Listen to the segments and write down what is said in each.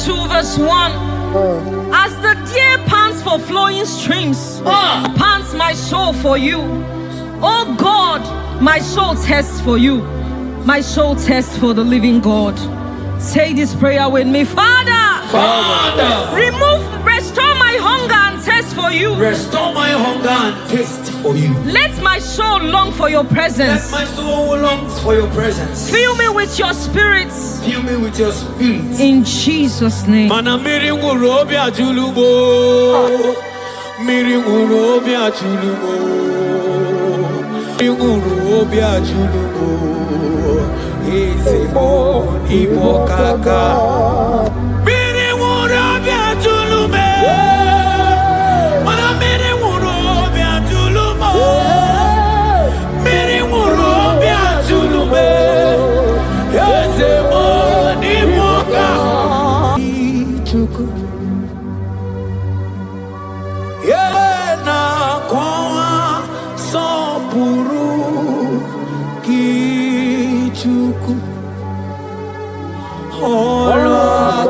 2 verse 1. As the deer pants for flowing streams, pants my soul for you. Oh God, my soul thirsts for you. My soul thirsts for the living God. Say this prayer with me. Father, restore my hunger and thirst for you. Restore my hunger and taste for you. Let my soul long for your presence. Let my soul longs for your presence. Fill me with your spirits. Fill me with your spirit. In Jesus' name. Mana miri ngurobi ajulubo. Miri ngurobi ajulubo. Miri ngurobi ajulubo. Ezemo ibo kaka. Miri ngurobi ajulume. Mana miri ngurobi ajulumo. Miri ngurobi ajulume. Ezemo ibo kaka. Ichuku. Yena kwa sopuru kichuku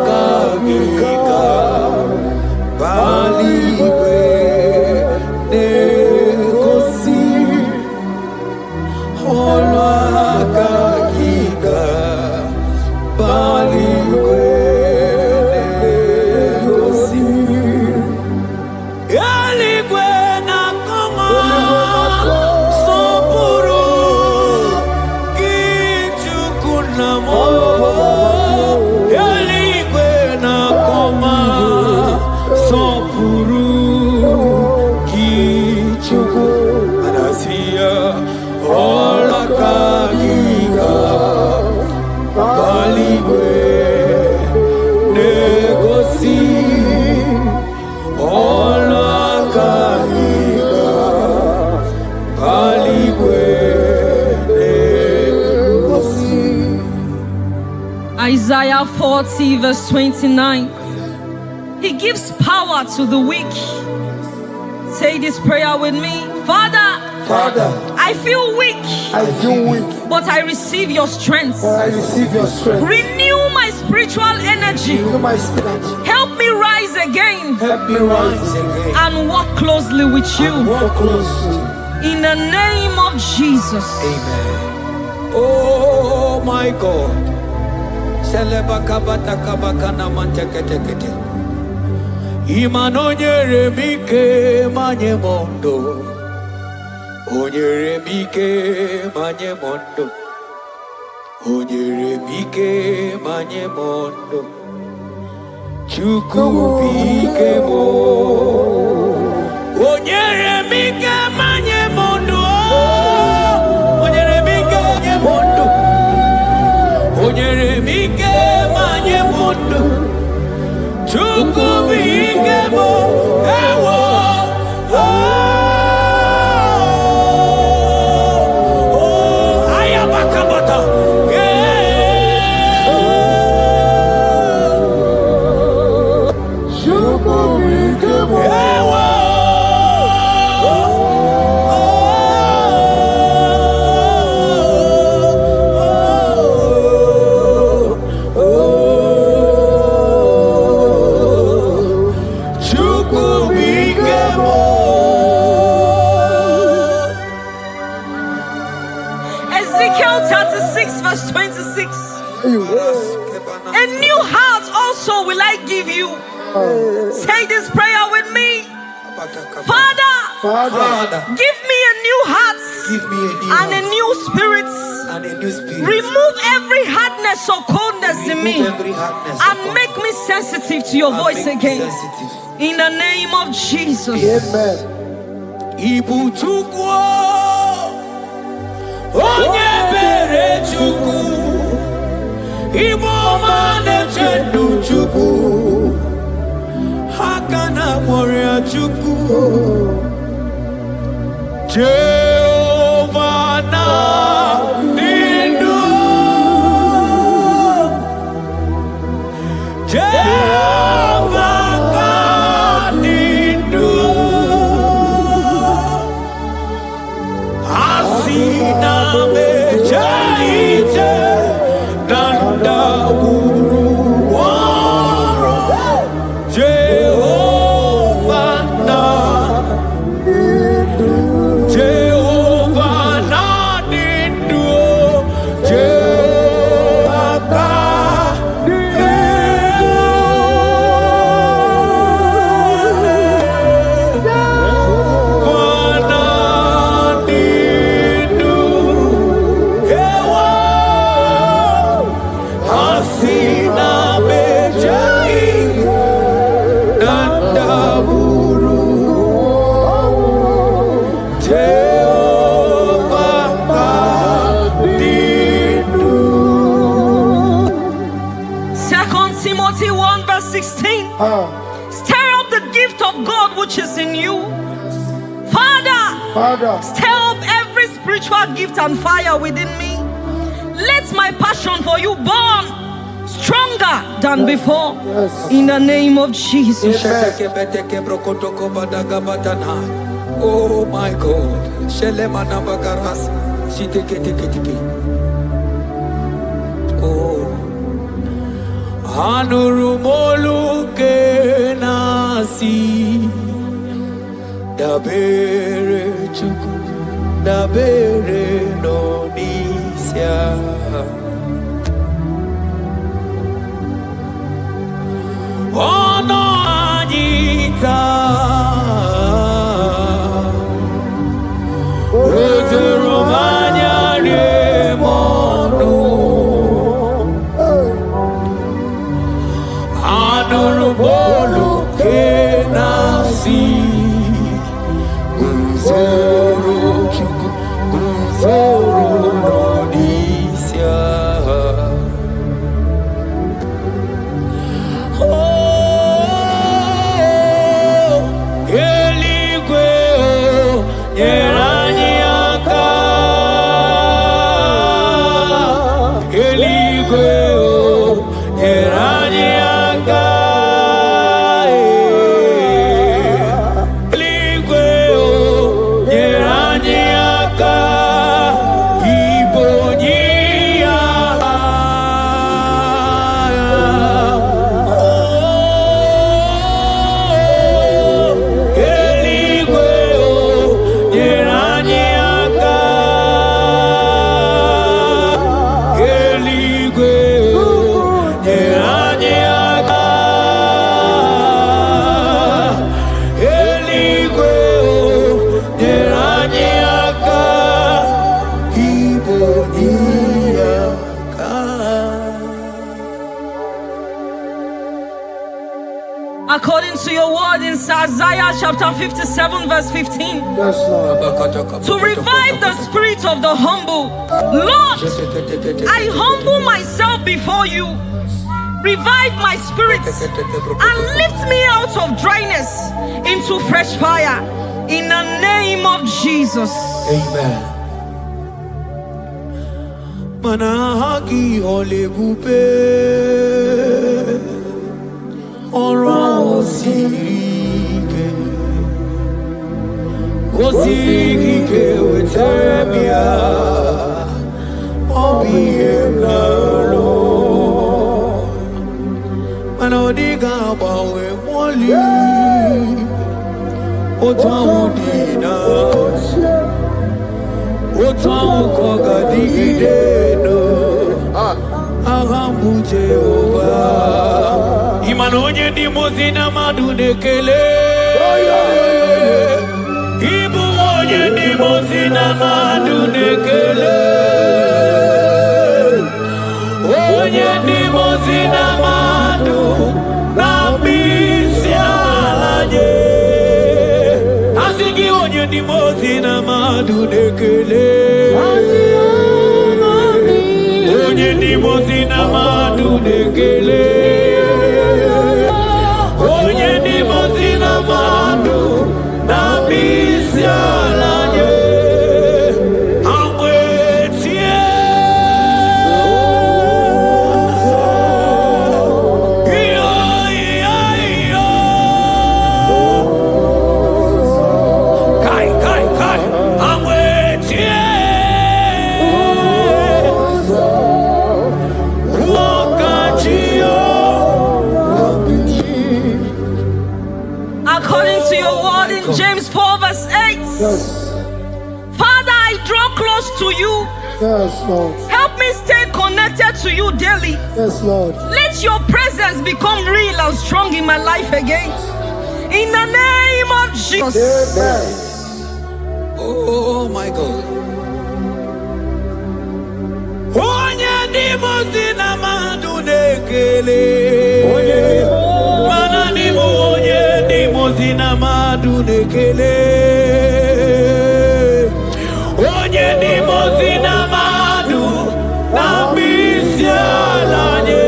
olwakagika baligwe negosi olwakagika baligwe negosi. Yaligwe na koma sopuru kichuku namo. Yaligwe na koma sopuru kichuku anasia olakagiga baligwe negosi. Isaiah 40 verse 29. He gives power to the weak. Say this prayer with me. Father, I feel weak, but I receive your strength. Renew my spiritual energy. Help me rise again. And walk closely with you. In the name of Jesus. Amen. Oh my God. Imanonyere mike manye mondo. Onyere mike manye mondo. Onyere mike manye mondo. Chuku bike mo. Onyere mike manye mondo. Onyere mike manye mondo. Onyere mike manye mondo. Chuku bike mo. Ewo. Ayabakabata. Chuku bike mo. Ewo. Ezekiel 36 verse 26. A new heart also will I give you. Say this prayer with me. Father, give me a new heart and a new spirit. Remove every hardness or coldness in me and make me sensitive to your voice again. In the name of Jesus. Ibu chukwu onye bere chukwu Ibu ọma na-eche ndụ chukwu aka na mọrịa chukwu Jehova na dị ndụ Jehova ka dị ndụ asị na meche ije na ndagwurugwu ọrụ Timothy 1 verse 16. Stir up the gift of God which is in you. Father, stir up every spiritual gift and fire within me. Let my passion for you burn stronger than before. In the name of Jesus. Oh my God. Oh, Anurumolu kenasi dabere chuku dabere nonisia ono anita Romania remono Anurumolu kenasi Guzoro chuku Guzoro nonisia According to your word in Isaiah chapter 57 verse 15. To revive the spirit of the humble. Lord, I humble myself before you. Revive my spirit and lift me out of dryness into fresh fire. In the name of Jesus. Amen. Manahagi olebupe Oro osige Osige wetemia Obiemnalo Manodiga bawe mwali Otaudina Otaukoga digideno Agambu Jehovah Imanonye ni mozina madunekele Ibu onye ni mozina madunekele Onye ni mozina madu Nambisia laje Asigi onye ni mozina madunekele Onye ni mozina madunekele Onye ni mozina madu na bisialanye amwetie iyo kai amwetie According to your word in James 4 verse 8. Father, I draw close to you. Yes, Lord. Help me stay connected to you daily. Yes, Lord. Let your presence become real and strong in my life again. In the name of Jesus. Amen. Oh my God. Onye ni mozina madunekele Mana ni onye ni mozina madunekele Onye ni mozina madu na bisialanye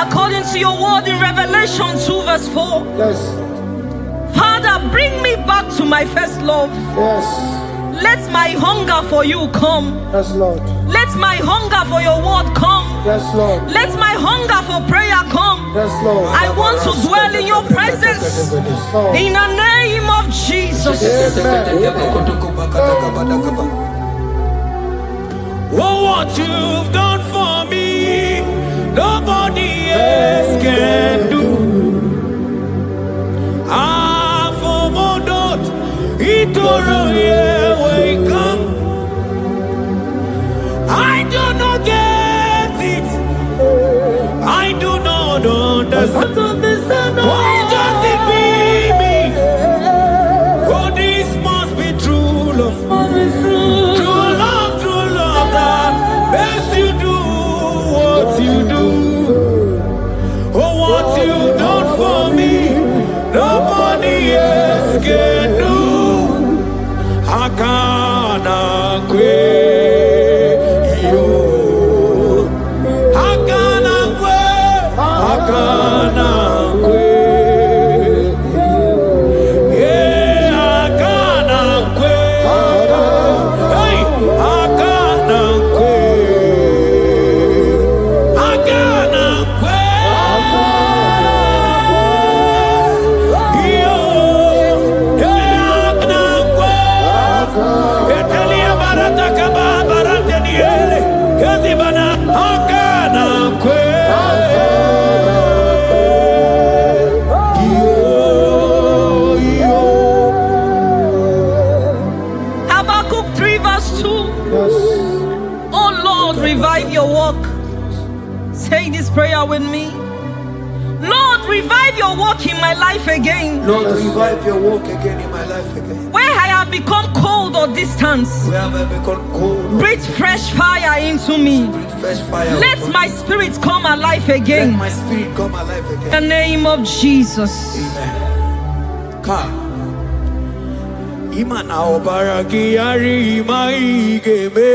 According to your word in Revelation 2 verse 4. Yes. Father, bring me back to my first love. Yes. Let my hunger for you come. Yes, Lord. Let my hunger for your word come. Yes, Lord. Let my hunger for prayer come. Yes, Lord. I want to dwell in your presence. Lord. In the name of Jesus. Oh, what you've done for me, nobody else can do. For Modot, Itoro, yeah, wake up. I do not get it. I do not understand. Why does it be me? Oh, this must be true love. True love that makes you do what you do. Oh, what you done for me, nobody else can do. Hakana kwe yo, hakana kwe, hakana kwe, yeah, hakana kwe, hey, hakana kwe, hakana kwe, yo, yeah, hakana kwe. Etelia barata kaba barate niele kazi bana hakana kwe Habakkuk 3 verse 2. Yes. Oh Lord, revive your work. Say this prayer with me. Lord, revive your work in my life again. Lord, revive your work again in my life again. Where I have become cold or distant, Where have I become cold? breathe fresh fire into me. Breathe fresh fire. Let my spirit come alive Let again. my spirit come alive In again. the name of Jesus. Amen. Ka. Imana obaraki yari maigeme.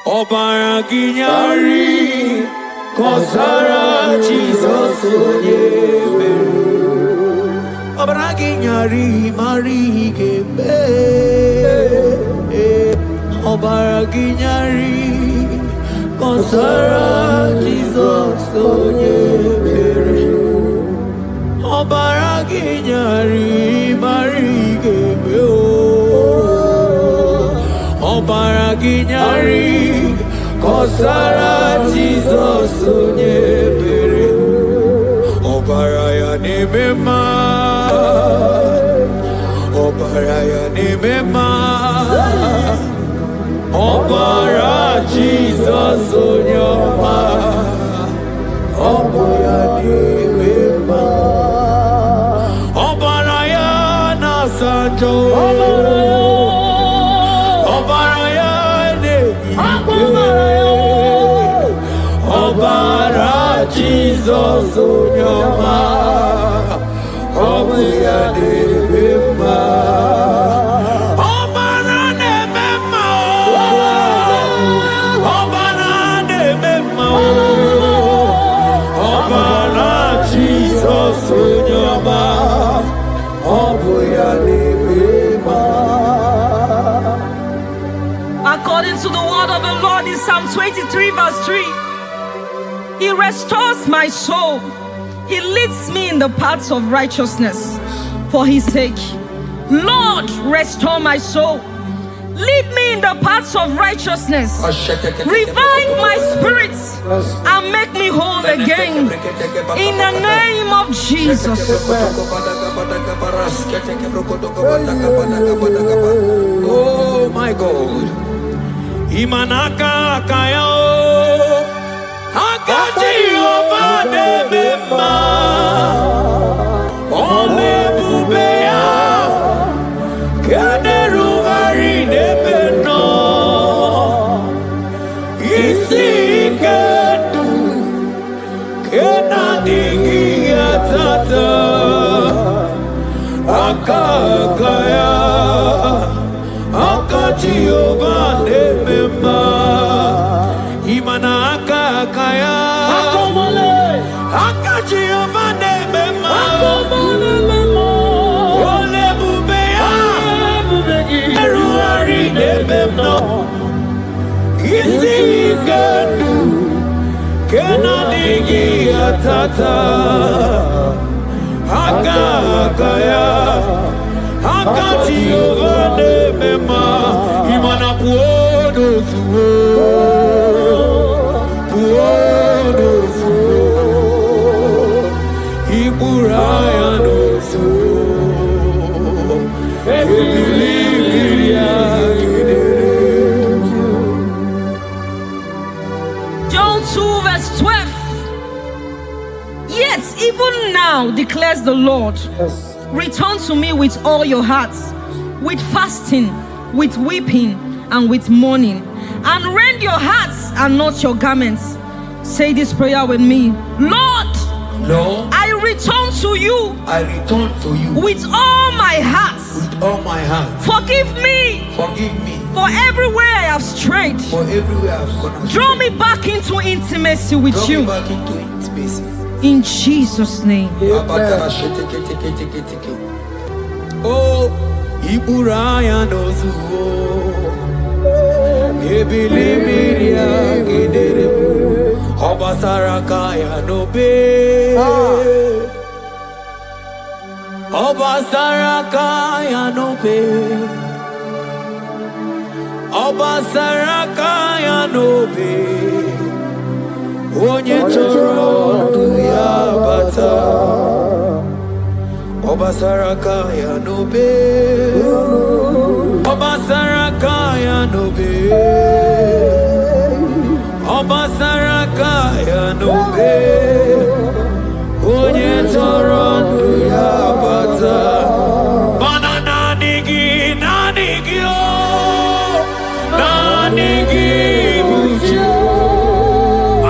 Obaraki yari kosara Jesus onyeme. Obaraki yari marigeme. Obaraki yari kosara Jesus onyeme. Obaraki yari marigeme. Obaraki yari kosara Jesus onyebere. Obaraya nemema. Obaraya nemema. Obara Jesus onyoma. Obaraya nemema. Obaraya nasanjo. Obaraya Obara Jesus onyoma. Obuya nebema. Obara nebema. Obara nebema. Obara Jesus onyoma. Obuya nebema. According to the word of the Lord in Psalm 23 verse 3, He restores my soul. He leads me in the paths of righteousness for His sake. Lord, restore my soul. Lead me in the paths of righteousness. Revive my spirit and make me whole again. In the name of Jesus. Oh my God. Imanaka kayao. Akati ovade mema. Ole bubeya. Kaderu harine beno. Isi kedu. Kena dingi atata. Akakaya. Akati ovade mema. Imanaka Kenadigi atata Agaya Akati ovane mema Imana puodo zuo Puodo zuo Iburaya no zuo Ebilibiria John 2 verse 12. Yet even now declares the Lord, Yes. return to me with all your hearts, with fasting, with weeping, and with mourning, and rend your hearts and not your garments. Say this prayer with me. Lord, Lord, I return to you I return to you with all my heart. with all my heart. Forgive me Forgive me for everywhere I have strayed. for everywhere I've gone astray. Draw me back into intimacy with Draw you. me back into intimacy. In Jesus' name. Oh, Iburaya nozuo Ebilimiria gederemu Obasarakaya nobe Obasarakaya nobe Obasarakaya nobe Onye choro ya bata Obasarakaya nobe Obasarakaya nobe Obasarakaya nobe Onye choro ya bata Banana nigi nanigi o Nanigi buju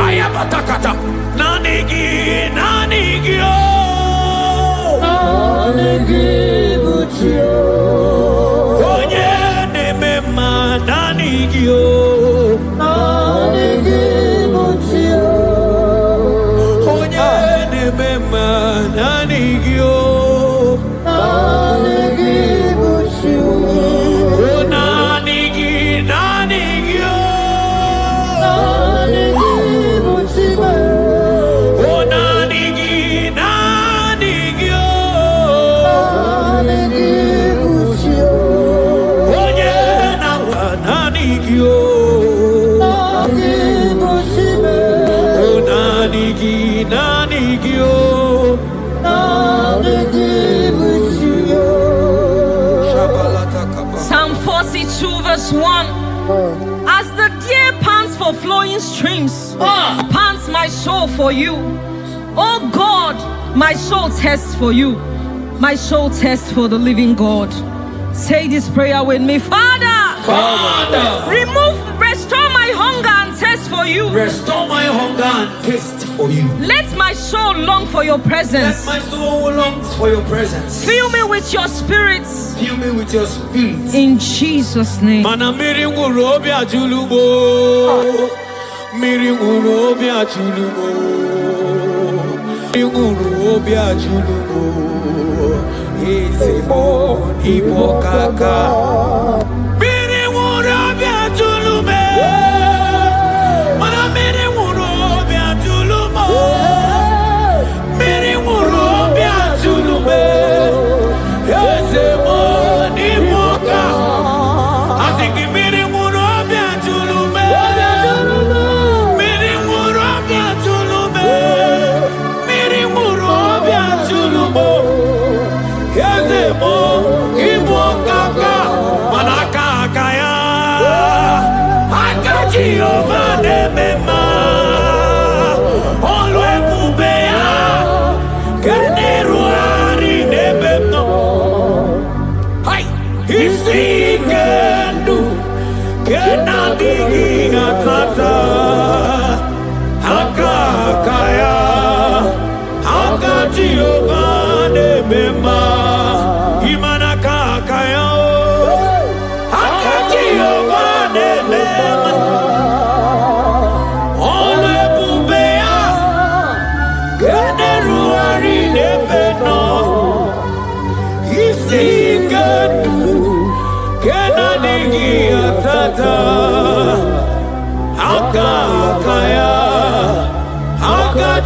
Ayabatakata Nanigi nanigi o Onye nemema nanigio Onye nemema nanigio Nanigi nanigio Nanigi nanigio Onye na nanigio Nanigi nanigio Psalm 42 verse 1. As the deer pants for flowing streams, pants my soul for you. Oh God, my soul thirsts for you. My soul thirsts for the living God. Say this prayer with me. Father, restore my hunger and thirst for you. Restore my hunger and taste for you. Let my soul long for your Let presence. my soul longs for your presence. Fill me with your spirit. Fill me with your spirit. In Jesus' name. Mana miri nguru obi ajulumo. Miri nguru obi ajulumo. Miri nguru obi ajulumo. Ezemo ibo kaka. Miri nguru obi ajulume. Mana miri nguru obi ajulumo. Miri nguru obi ajulume. Ezemo ibo kaka. Asiki miri nguru obi ajulume. Miri nguru obi ajulume. Miri nguru obi ajulumo. Ezemo ibo kaka. Manaka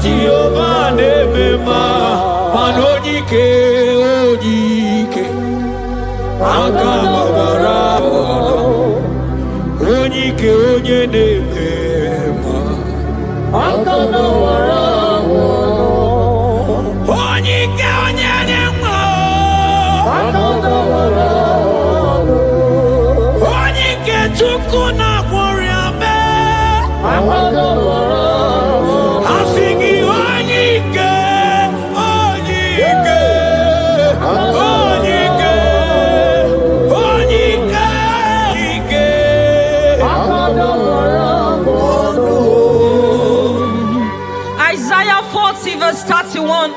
Jehovah Nebema, Manojike, Ojike, Akamabara, Ojike, Oje Nebema, Akamabara, Ojike, Oje Nebema, Akamabara, Ojike, Chukuna, Wariame, Akamabara. Isaiah 40 verse 31.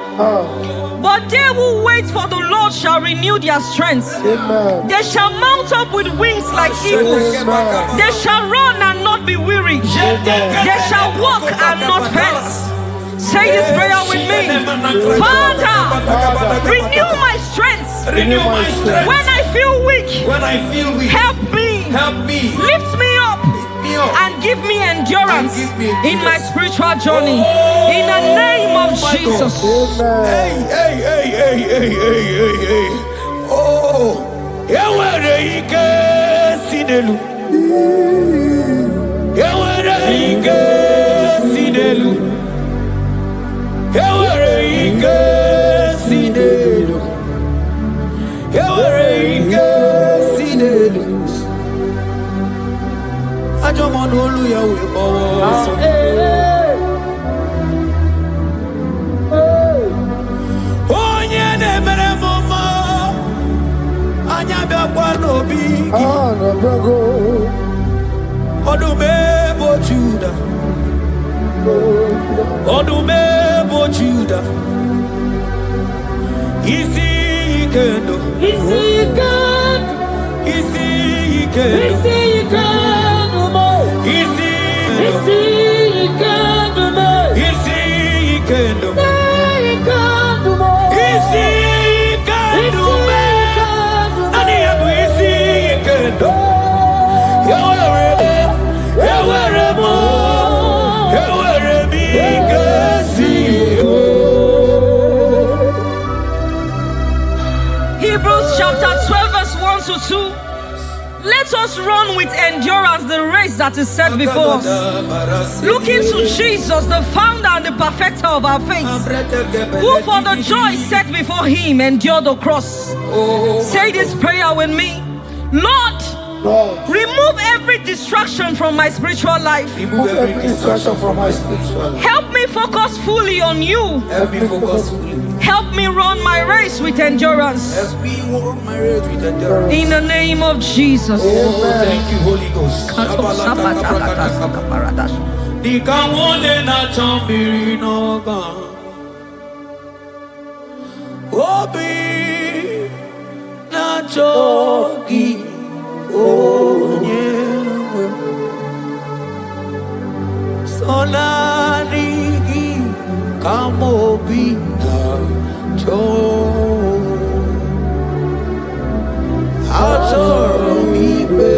But they who wait for the Lord shall renew their strength. Amen. They shall mount up with wings like eagles. Amen. They shall run and not be weary. They shall walk and not faint. Say this prayer with me. Father, renew my strength. Renew my strength. When I feel weak, help me. Lift me up and give me endurance in my spiritual journey. In the name of Jesus. Hey. Oh, Yawareke Sinelu. Yawareke Sinelu. Yawareke Sinelu. Yawareke Sinelu. Ajomonolu Yawe Bawa. Onye na-emere mama anya bịakwa n'obi gị. Ọdụm ebo Juda. Ọdụm ebo Juda. Isi ike ndụ. Isi ike ndụ. Hebrews chapter 12 verse 1 to 2. Let us run with endurance the race that is set before us, looking to Jesus, the founder and the perfecter of our faith, who for the joy set before him endured the cross. Say this prayer with me. Lord, remove every distraction from my spiritual life. Remove every distraction from my spiritual life. Help me focus fully on you. Help me focus fully. Help me run my race with endurance. Help me walk my race with endurance. In the name of Jesus. Oh, thank you, Holy Ghost. Dikawole na chambiri noga. Obi na chogi onyewe. Sonarigi kamobi na cho. Atoromi be.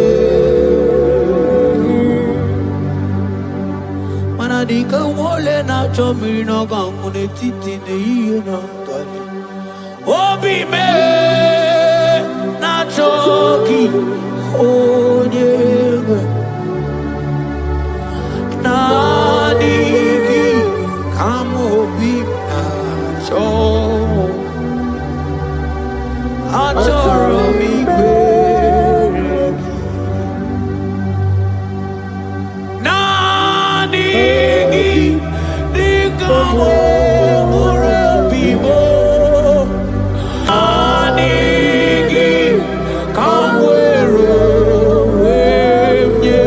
Manadika wole na chambiri noga mune titi ne yena tani. Obi me na choki onyewe. Nadigi kamobi na cho. Atoromi be. Nadigi dikawo mure bibo. Nadigi kamwero emye.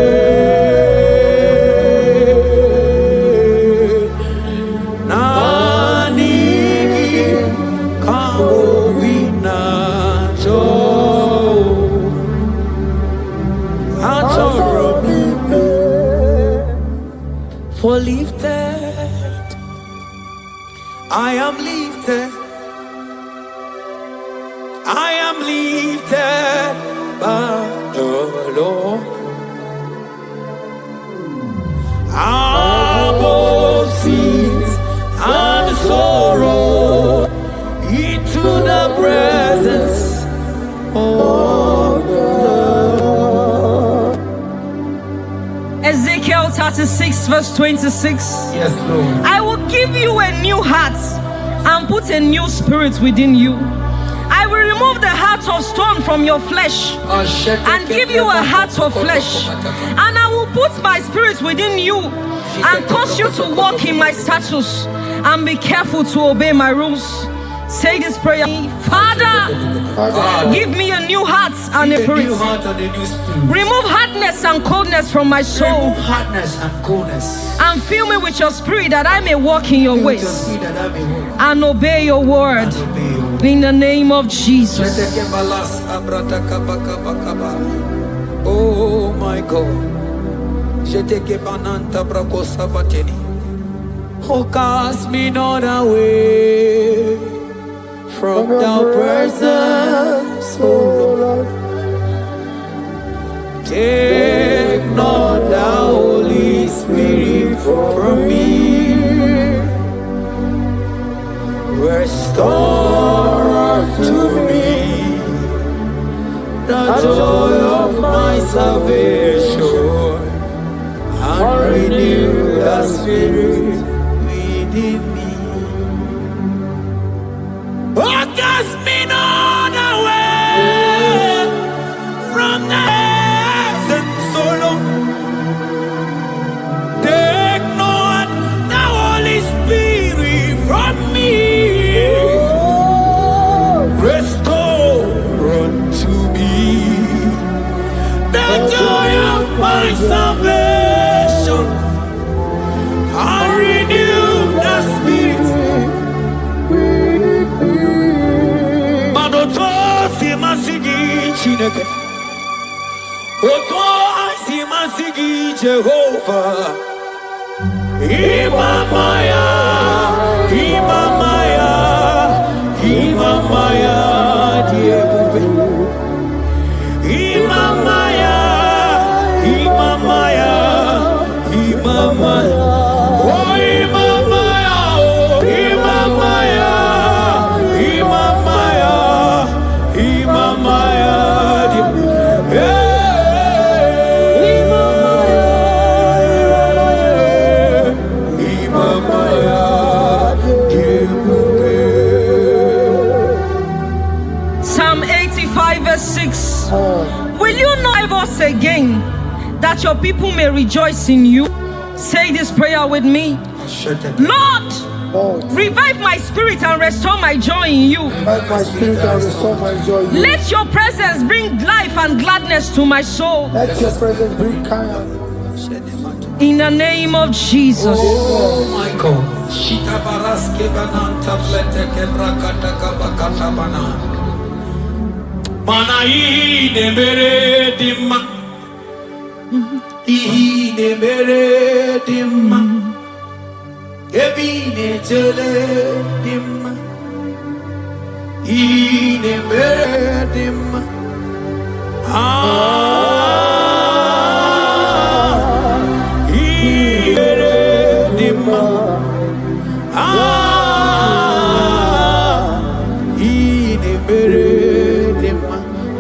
Nadigi kamobi na cho. Atoromi be. For lifted, I am lifted. I am lifted by the Lord. Above seas 6 verse 26. Yes, Lord. I will give you a new heart and put a new spirit within you. I will remove the heart of stone from your flesh and give you a heart of flesh. And I will put my spirit within you and cause you to walk in my statutes and be careful to obey my rules. Say this prayer. Father, give me a new heart and a spirit. Remove hardness and coldness from my soul. Remove hardness and coldness. And fill me with your spirit that I may walk in your ways and obey your word. In the name of Jesus. Oh my God. Oh, cast me not away from thy presence, oh Lord. Take not the Holy Spirit from me. Restore unto me the joy of my salvation and renew the spirit within me. Oh, cast me not away from the presence, oh Lord. Take not the Holy Spirit from me. Restore unto me the joy of my salvation and renew the spirit. Manoto si masigi Chineke, Oto si masigi Jehovah. Imamaya, Imamaya, Imamaya, Diebube. Imamaya, Imamaya, Imamaya. Oh, Imamaya, oh, Imamaya, Imamaya, Imamaya, Diebube. Psalm 85 verse 6. Will you not give us again that your people may rejoice in you? Say this prayer with me. Lord, revive my spirit and restore my joy in you. Revive my spirit and restore my joy in you. Let your presence bring life and gladness to my soul. Let your presence bring kindness. In the name of Jesus. Oh my God. Shita baraske bananta flete kebrakata kabakata bana. Mana ine mere dimma. Ine mere dimma. Ebine jele dimma. Ine mere dimma.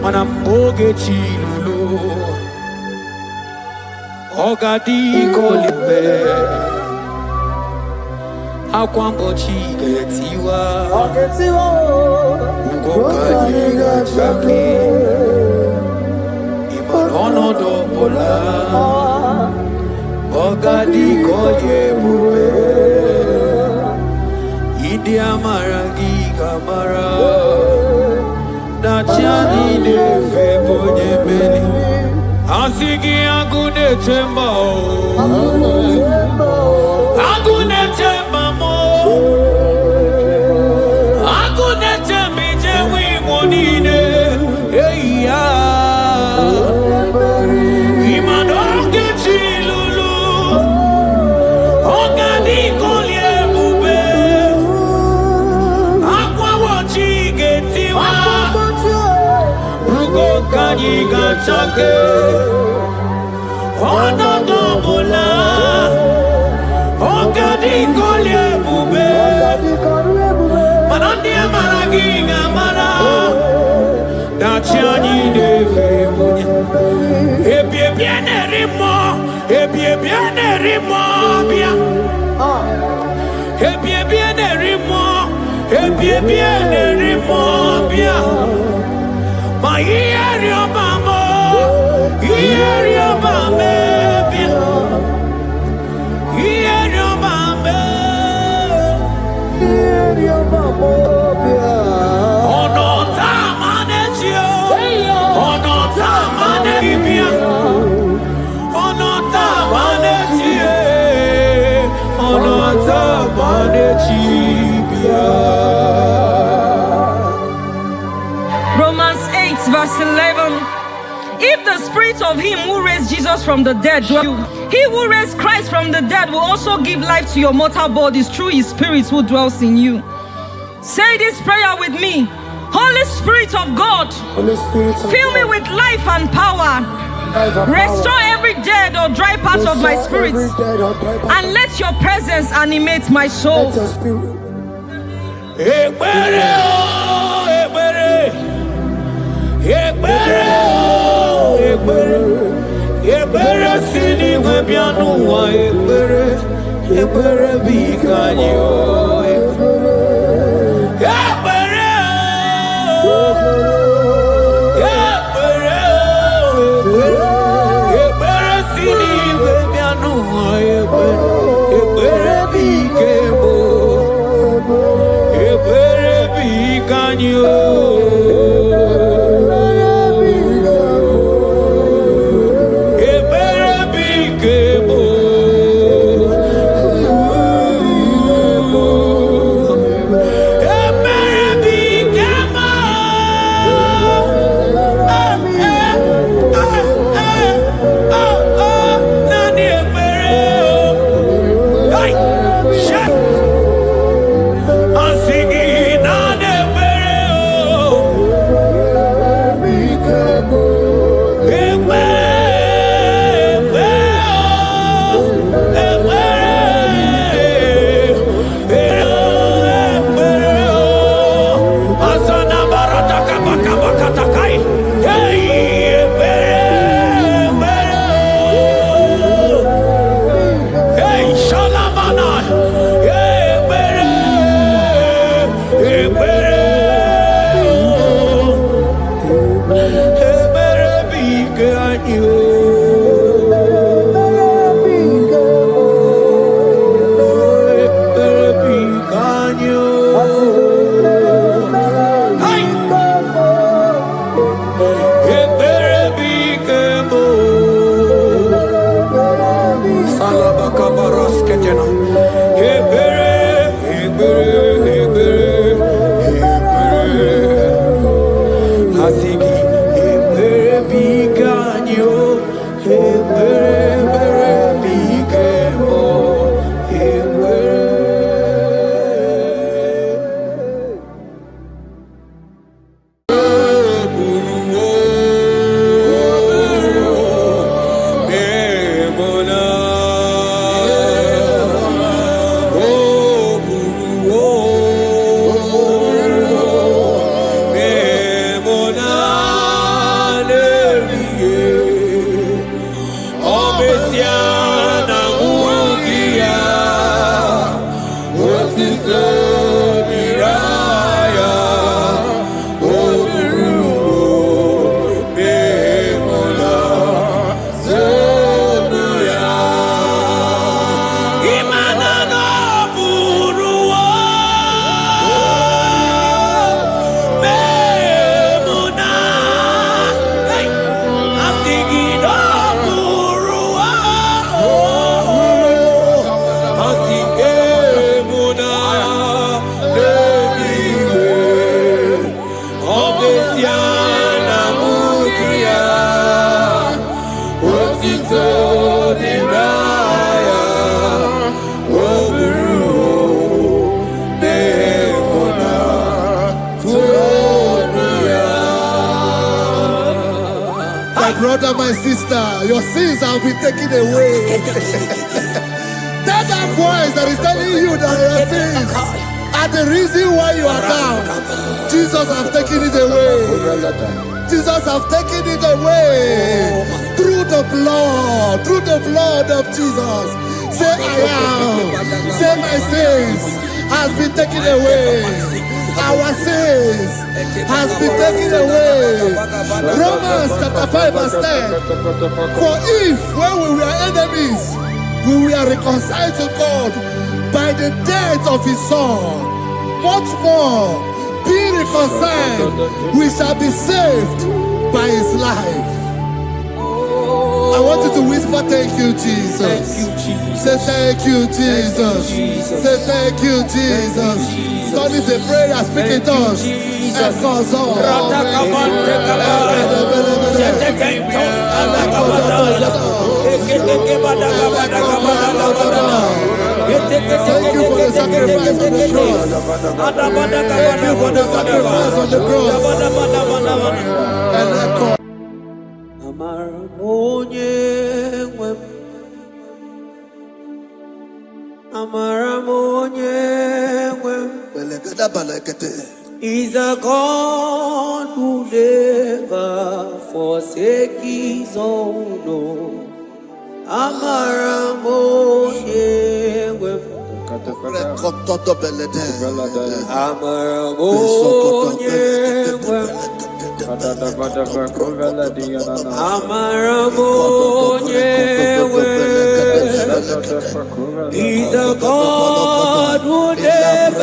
Manamboge chilulu Ogadi kolimbe Akwambo chigetiwa Ugoka yiga chake Imanono dobola Ogadi koye bube Idi amaragi kamara Nachani de febonye beli Asigi agune temba Agune temba mo Agune tembi jewi monine Eya Imanoke chilulu Ogani kolye bube Akwa wachi getiwa Kanyi gachake Ono dobola Ogadi kolye bube Manandi amaragi ngamara Dachiani de febunya Ebie biene rimo Ebie Romans 8 verse 11. If the spirit of him who raised Jesus from the dead dwells in you, he who raised Christ from the dead will also give life to your mortal bodies through his spirit who dwells in you. Say this prayer with me. Holy Spirit of God, fill me with life and power. Restore every dead or dry part of my spirit, and let your presence animate my soul. Brother, my sister, your sins have been taken away. That voice that is telling you that your sins are the reason why you are down, Jesus has taken it away. Jesus has taken it away through the blood of Jesus. Say I am. Say my sins has been taken away. Our sins has been taken away. Romans chapter 5 verse 10. For if when we were enemies, we were reconciled to God by the death of his son, much more, being reconciled, we shall be saved by his life. I want you to whisper, thank you, Jesus. Thank you, Jesus. Say thank you, Jesus. Say thank you, Jesus. God is a prayer, speak in tongues. Thank you for the sacrifice on the cross. Thank you for the sacrifice on the cross. And echo. He's a God who never forsake his own. No. He's a God who never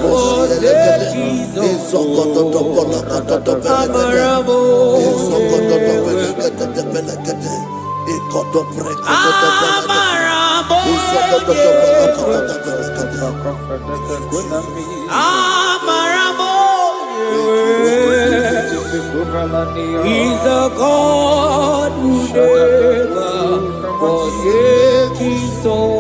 forsake his own. He's a God who never forsake his own.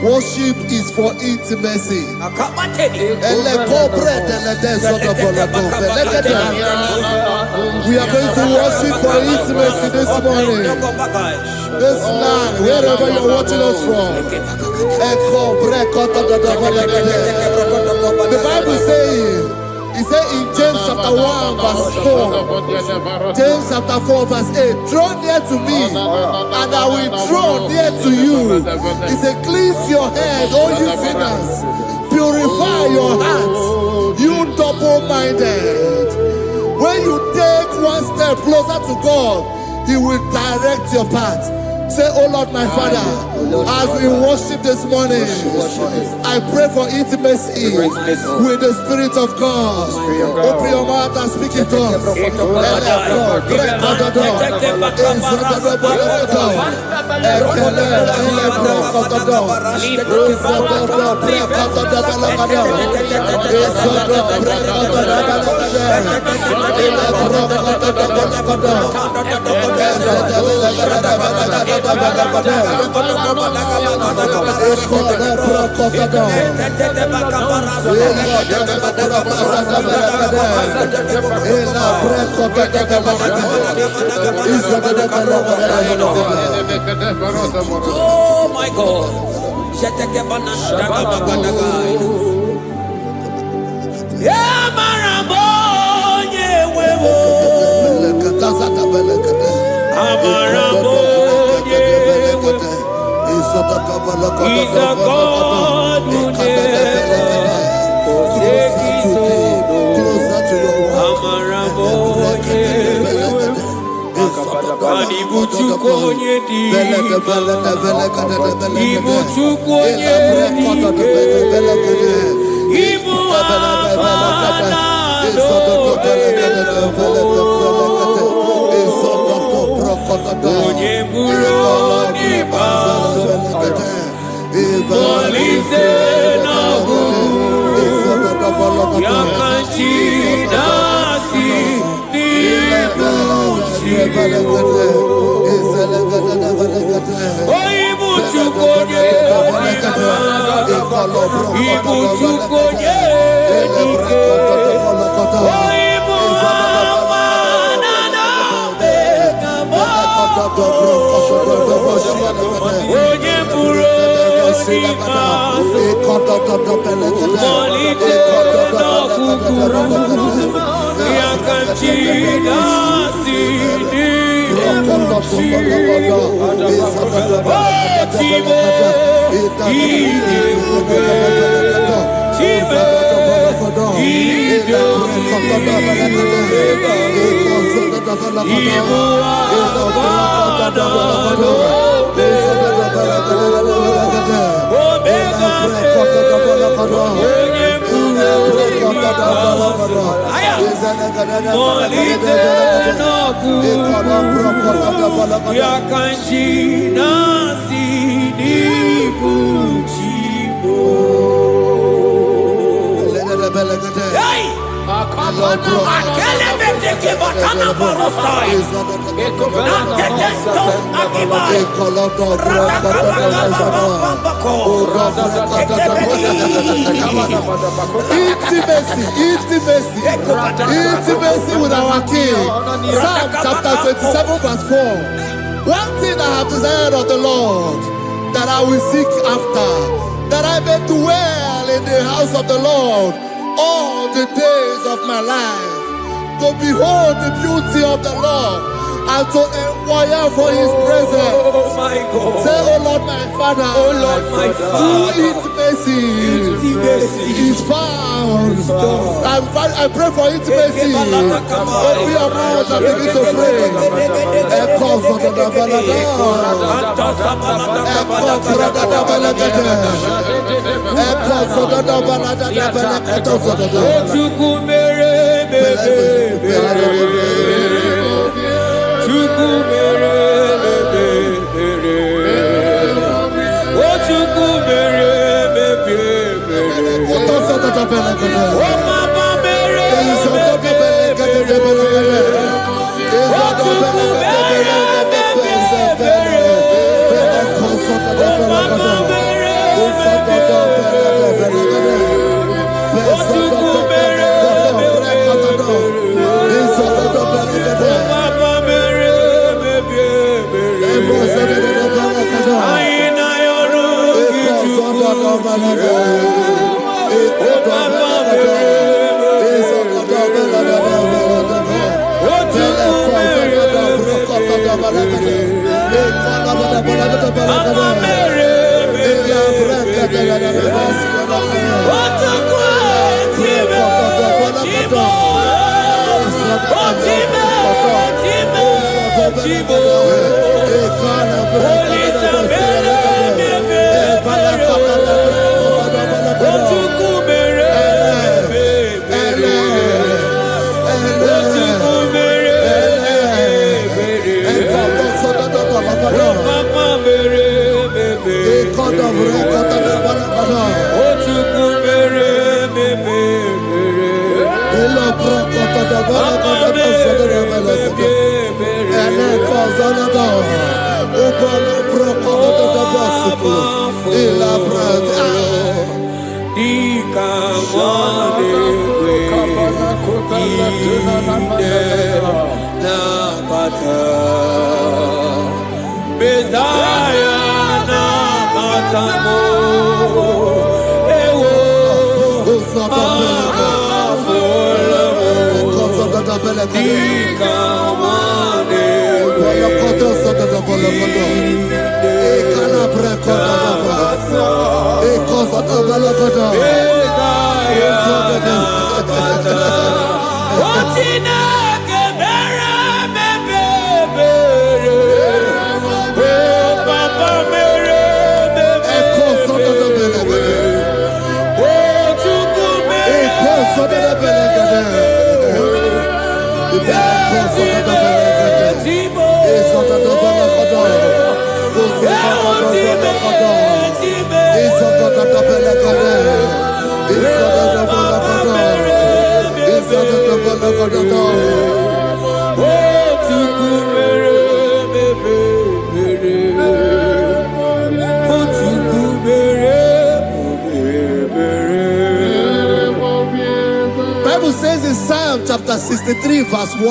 Worship is for intimacy. We are going to worship for intimacy this morning. This land, wherever you're watching us from. The Bible says, it says in James chapter 1 verse 4, James chapter 4 verse 8, draw near to me and I will draw near to you. It says, cleanse your head, all you sinners, purify your hearts, you double-minded. When you take one step closer to God, he will direct your path. Say, oh Lord, my Father, as we worship this morning, I pray for intimacy with the Spirit of God. Open your mouth and speak it to us. my God. Yeah, Marabonye wewo. Amarabonye wewo. He's a God who never forsake his own. Amarabonye wewo. Ibuchukonye dike. Ibuchukonye dike. Ibu afana onye buru onye baso Molise nagu Yakanchi nasi Ibuchukonye Ibuchukonye Intimacy with our King. Psalm chapter 27 verse 4. One thing I have desired of the Lord, that I will seek after, that I may dwell in the house of the Lord all the days of my life, to behold the beauty of the Lord and to inquire for his presence. Oh my God. Say, oh Lord my Father, oh Lord my Father, intimacy is found. I pray for intimacy. Open your mouth and begin to pray. Bible says in Psalm chapter 63 verse 1,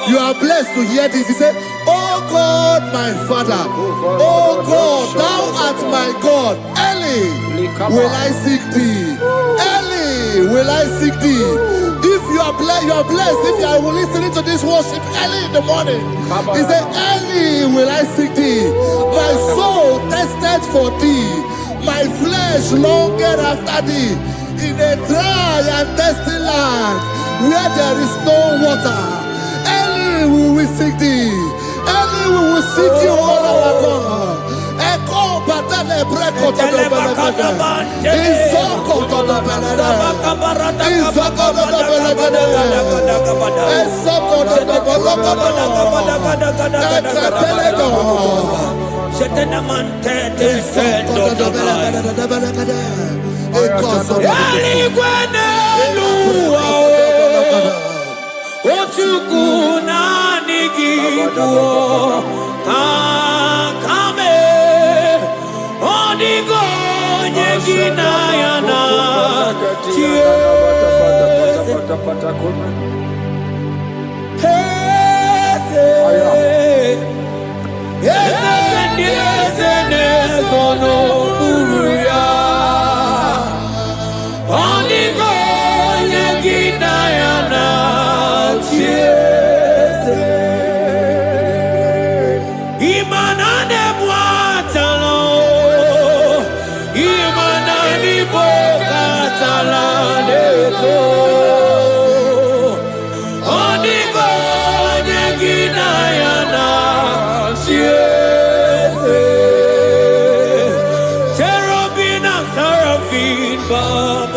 you are blessed to hear this. He said, "Oh God, my Father, oh God, thou art my God. Early will I seek thee. Early will I seek thee." If you are blessed if you are listening to this worship early in the morning. He said, "Early will I seek thee. My soul thirsted for thee. My flesh longed after thee. In a dry and thirsty land where there is no water. Early will we seek thee. Early we will seek you, all our God. Echo batale breko to the belagade. Isoko to the belagade. Isoko to the belagade. Isoko to the belagade.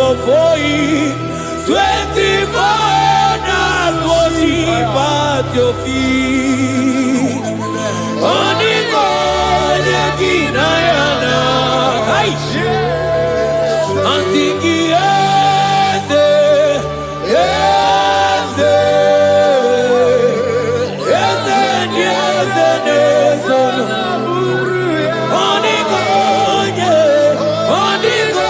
Before you, 24 hours worship at your feet. Oniko Yekinayana, and singing yes, yes, yes, yes, yes, Oniko, Oniko.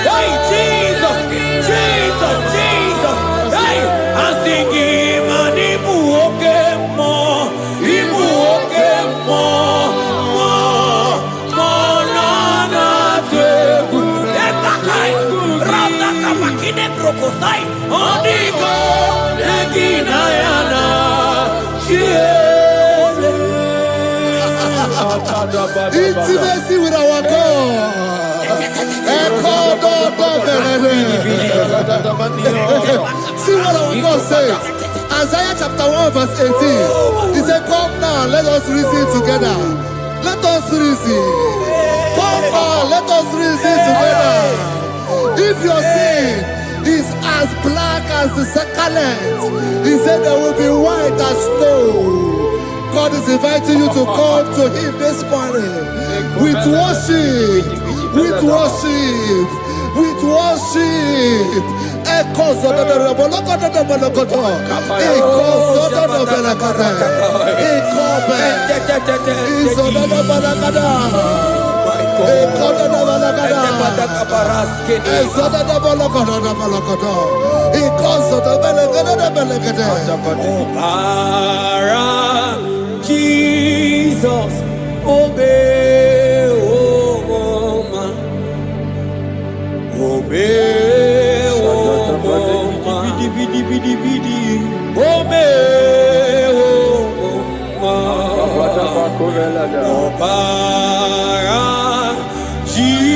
Hey, Jesus, Jesus, Jesus. Hey, I'm singing, man, Ibu okemo, na teku. Ekakai, rata kapakine brokosai, onigo, neginayana, Intimacy with our God. See what our God says. Isaiah chapter 1 verse 18. He said, "Come now, let us reason together. Let us reason. Come on, let us reason together. If your sin is as black as the scarlet, he said there will be white as snow." God is inviting you to come to him this morning with worship, with worship, with worship. Echoes of the Bolokota, the Bolokota, echoes of the Belakata, echoes of the Balakada, echoes of the Balakada, echoes of the Bolokota, the Bolokota, echoes of the Belakada, the Belakada. Jesus, obey, obey, Jesus,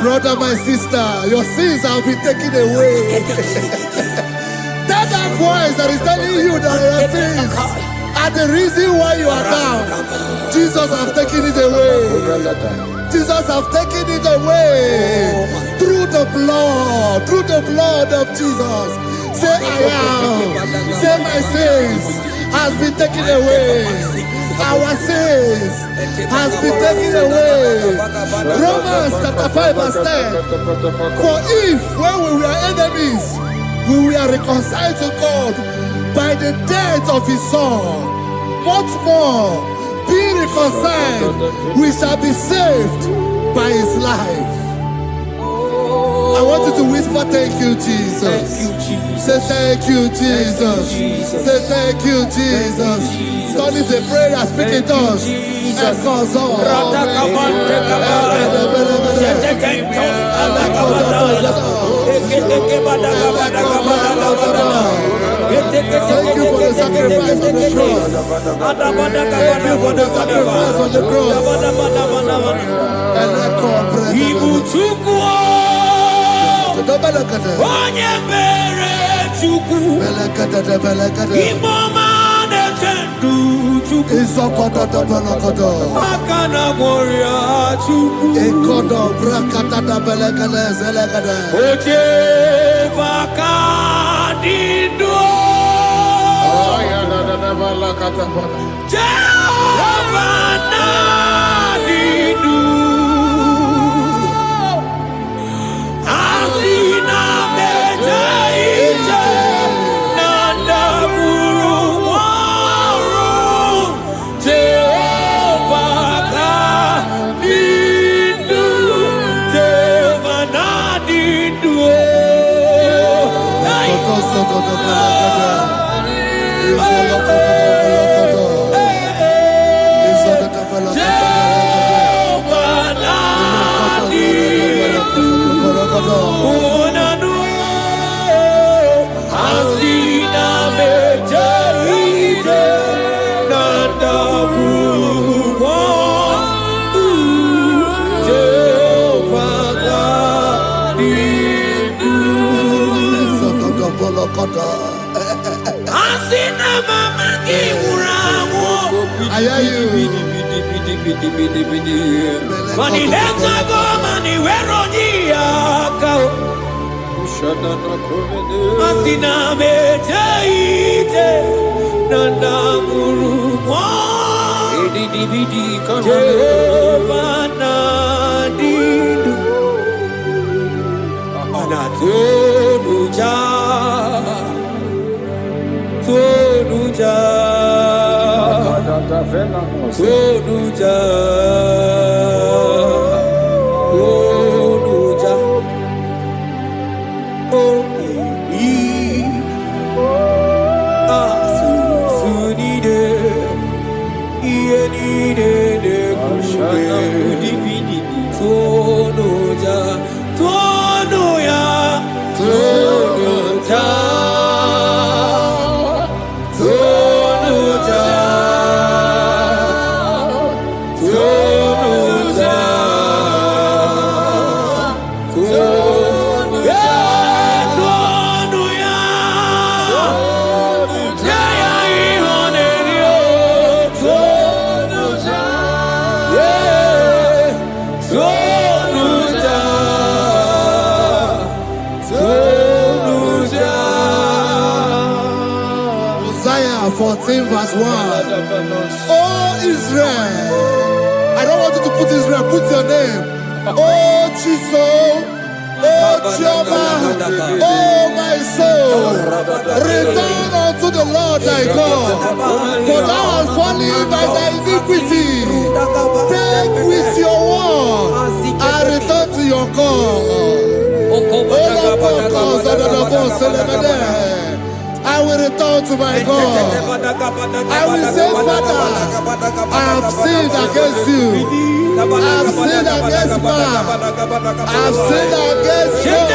Brother, my sister, your sins have been taken away. That voice that is telling you that your sins are the reason why you are down. Jesus has taken it away. Jesus has taken it away. Through the blood of Jesus. Say I am. Say my sins has been taken away. Our sins has been taken away. Romans chapter 5 verse 10. For if when we were enemies, we were reconciled to God by the death of his son, much more, being reconciled, we shall be saved by his life. I want you to whisper, thank you, Jesus. Thank you, Jesus. Say thank you, Jesus. Say thank you, Jesus. Don't leave the prayer, speak in tongues. Thank you for the sacrifice on the cross. Thank you for the sacrifice on the cross. Isaiah 14 verse 1. Oh Israel, I don't want you to put Israel, put your name. Oh Chiso, oh Chioma, oh my soul, return unto the Lord thy God, for thou hast fallen by thy iniquity. Take with your word and return to your God. I will return to my God. I will say, Father, I have sinned against you. I have sinned against man. I have sinned against God.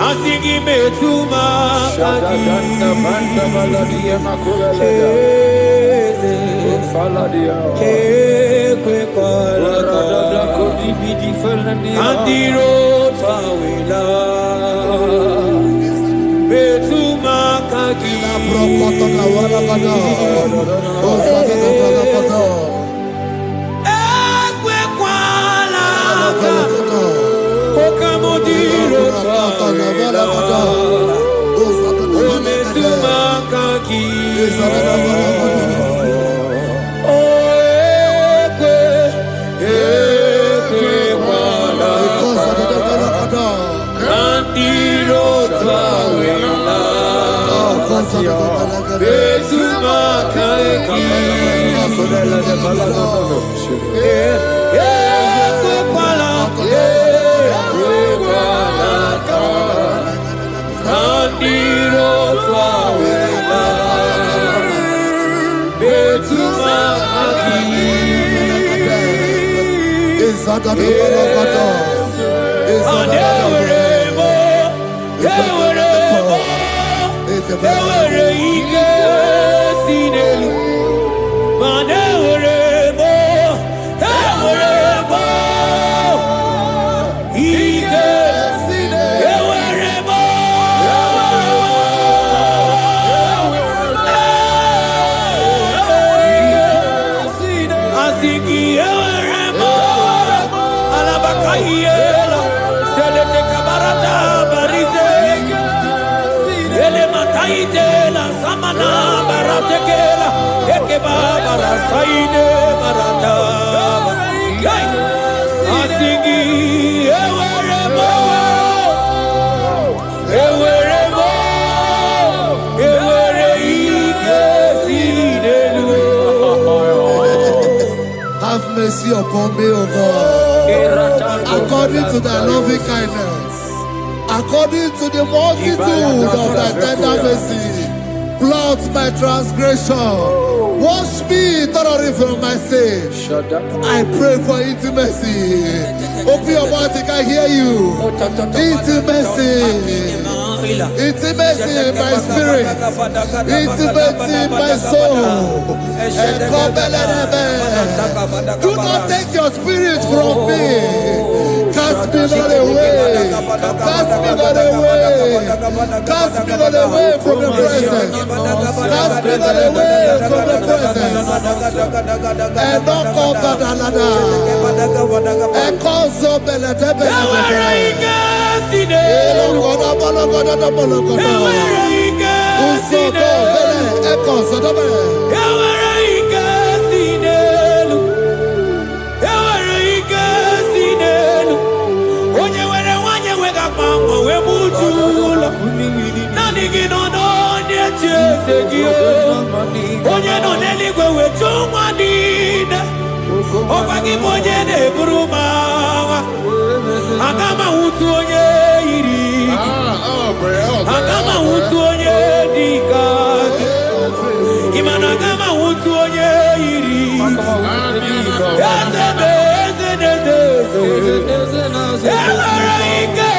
Asigi metuma kagi andiro tawila metuma kagi mercy upon me, O God. According to thy loving kindness, according to the multitude of thy tender mercy, blot my transgression. Wash me thoroughly from my sin. I pray for intimacy. Open your mouth, I can hear you. Intimacy. Intimacy in my spirit. Intimacy in my soul. Do not take your spirit from me. Cast me not away. Cast me not away. Cast me not away from the presence. Cast me not away from the presence. And not come back another. And cause up and let them Agama utu onye iri Agama utu onye dika Imana agama utu onye iri Ewere ike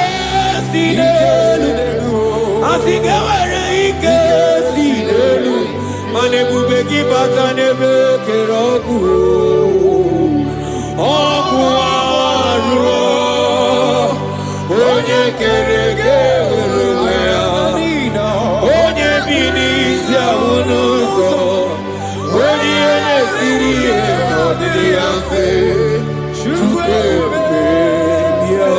si n'elu Asị gị ewere ike si n'elu Mana ebube gị bata n'ebe kere ọgwụ Ọgwụ arụ Onye kere eke onwe ya Onye bi n'isi ahụ n'ụzọ Onye ihe na-esiri ihe n'ọdịdị ya mfe Chukwu ebube bịa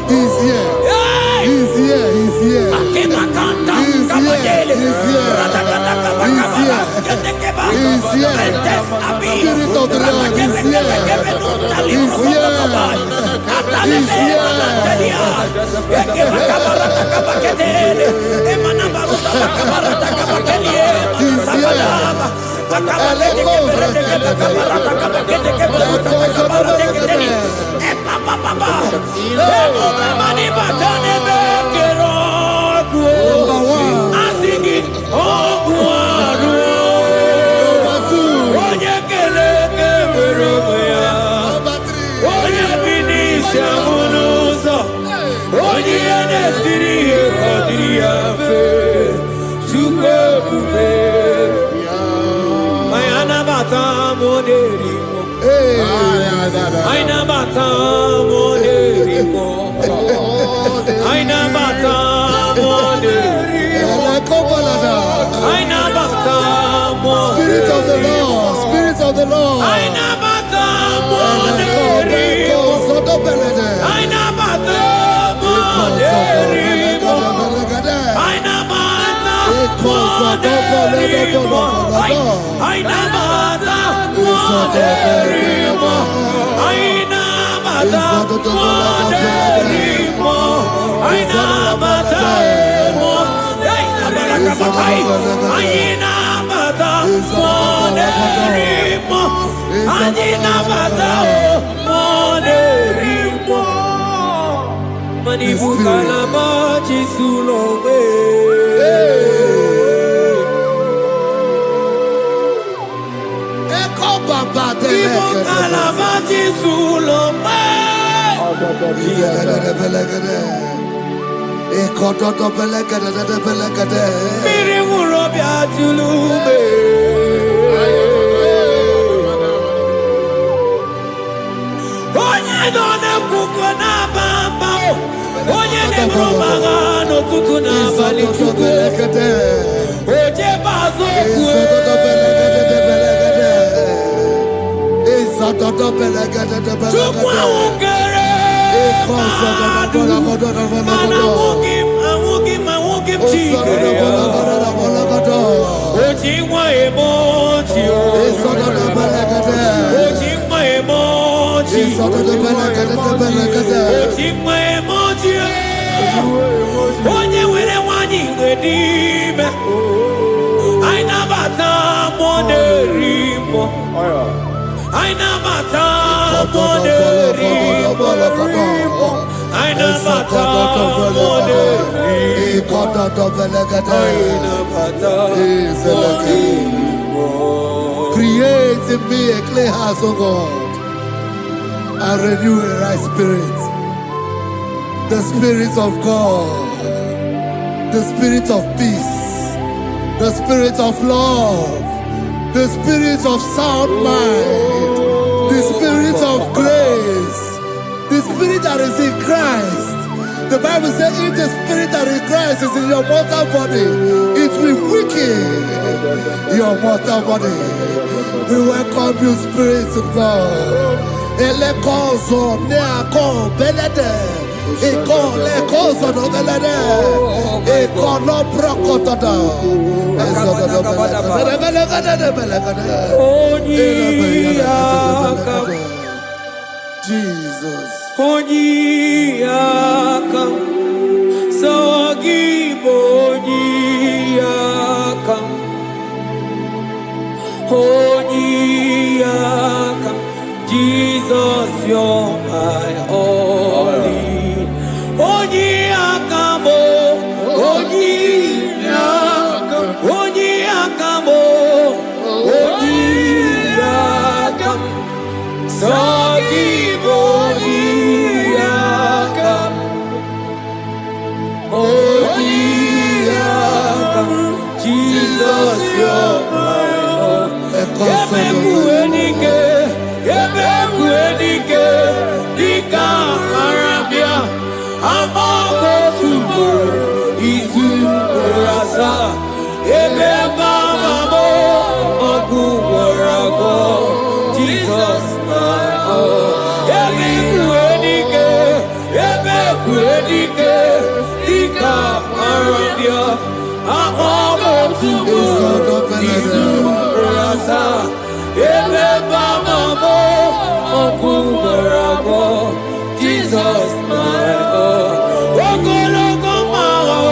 He's here. He's here. He's here. He's here. He's here. He's here. Spirit of the Lord is here. He's here. He's here. Spirit of the Lord, Spirit of the Lord. I never Aina mata moderimo. Aina mata moderimo. Aina mata moderimo. Create in me a clean house, O God, and renew a right spirit. The spirit of God, the spirit of peace, the spirit of love, the spirit of sound mind, the spirit of grace, the spirit that is in Christ. The Bible says if the spirit that is in Christ is in your mortal body, it will weaken your mortal body. We welcome you, Spirit of God. Elekozo neako belede. Eko lekozo no belede. Eko no brokotoda. Jesus. Onyiyakam, Sawagibonyiyakam, Onyiyakam, Jesus, you're my only. Onyiyakam, Onyiyakam, Onyiyakam, Onyiyakam, Sawagibonyiyakam, Onyiyakam, Jesus, you're my own. Ebekuenike, Ebekuenike, Dika Arabia, Amago Tubo, Izu Rasa, Ebebamamo, Oguwarago, Jesus, my own. Ebekuenike, Ebekuenike, Dika Arabia, Amago Tubo, Izu Rasa, Ebebamamo, Oguwarago, Jesus, my own. Ogologomao,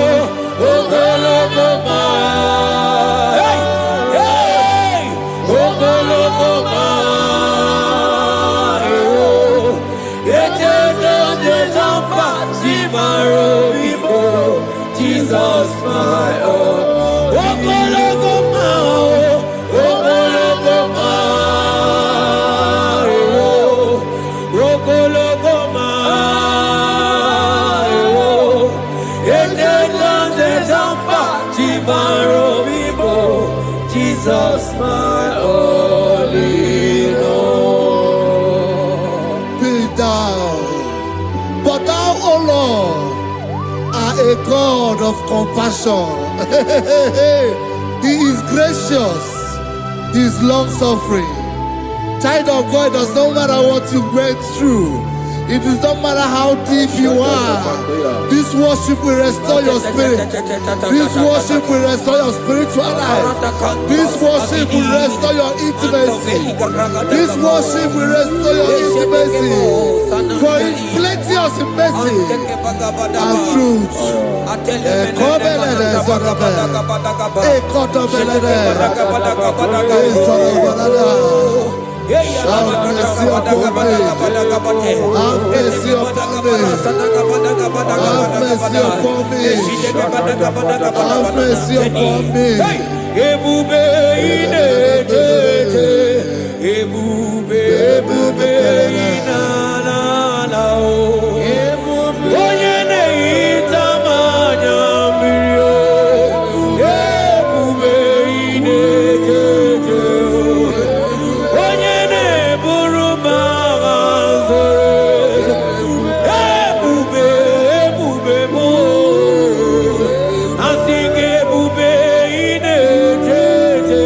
Ogologomao, hey, hey, Ogologomao, Echedo de Zampa, Zimaro, Jesus, my own. Ogologomao, Ogologomao, Ogologomao, Echedo de Zampa, Zimaro, Jesus, my only Lord. Be thou, but thou, O Lord, are a God of compassion. He is gracious. He is long-suffering. Child of God, it does not matter what you went through. It does not matter how deep you are. This worship will restore your spirit. This worship will restore your spiritual life. This worship will restore your intimacy. This worship will restore your intimacy. For it's plenty of mercy and truth. Have mercy upon me. Have mercy upon me. Have mercy upon me. Have mercy upon me. Ebube inetete, ebube, ebube inanana o. Onye na-ehita mmanya mmiri o. Ebube inetete o. Onye na-eburu m agha nzere. Ebube, ebube m o. Asị gị ebube inetete.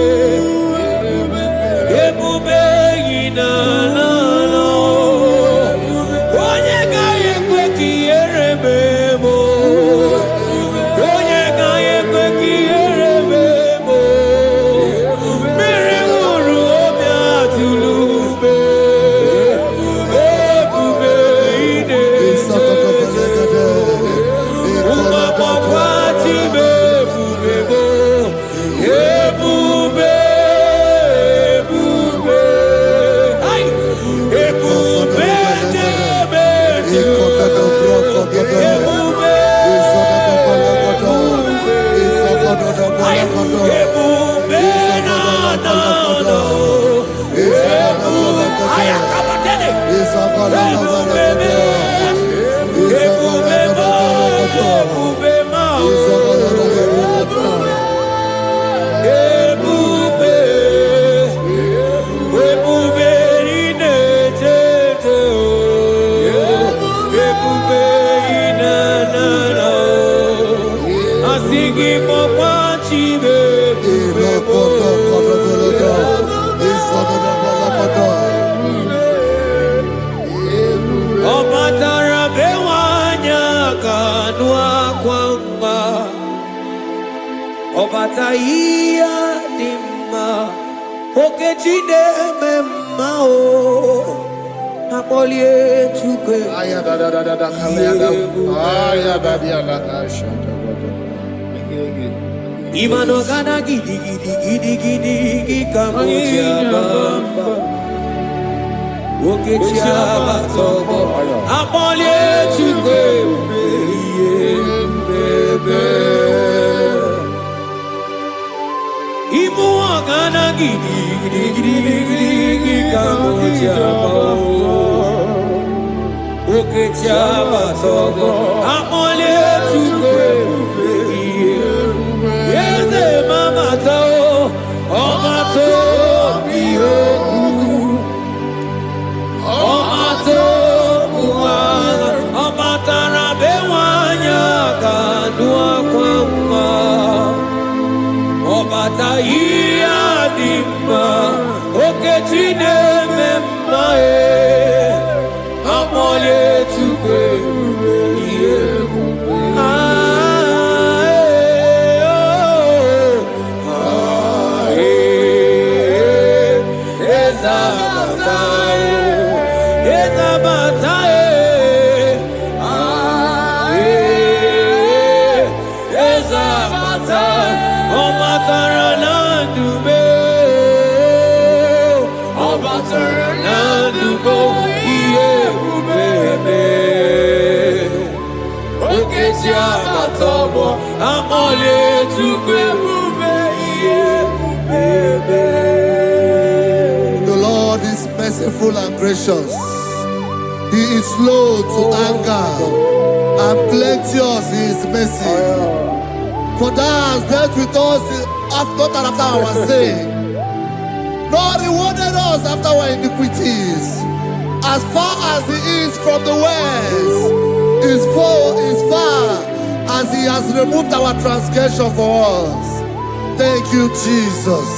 Obataia dimma okechide memao apolie chukwe Aya da da da da da kalenda. Aya da dia la shanta. Imano gana gidi kamucha bamba okechia batobo apolie chukwe bebe Ibu agana gidi kamucha bamba okechia batobo apolie chukwe Yeze mama tao, omato bihoku, omato buana, omatara bewanya kadua kwamba, obata iya dimba, okechine memae, amole tukwe The Lord is merciful and gracious. He is slow to anger and plenteous in his mercy. For thou hast dealt with us not after our sin, nor rewarded us after our iniquities. As far as he is from the west, is far as he has removed our transgression for us. Thank you, Jesus.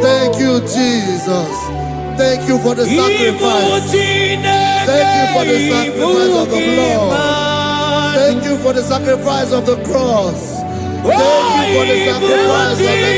Thank you, Jesus. Thank you for the sacrifice. Thank you for the sacrifice of the blood. Thank you for the sacrifice of the cross. Thank you for the sacrifice of the cross.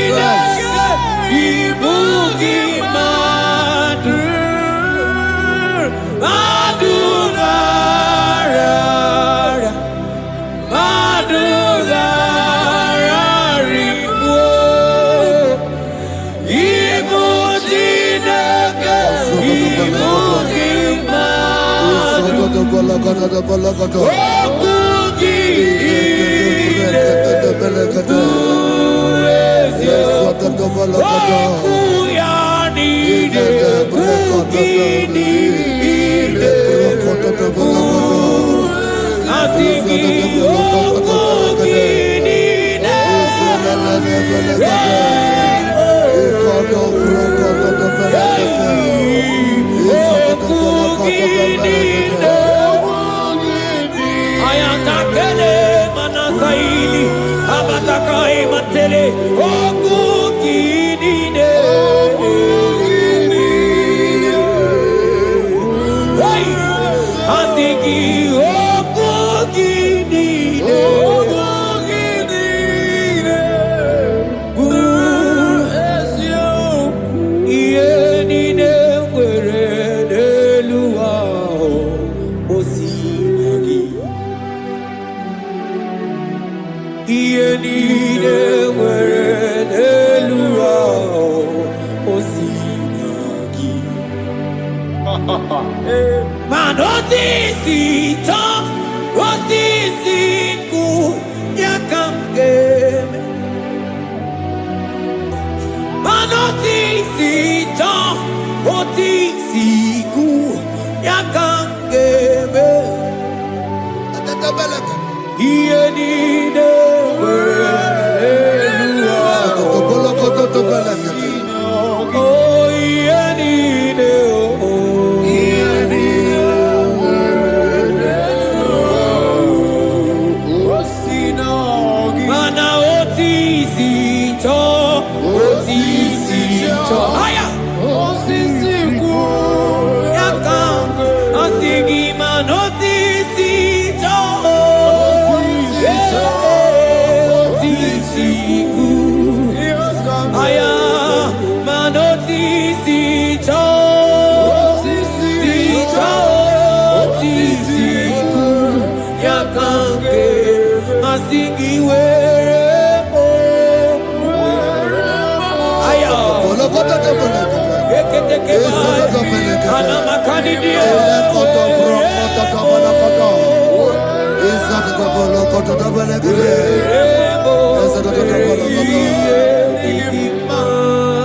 Manoti si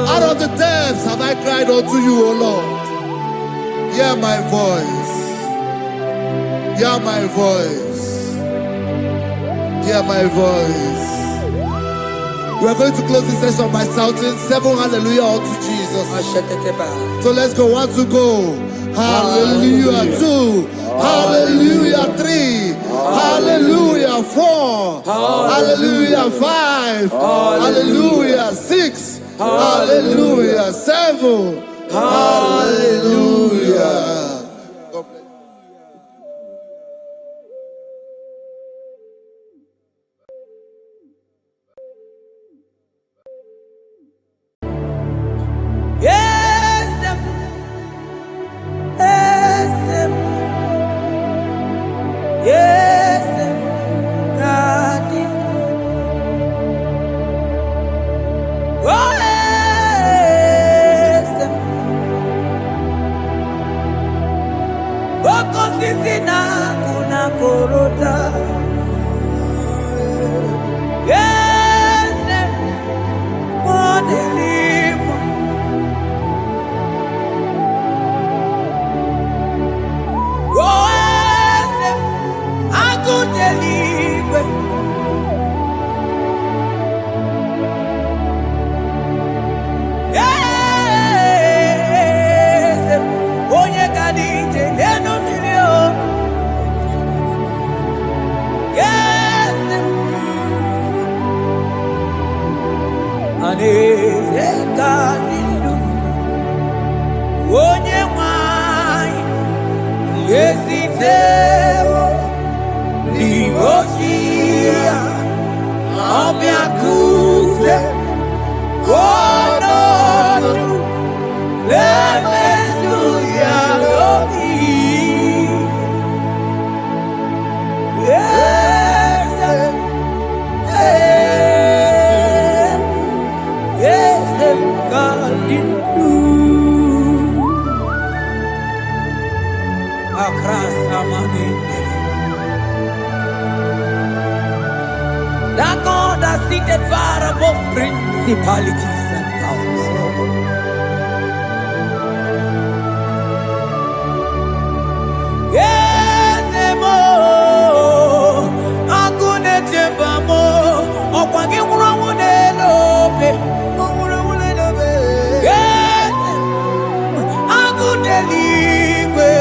Out of the depths have I cried unto you, O Lord. Hear my voice. Hear my voice. Hear my voice. We are going to close this session by shouting 7 hallelujah unto Jesus. So let's go. 1 to go. Hallelujah. 2. Hallelujah. 3. Hallelujah. 4. Hallelujah. 5. Hallelujah. 6. Hallelujah. 7. Hallelujah. That God has seated far above principalities and powers. Yezemo, akune chembamo, okwangi kurawune lope, akune ligwe,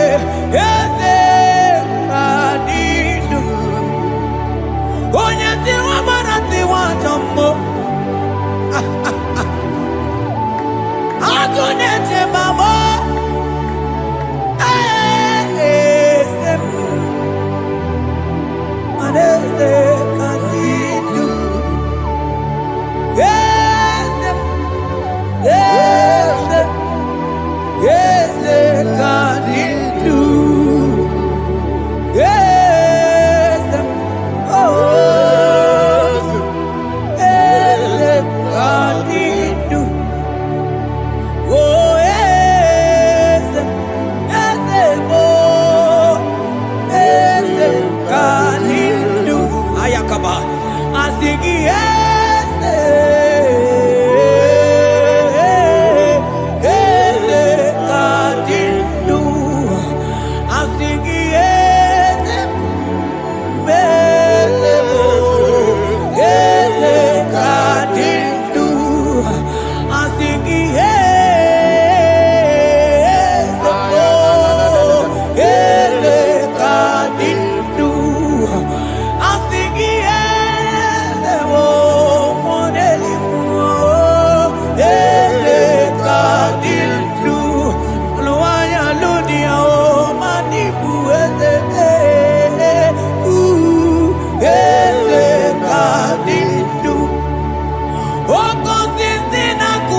yeze kadinu, onyati wabarati wajambo, akune chembamo.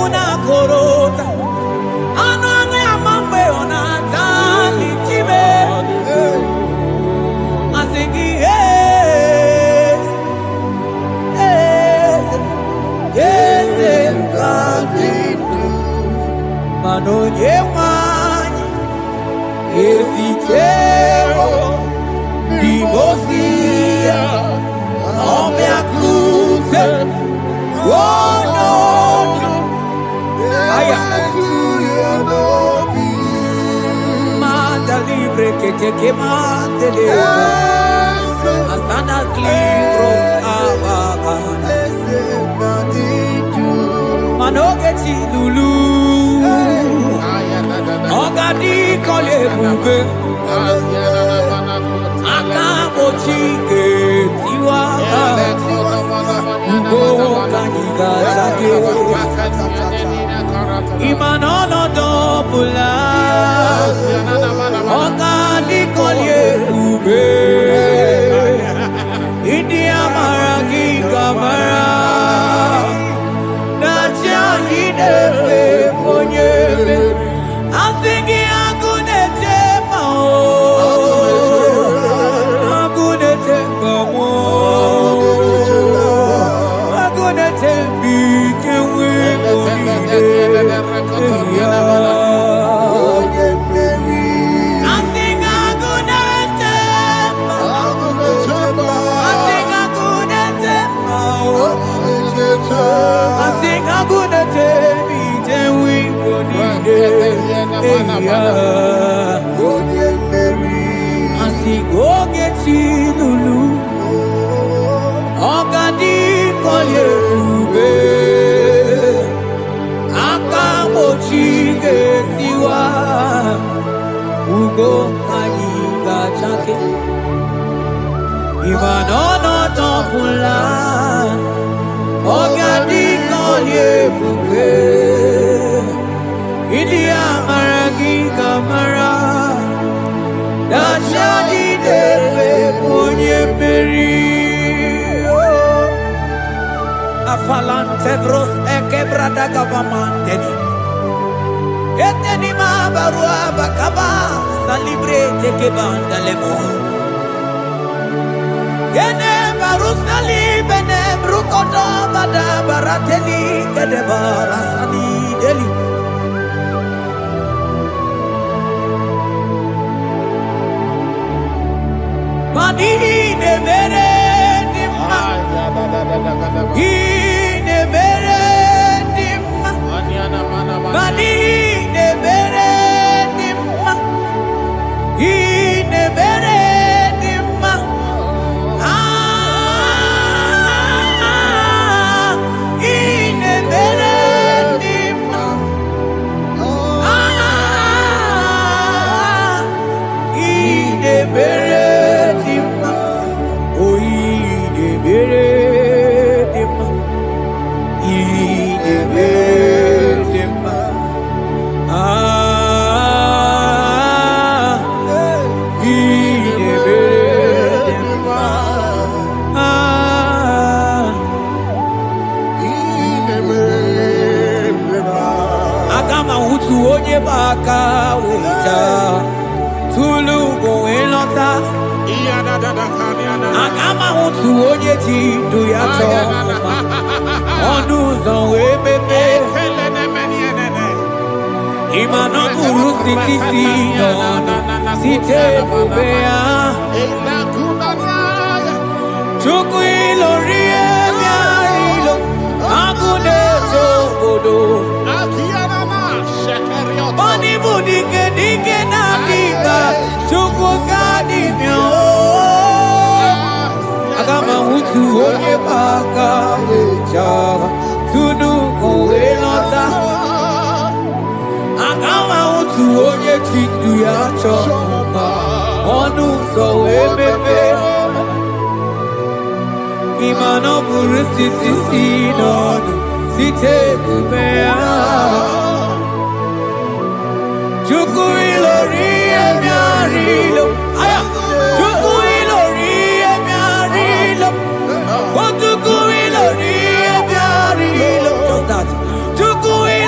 muna korota. Ano ane amambe onata lichibe. Asingi yes, yes, yes, kandidu. Mano yewani, esitero, dimosia, omeakute. Oh no, no. Aya. Manda libre que te quemante de Asana libros abagana. Manogeti lulu. Ogadi kole bube. Akabo chike tiwa. Imanono dobula Ogani kolye ube Idi amaragi kamara Nacha hidefe ponyebe Asingi agunete mao Agunete mao Imanono topula Ogadi kolye bube Idi amaragi kamara Dashadi dewe ponye meri Afalante vros ekebrada gavamanteni Eteni ma barua bakaba Salibre teke banda lemo Yene barusali bene brukodo bada barateli kede barasani deli Mani ne mere dimma Ine mere dimma Mani ne mere dimma Ine mere dimma Ine mere dimma Ine mere Baka wita tulu go elota Agama utu onye ti do ya to Onu zo we bebe Imano guru siti si no Site bubea Chuku ilori emiarilo Agune togodo Bani budike dike na kiba Chuku kadi myo Agama utu onye baka wecha Tunu kowe lota Agama utu onye chindu ya choma Onu so ebebe Imano buru siti sinonu Site kubea Chuku ilori emiarilo Aya Chuku ilori emiarilo Chuku ilori emiarilo Just that Chuku ilori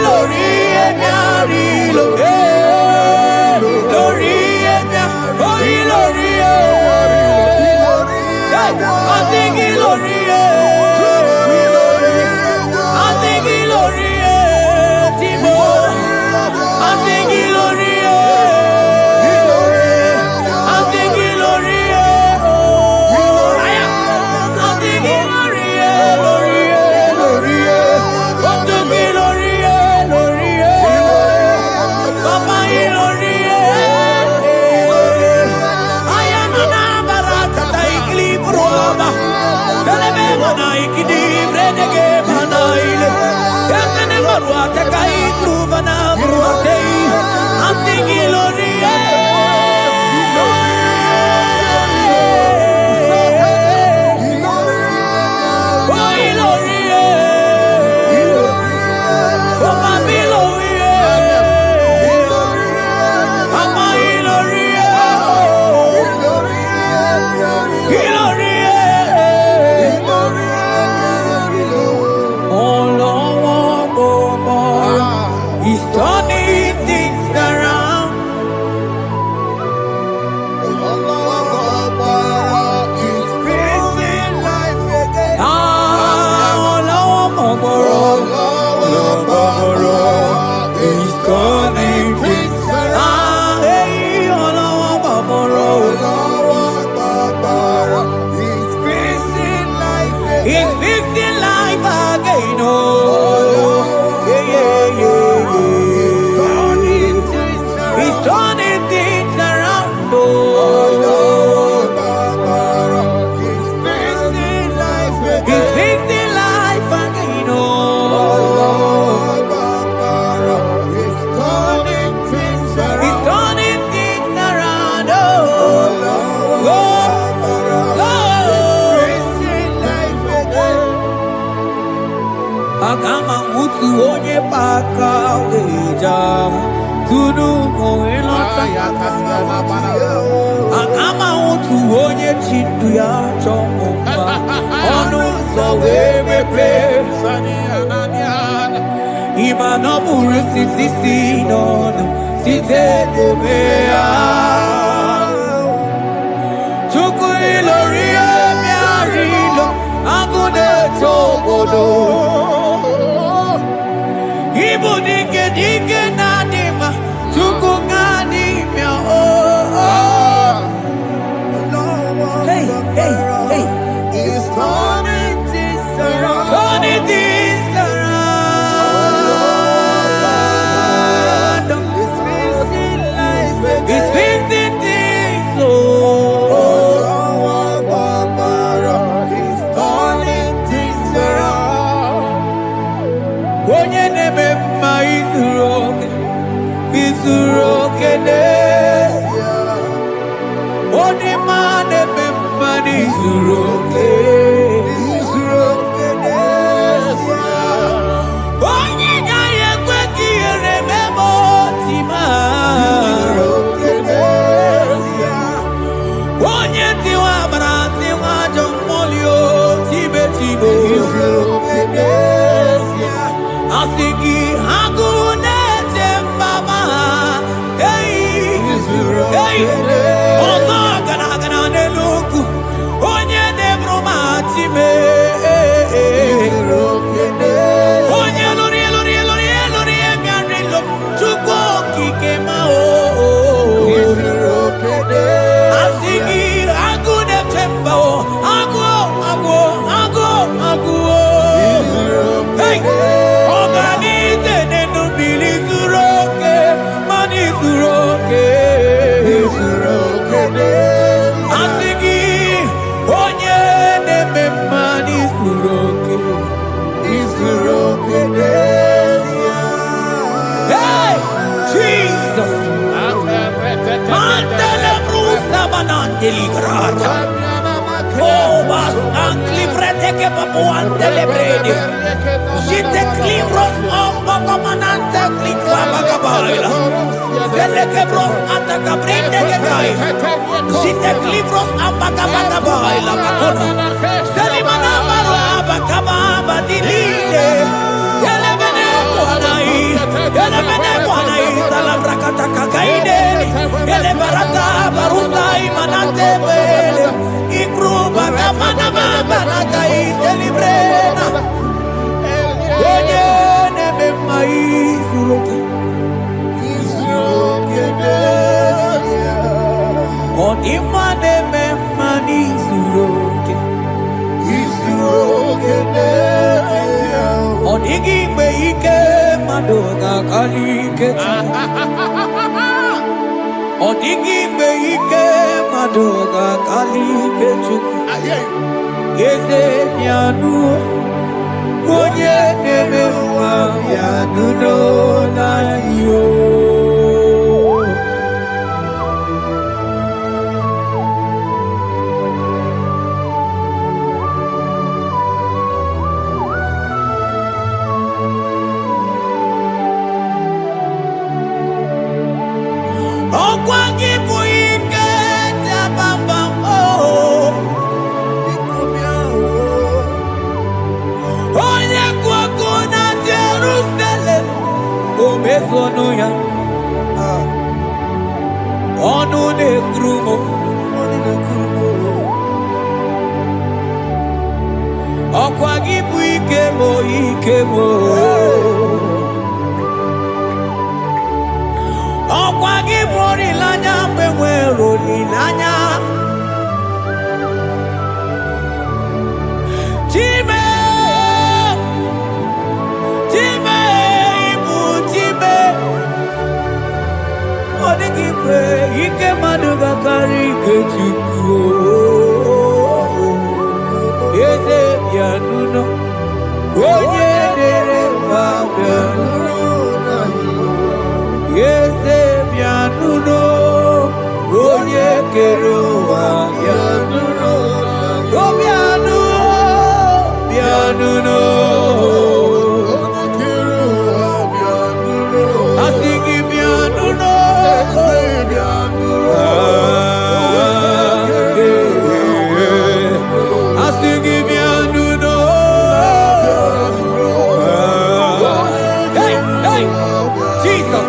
He's turning things around. He's fixing life again. Oh, yeah, yeah, yeah, yeah. He's turning things around. Oh, he's fixing life again. He's fixing life again. Oh, he's turning things around. He's turning things around. Oh, oh, oh. Akama utu onye paka weja tunu oelota akama utu onye chindu ya chomba onu so wemepe imano buru sitisi nono site debea chuku ilori emiarilo agune tobodo Ibu dike dike nanima, chuku nganimya oh. Hey, hey, hey. He's turning things around. Turning things around. He's fixing life again. He's fixing things oh. He's turning things around. Onye neme ma izuroke nesia. Onye ma neme ma izuroke nesia. Onye nyaye kweki erememo tima izuroke nesia. Onye tiwa brati wajo molio tibe tibo izuroke nesia. Asigi hagune tembama hey hey ozo gana neluku onye nebroma time onye lori emianilo chuko kikema o asigi hagune temba o agu hey Asigi onye neme mani suroke Hey Jesus Mandele brusa banandeli grata Oh bas ankli prete ke papuante le brede Jite klivros omba komanante klikla bagabaila Zele ke bros ataka brinde ke gai Jite klivros amba kabagabaila bakona Zeli manamaro abakababa dilile Yele bene kwanai Salabrakata kakaideni Yele barata barusai manante bele Ikruba kamana baba nakai telibrena Onye neme maizuroke Onima neme manizuroke Onigi beike madoga kalike Onigi beike madoga kalike chuku Yeze nyanu Onye neme nyanu no na yo Okwangi buike tabamba oh Onye kwakuna Jerusalem Omezono ya Onu ne krumo Ọkwa gị bụ ike mo ike mo. Ọkwa gị bụ olileanya mgbe nwere olileanya. Chime, Chime, ibu Chime. Ọ dịghị mgbe ike mmadụ ga-akarị ike Chukwu. Eze bịa n'ụlọ, onye dere ma bịa n'ụlọ. Eze bịa n'ụlọ, onye kere ụwa bịa n'ụlọ. O bịa n'ụlọ, bịa n'ụlọ. Asị gị bịa n'ụlọ, bịa n'ụlọ. Asị gị bịa n'ụlọ. Hey, hey, Jesus.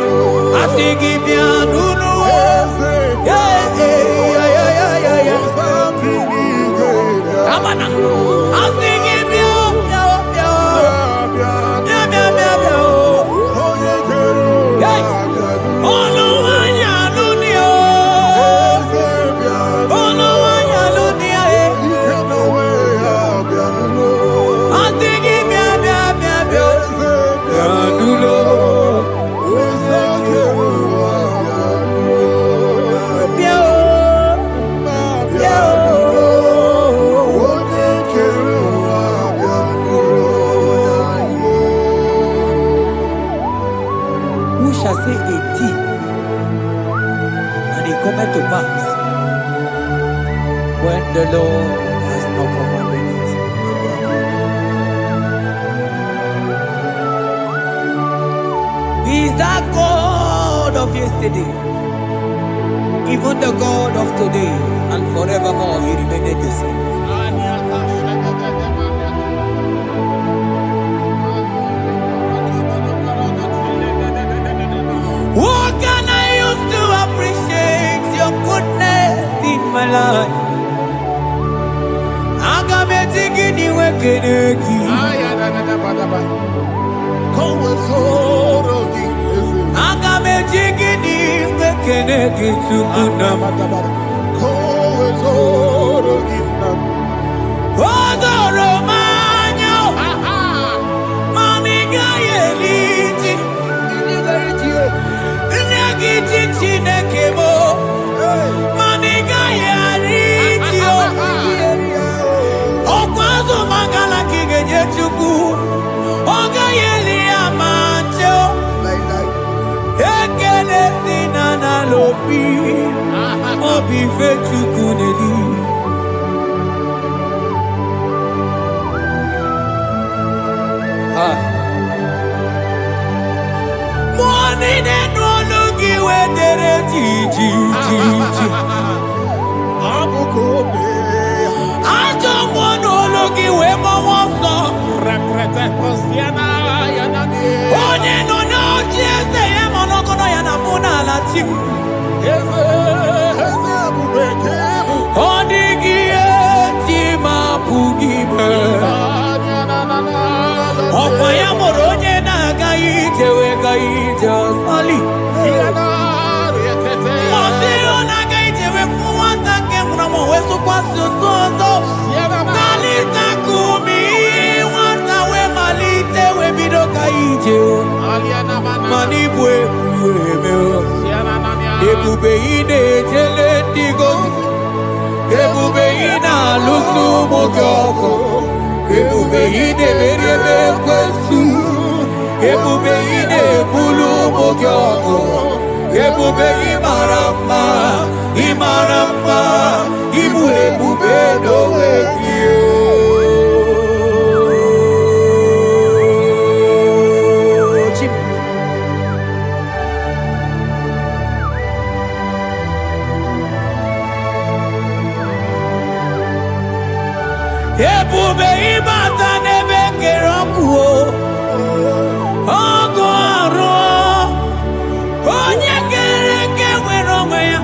Asị gị bịa n'ụlọ. Yeah, yeah, yeah, yeah, yeah. Abana. Asị gị bịa, bịa, bịa. Bịa, bịa, bịa, bịa. Hey. Olúwayà lónìí o. Olúwayà lónìí o. Asị gị bịa, bịa, bịa, bịa. Bịa n'ụlọ. Bịa o. Bịa o. Who shall say a thing, and it cometh to pass, when the Lord has not commanded it? He is that God of yesterday, even the God of today, and forevermore He remained the same. What can I use to appreciate your goodness in my life? Aga me jigini wekeneki. Aga me jigini wekeneki tukunam. Odoro manyo. Mami gayeliti. Nagiti chineke mo. Mami gayariti o. Okwazo mangala kigeje chuku. Oga yeli amancho. Ekele sinana lopi. Obi fe chuku neli. Money nenu olugi wedere jiji. Ajo mono olugi we mo wonso. Onye no no jiese ye mono kono ya na muna la chim. Odigi eti mapugibe. Okwa ya moro onye na-aga ije we ga ije ọsọli. Mọsi ọ na-aga ije we fụ nwata nke nwụrụ ma wee sụkwasị ụsọ ọzọ. Malite kumi nwata we malite we bido ka ije. Mana ibu ebu eme o. Ebube ị na-ejele ndị gozi. Ebube ị na-alụso ụmụ gị ọgụ. Ebube ị na-emeri ebe ekwensu. Ebube ị na-ebulu ụmụ gị ọgụ. Ebube ị mara mma, ị mara mma, ịbụ ebube n'onwe gị. Ebube ịbata n'ebe kere ọkụ o. Ọgụ ọrụ onye kere eke nwere onwe ya,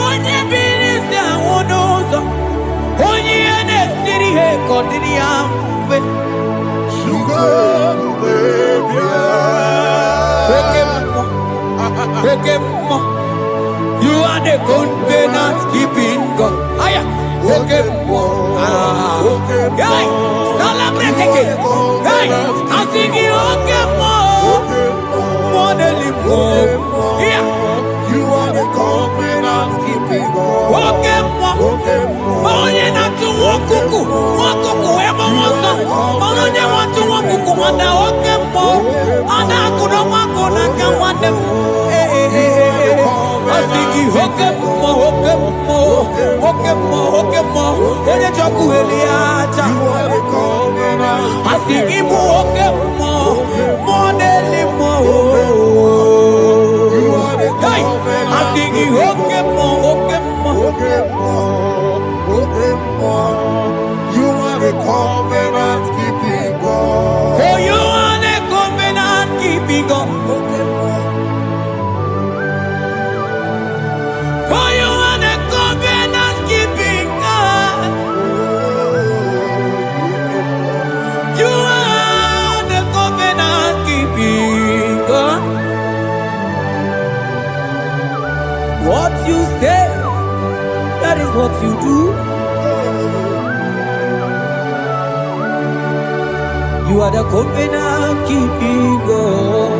onye biri isi ahụ n'ụzọ, onye covenant keeping God. Aya, oke mo. Hey, celebrate again. Hey, asigi oke mo. Modeli mo. Yeah. You are the covenant keeping God. Oke mo. Onye na tu wokuku. Wokuku emo moso. Onye wa tu wokuku manda oke mo. Ana kuno wako na kamande. Asigi oke mo. Onye joku eliacha. Asigi mu oke mo. Modeli mo. Hey, asigi oke mo. You are the covenant keeping God. For you are the covenant keeping God. For you are the covenant keeping God. You are the covenant keeping God. What you say, that is what you do. You are the covenant keeping God.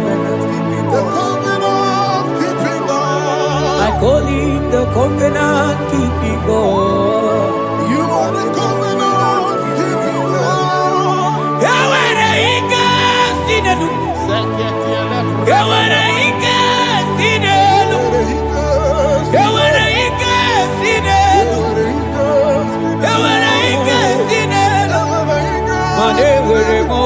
The covenant keeping God. I call him the covenant keeping God. You are the covenant keeping God. Yawere ike sinenu. Yawere ike sinenu. Yawere ike sinenu. Yawere ike sinenu. Mane were mo.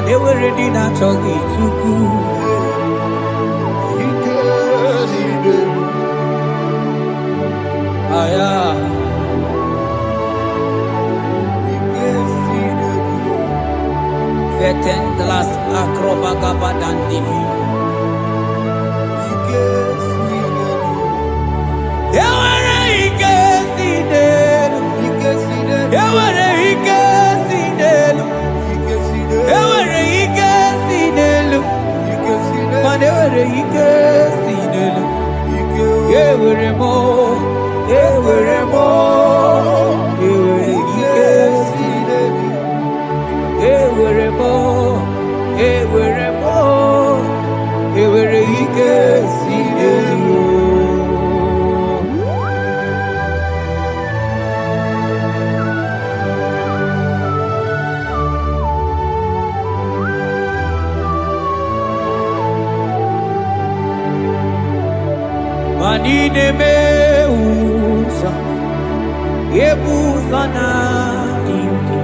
They were ready not to get too good. Vetendlas acrobagabadandini. They were Manine meusa yebusa na dinki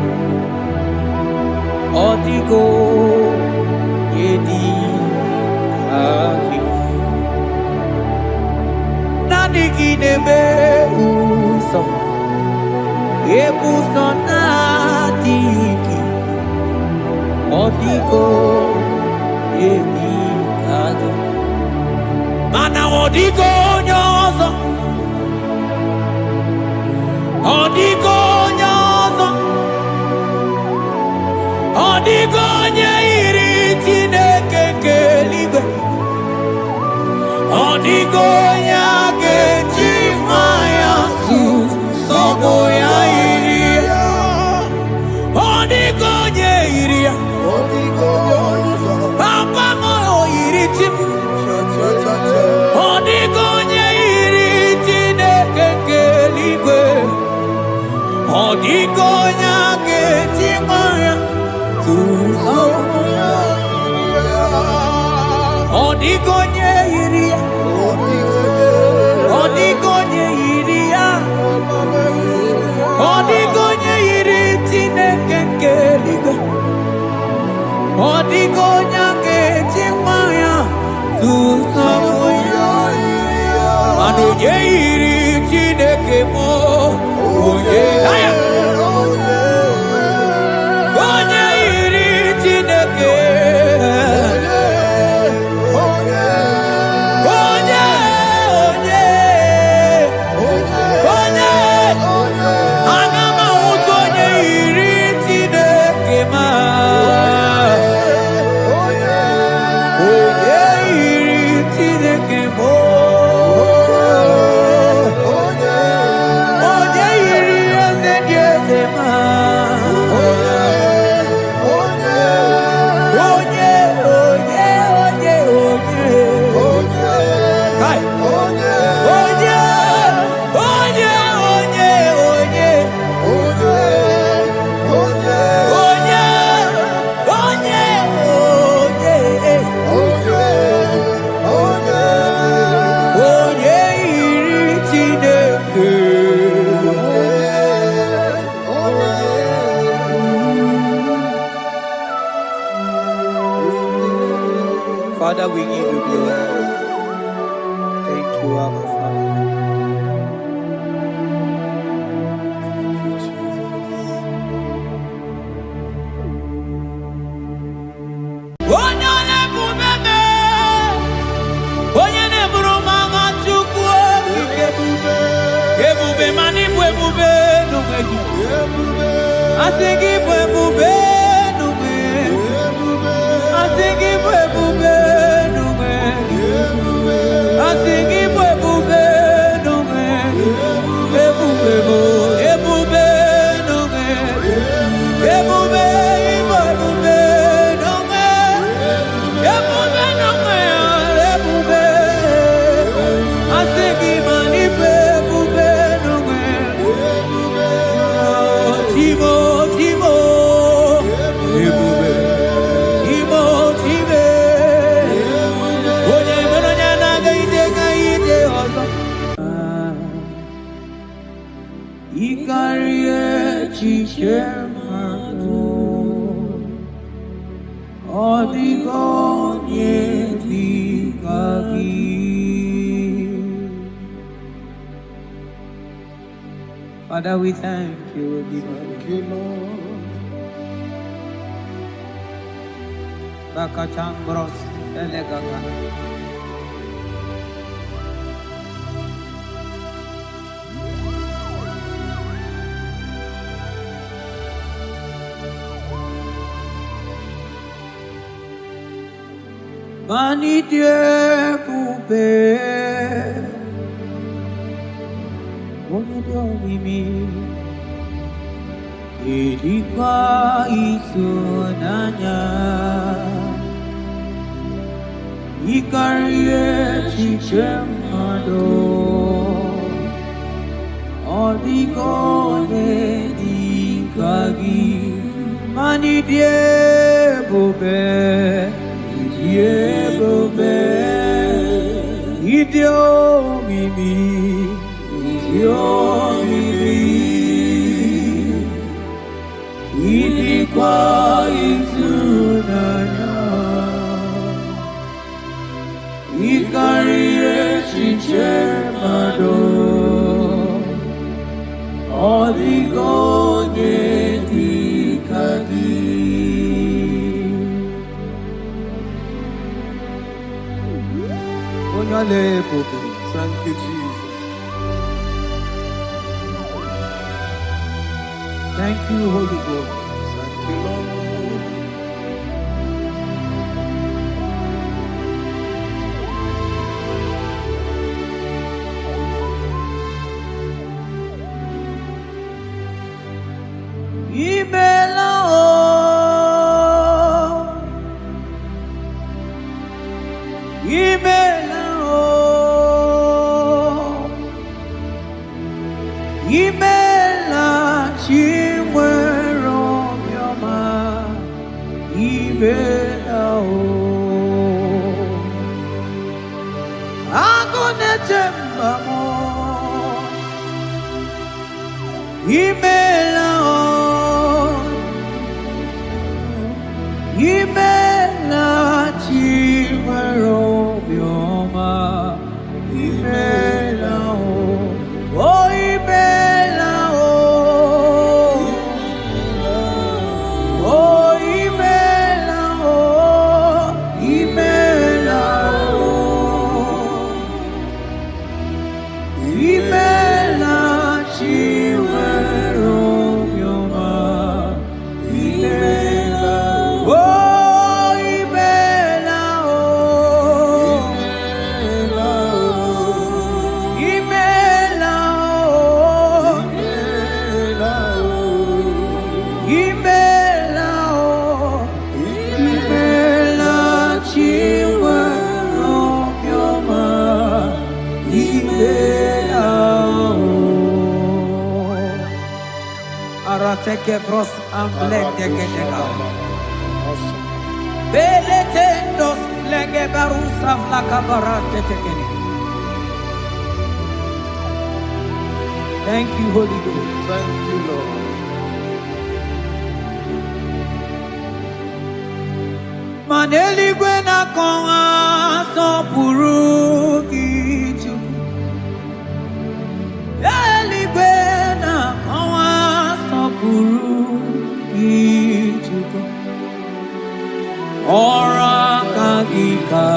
Odigo yedi aki Nadigine meusa yebusa na dinki Odigo yedi aki Mana odigo nyozo Odigo nyozo Odigo nyeiri Chineke keligwe Odigo nyake chimaya sus Sobo ya iria Odigo nyeiria Papa moyo iri chimu Odigonye iri Chineke keligwe Odigonya ketimaya tuzo Odigonye iri Father, we give you glory. Thank you, Abba Father. Thank you, Jesus. Onyole bubebe, onyene burumanga chukwu kikebube, ebube mani bwebube nungegi, asigi bwebube nungegi, asigi bwebube nungegi, asigi bwebube nungegi, ebube bo, ebube nungegi, ebube ibwebube. Father, we thank you. Thank you, Lord. Bakachang bros elegaga. Mani die pube. Mimi ilikuwa isunanya ikarie chichemado odigone dikagi mani diebobe idio mimi ilikuwa isunanya ikarie chichemado oligonye dikagi onyale popo. Thank you, Jesus. Thank you, Holy Ghost. Thank you, Lord. Take bros amblek degenega. Beletendos lenge barusa flakabarate tekeni. Thank you, Holy Ghost. Thank you, Lord. Maneli gwena konga. sopuru kitu eligwe na kawa sopuru kitu ora kagika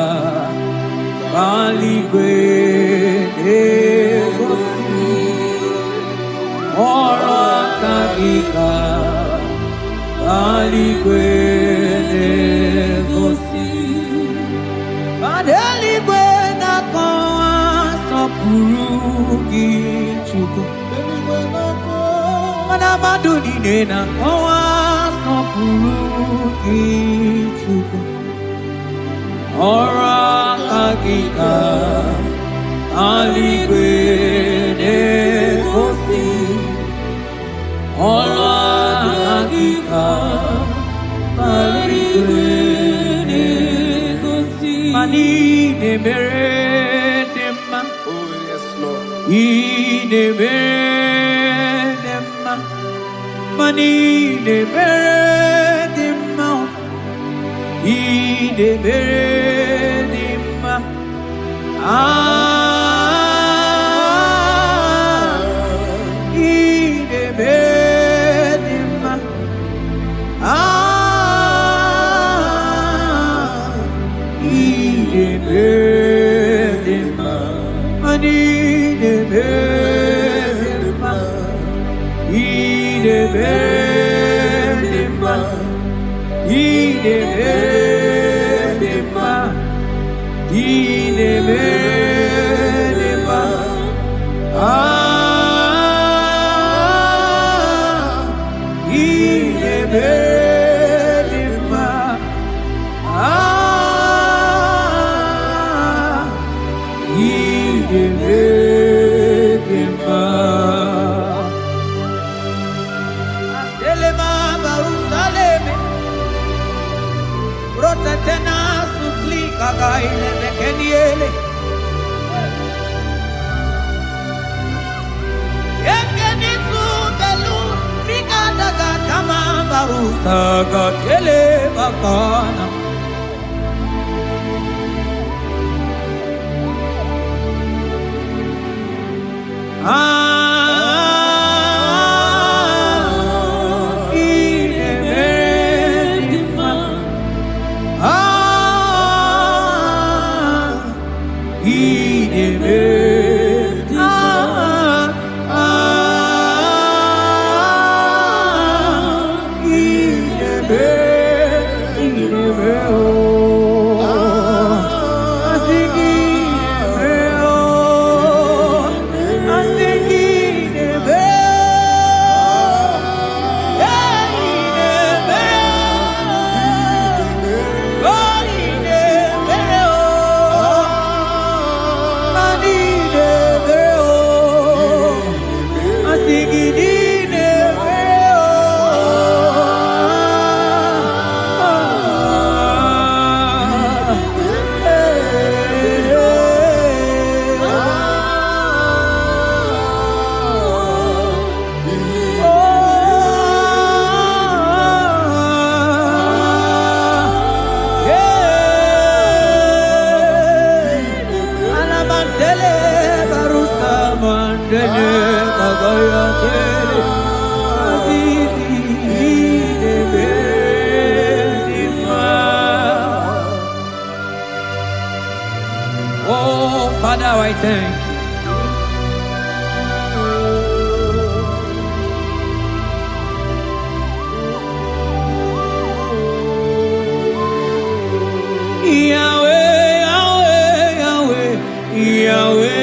baligwe negosi ora kagika baligwe negosi baligwe na kawa sopuru kitu mana maduni na kawa sopuru kitu ora kagika aligwe negosi ora kagika aligwe negosi mani ne mere nema Oh, yes, Lord. ne mere nema mani ne mere nema ne mere nema ne mere nema ne mere nema mani ne mere nema ne mere nema Tena suplika gaile bekeniele Yekeni subelu Rika daga kama barusa Gatele bakana Oh, Father, I thank you. Yahweh, Yahweh, Yahweh,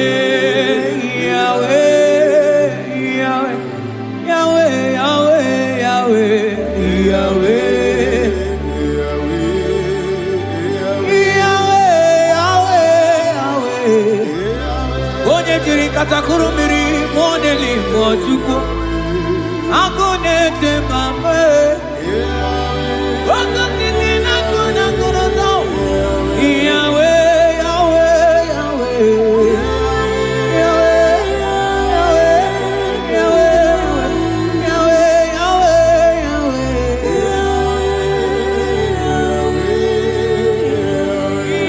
Yahweh, Yahweh, Yahweh, Yahweh. Katakurumiri modeli mochuko akone temame wakati na kuna kuroto Yahweh Yahweh Yahweh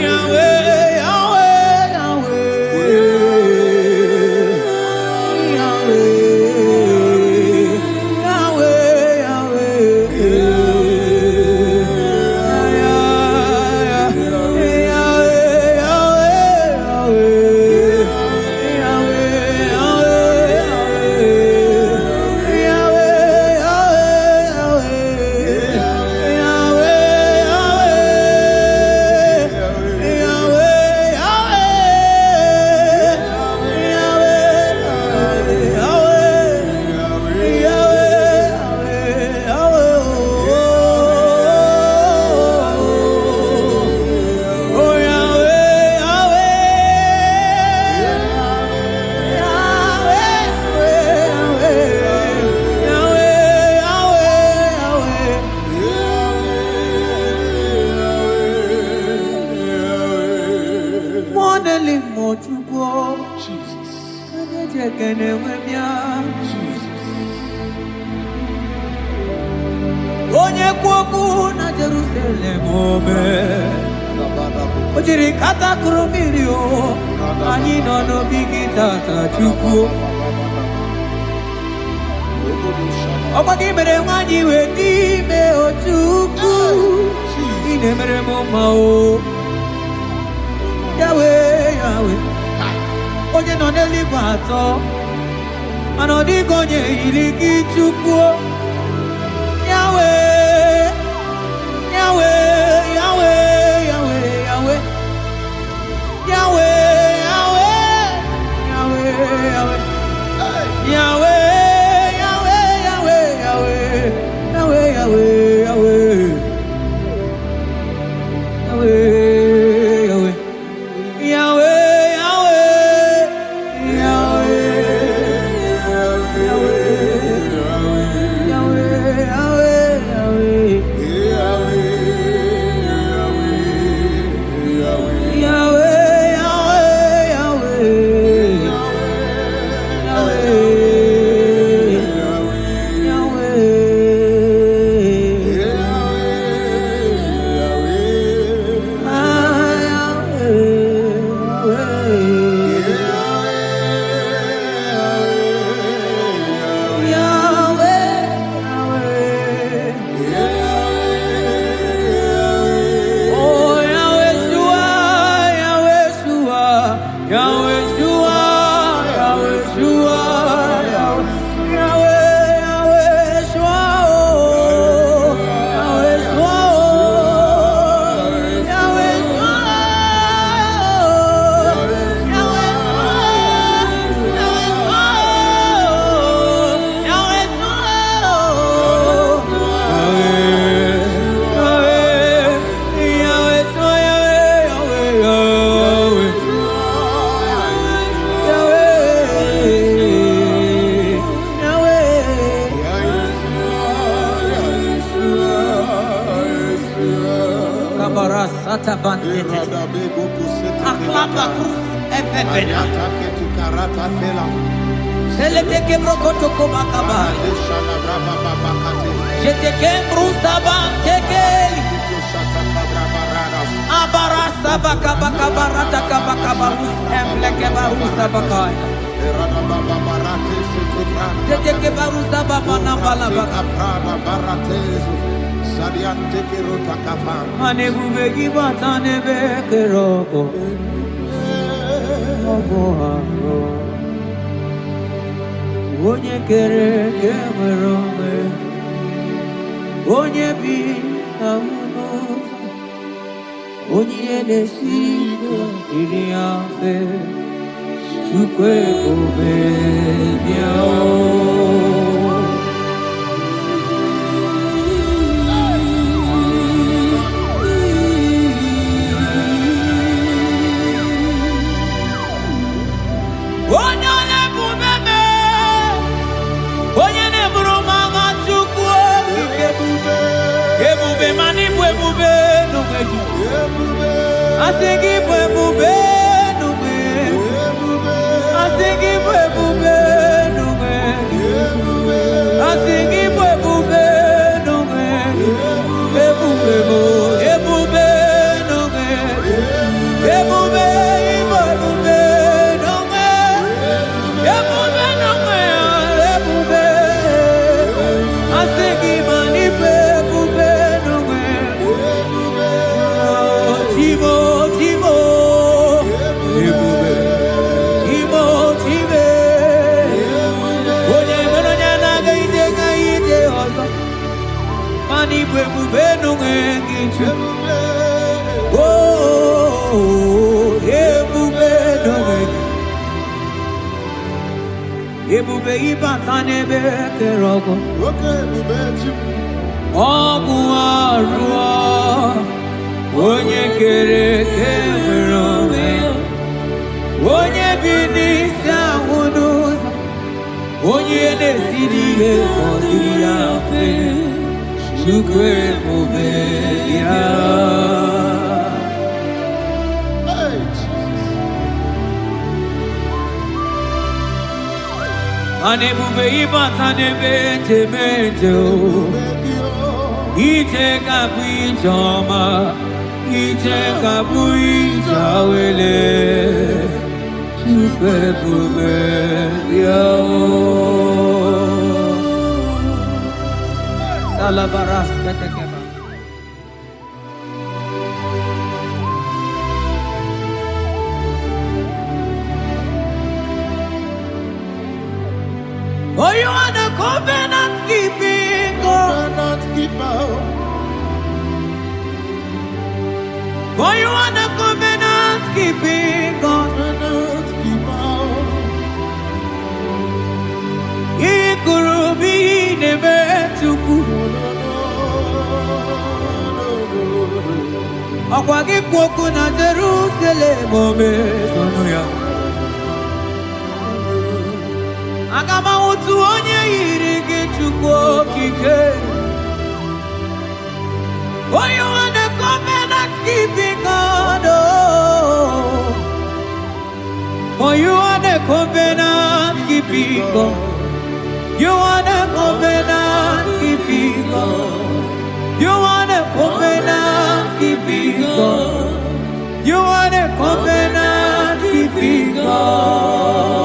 Yahweh Onye kwoku na Jerusalem ome Ojiri kata kurumiri o Ani no no bigi tata chukwu Okwagi mere wanyi we di me o chukwu Ine mere moma o Yahweh, Yahweh Onye no neligwe atọ Ano di gonye iligi chukwu Yahweh, Yahweh, Yahweh, Yahweh, Yahweh, Yahweh, Yahweh, Yahweh, Yahweh, Yahweh, Yahweh, Yahweh, Yahweh, Yahweh, Yahweh. Onye kere ke nwere onwe Onye bi na ụlọ Onye na-esi iri afe Chukwu ebube bịa Ebube ibata n'ebe kere ọgụ Ọgụ arụọ Onye kere eke nwere onwe Onye bi n'isi ahụ n'ụzọ Onye na-esiri ihe ka ọ dịrị ya mfe Chukwu ebube ya Anebube ibatanebe temete o. Ite kapu ijoma, ite kapu ijawele. Chukebube yao. Salabaras katekeba. For you are the covenant keeping God. For you are the covenant keeping God. Ikurubi nebetuku. Akwagi kwoku na Jerusalem ome sonuya. Agama utu onye yiri gị Chukwu okike. For you are the covenant keeping God. For you are the covenant keeping God. You are the covenant keeping God. You are the covenant keeping God. You are the covenant keeping God.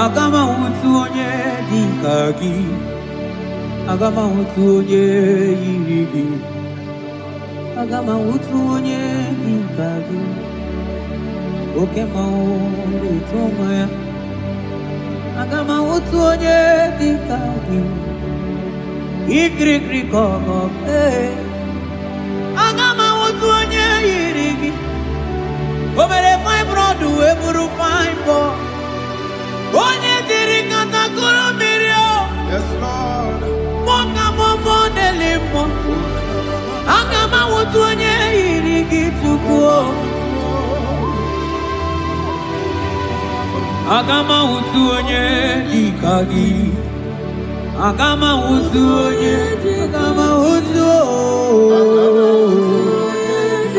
Agama utu onye dika gị. Agama utu onye yiri gị. Agama utu onye dika gị. Oke mmanwụ etu nwa ya. Agama utu onye dika gị. Ikirikiri kọgọ. Agama utu onye yiri gị. Obere fine broad wee bụrụ fine boy. Onye diri katakuru mmiri o. Yes, Lord. Moka momo delimo. Agama wutu onye yiri gị Chukwu o. Agama wutu onye dịka gị. Agama wutu onye. Agama wutu o.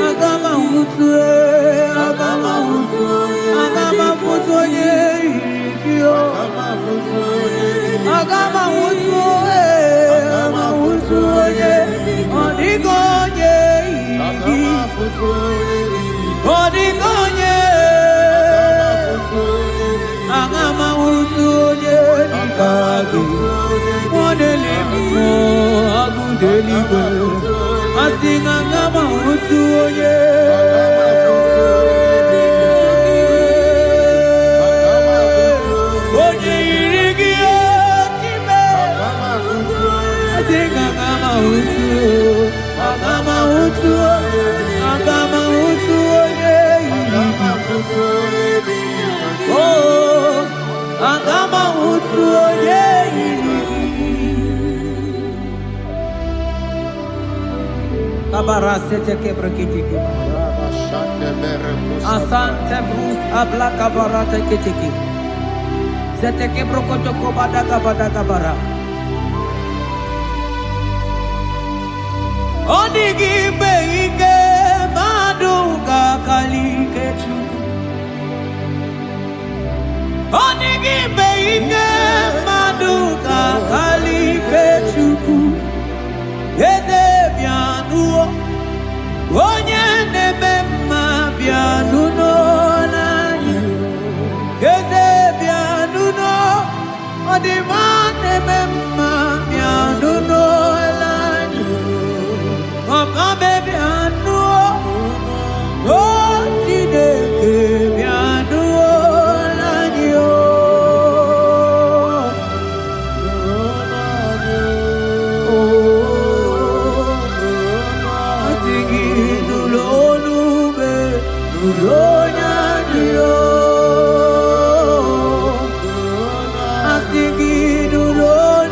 Agama wutu e. Agama wutu. Agama wutu onye. Agama wutu e, agama wutu onye, odigo onye igi, odigo onye, agama wutu onye dikagi, modeli mo agudeli go, asing agama wutu onye. Agama wutu, agama wutu onye yiri. Oh, agama wutu onye yiri. Kabara sete kebrekitiki. Asante brus abla kabara tekitiki. Sete kebrokotoko badaka bara. Odigi beike maduga kalike Chukwu. Odigi beike maduga kalike Chukwu. Eze bianuo, onye neme mma bianuno nanyi. Eze bianuno, odima neme mma bianuno nanyi. Papa baby anuo, oh Chineke bi anuo nanyi o. Asingi nulonube, nulonyanyi o. Asingi nulonube.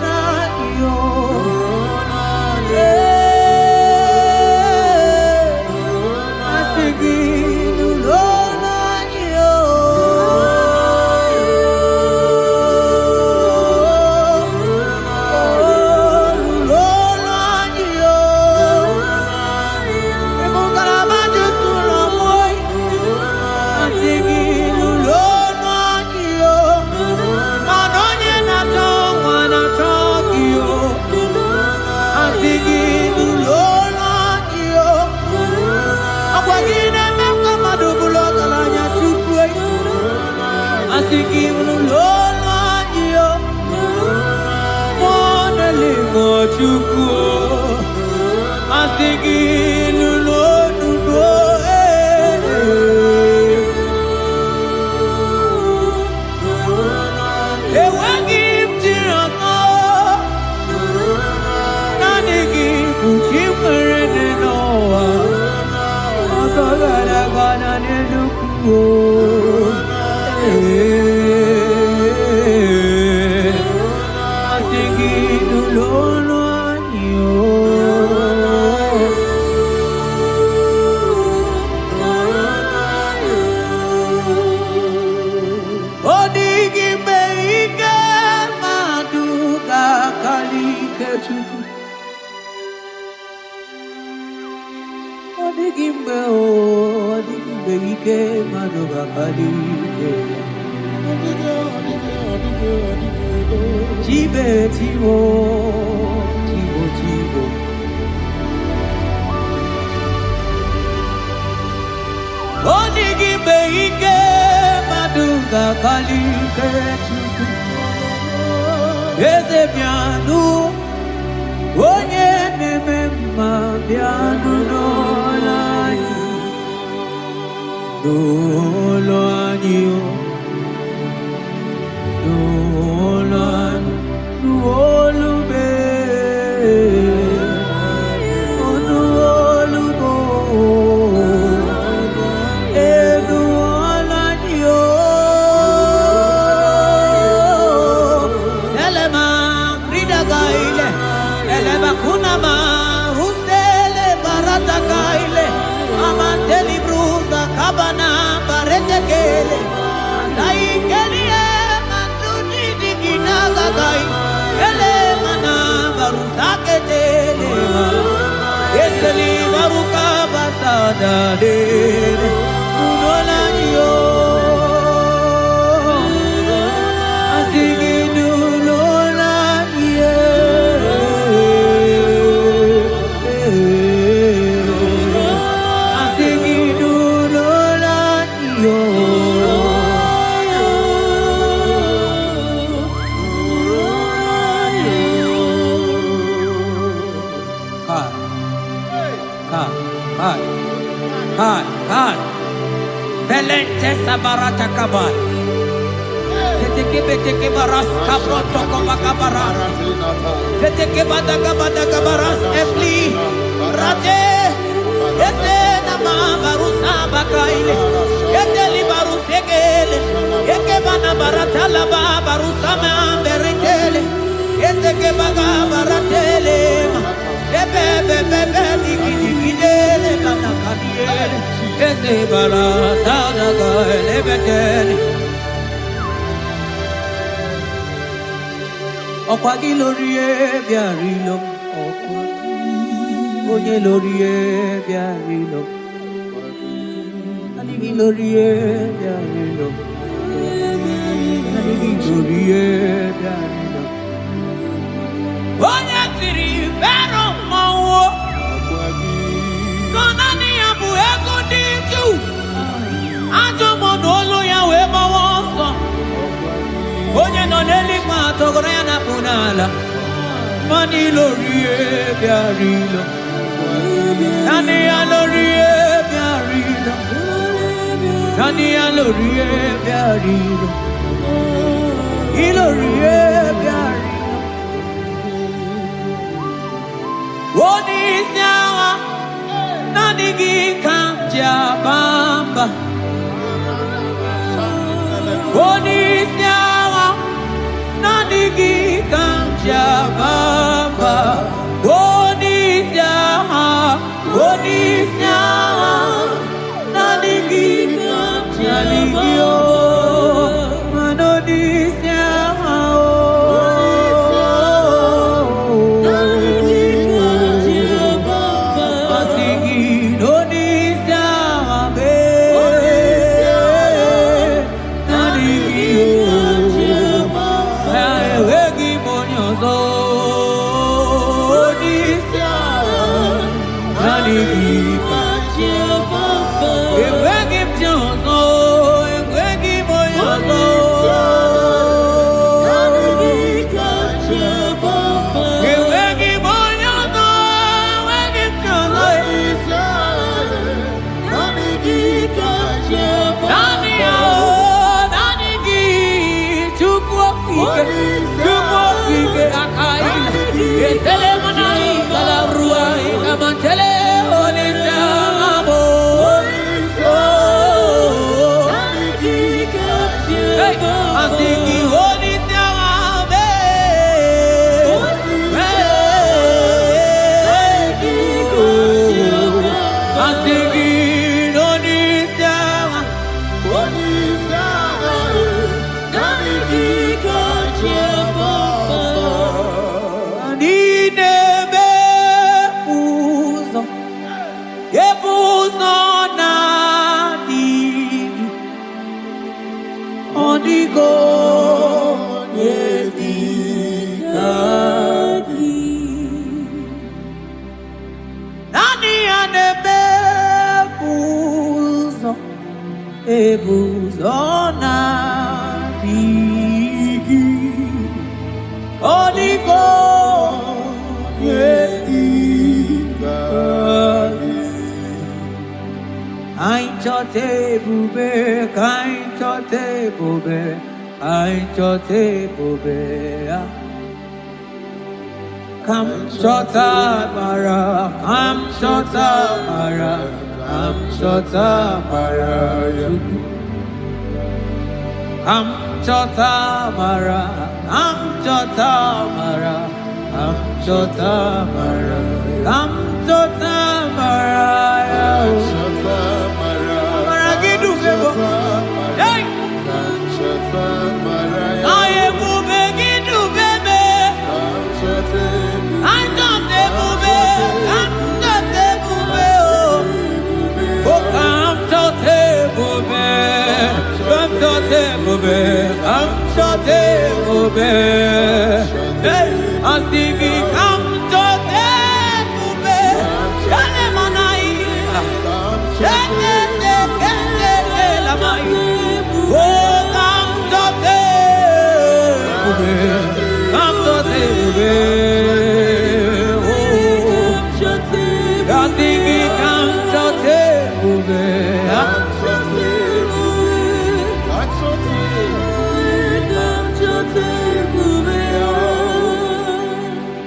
Jozo, Ebuzona bigi Odigo yediga Ainchote bube kainchote bube ainchote bube Kam chota mara kam chota mara Am chota mara Am chota mara Am chota mara Am chota mara Am chota mara Am chota mara Mara gidu bebo Hey Am chota mara Aye bube gidu bebe Am chota Am chota bube Am chota bube Oh Am chota bube Am chota bube Am chota bube Hey Asigi am chota bube Shale manai Shale kele la mai Oh am chota bube Am chota bube Oh Asigi am chota bube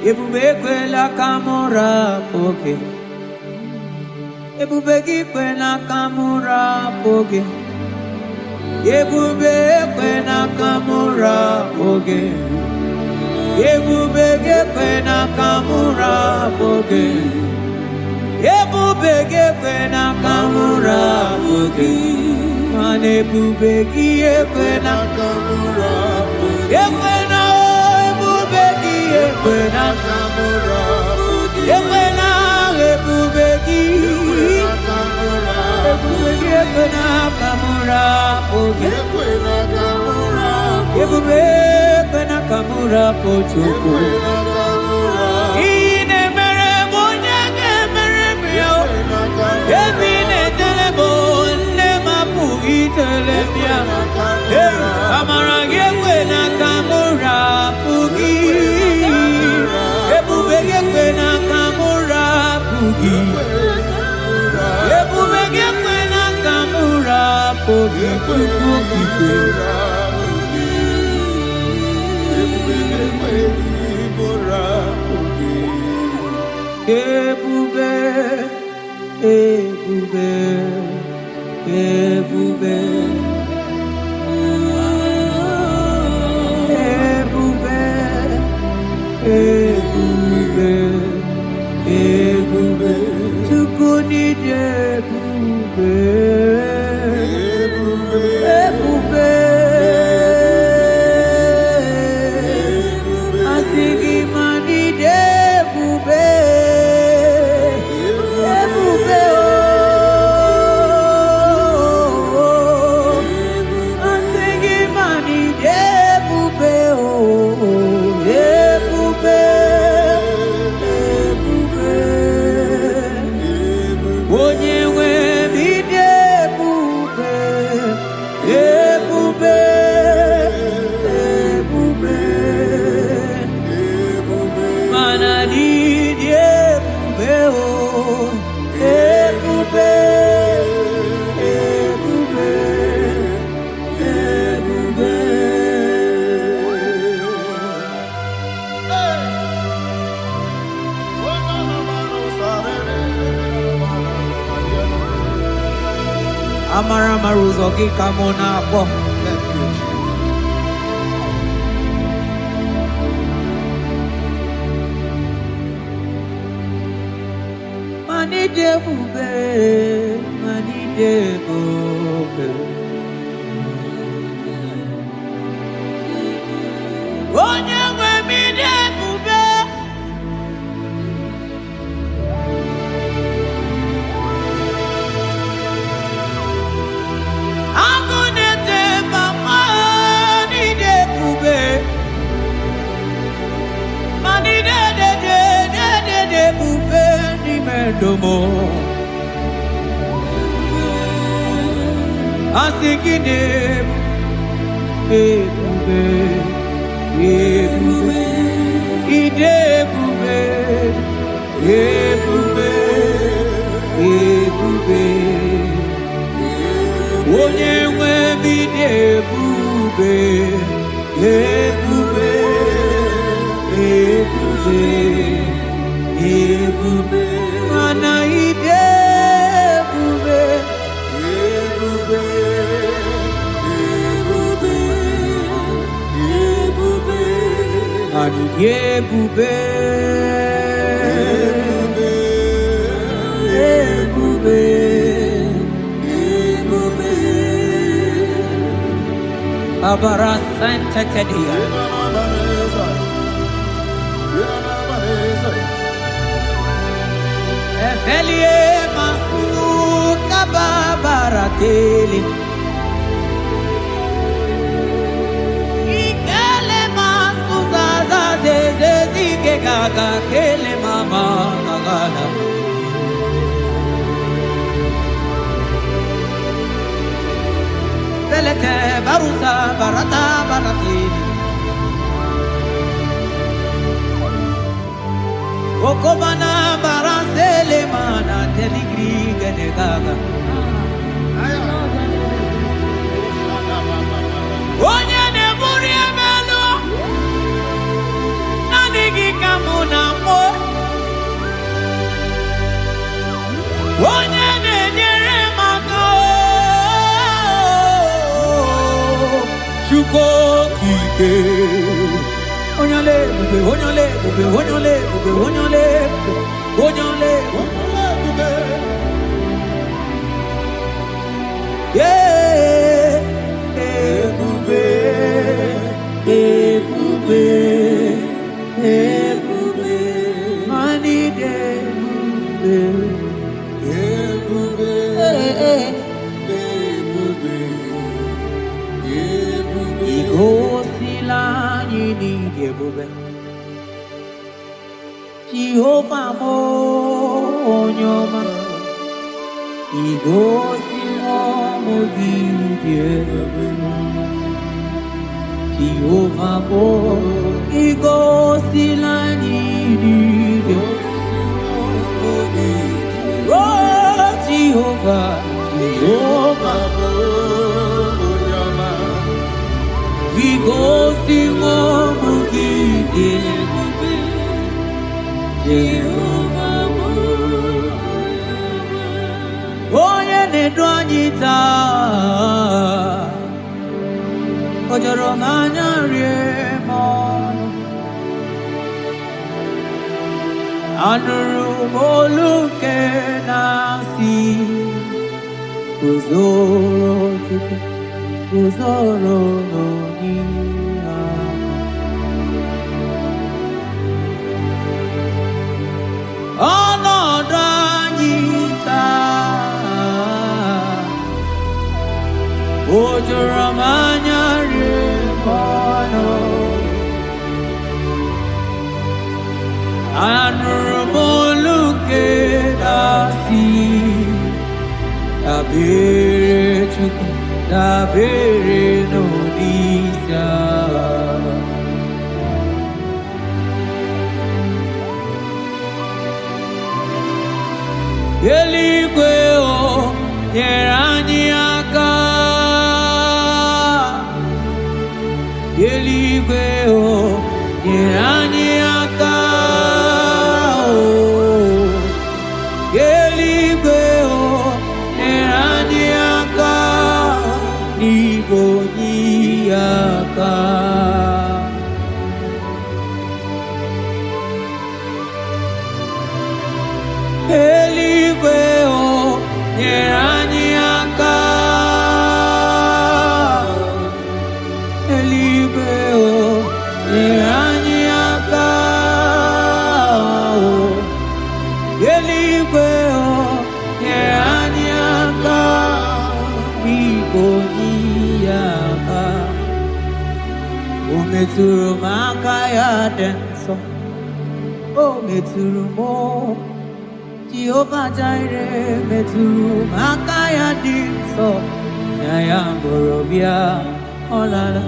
Ebube kwela kamura poke Ebube kwela kamura poke Ebube kwela kamura poke Ebube kwela kamura poke Ebube kwela kamura poke Mane ebube kwela kamura poke Ekwena kamura Ekwena ebubeki Ebubeki ekwena kamura Ekwena kamura Ebube ekwena kamura pochuku Ine mere bonyake mere brio Ebine telebo ne mapugi telebia Amara ekwena kamura pugi Ekwena kamura pugi Ekwena kamura pugi Ebube Ebube Ebube Ebube Ebube Tukuni Ebube Ebube Asigi mani Ebube Ebube Asigi mani Ebube Ebube Amara maruzo kikamona po. Mani debube, mani debube. Onye mi debube. Agunete mama ni debube. Mani debube ni mendomo. Asikide debube. Ebube, idebube, ebube, ebube, onye nwe bidebube, ebube, ebube, ebube, mana idebube, ebube. Ebube, ebube, ebube, abara santa tedia. Efelie masu kababarateli. Gaga kele mama gagana Belete barusa barata baratini Okobana barasele mana teligri gane gaga Onye ne muri emelo Kamuna mo onye na-enyere maka Chukwu okike onye ole ebube onye ole ebube onye ole ebube onye ole ebube onye ole ebube ebube ebube ebube mani debube ebube ebube ebube igosila anyị n'ịdị ebube Jehova mo onye ọma igosila ọmụ gị dị ebube Jehova mo igosila anyị n'ịdị Oh Jehovah, Jehovah, igosila ọmụ gị dị ebube Jehova onye na-edu anyị taa o jọrọ m anya rie m ọnụ anụrụ m olu nke na-asị guzoro Chukwu guzoro n'onihe ọnọdụ anyị taa o jọrọ m anya rie m ọnụ anụrụ m olu nke na-asị dabere Chukwu dabere n'onyeisi agha eluigwe o nyere anyị aka eluigwe o nyere anyị aka eluigwe o nyere anyị aka nyeranyaka eligwe nyeranyaka eligwe nyeranyaka bigonyaka umeturu makaya denso meturu mo Jehovah Jireh meturu makaya dinso nyaya borobia olala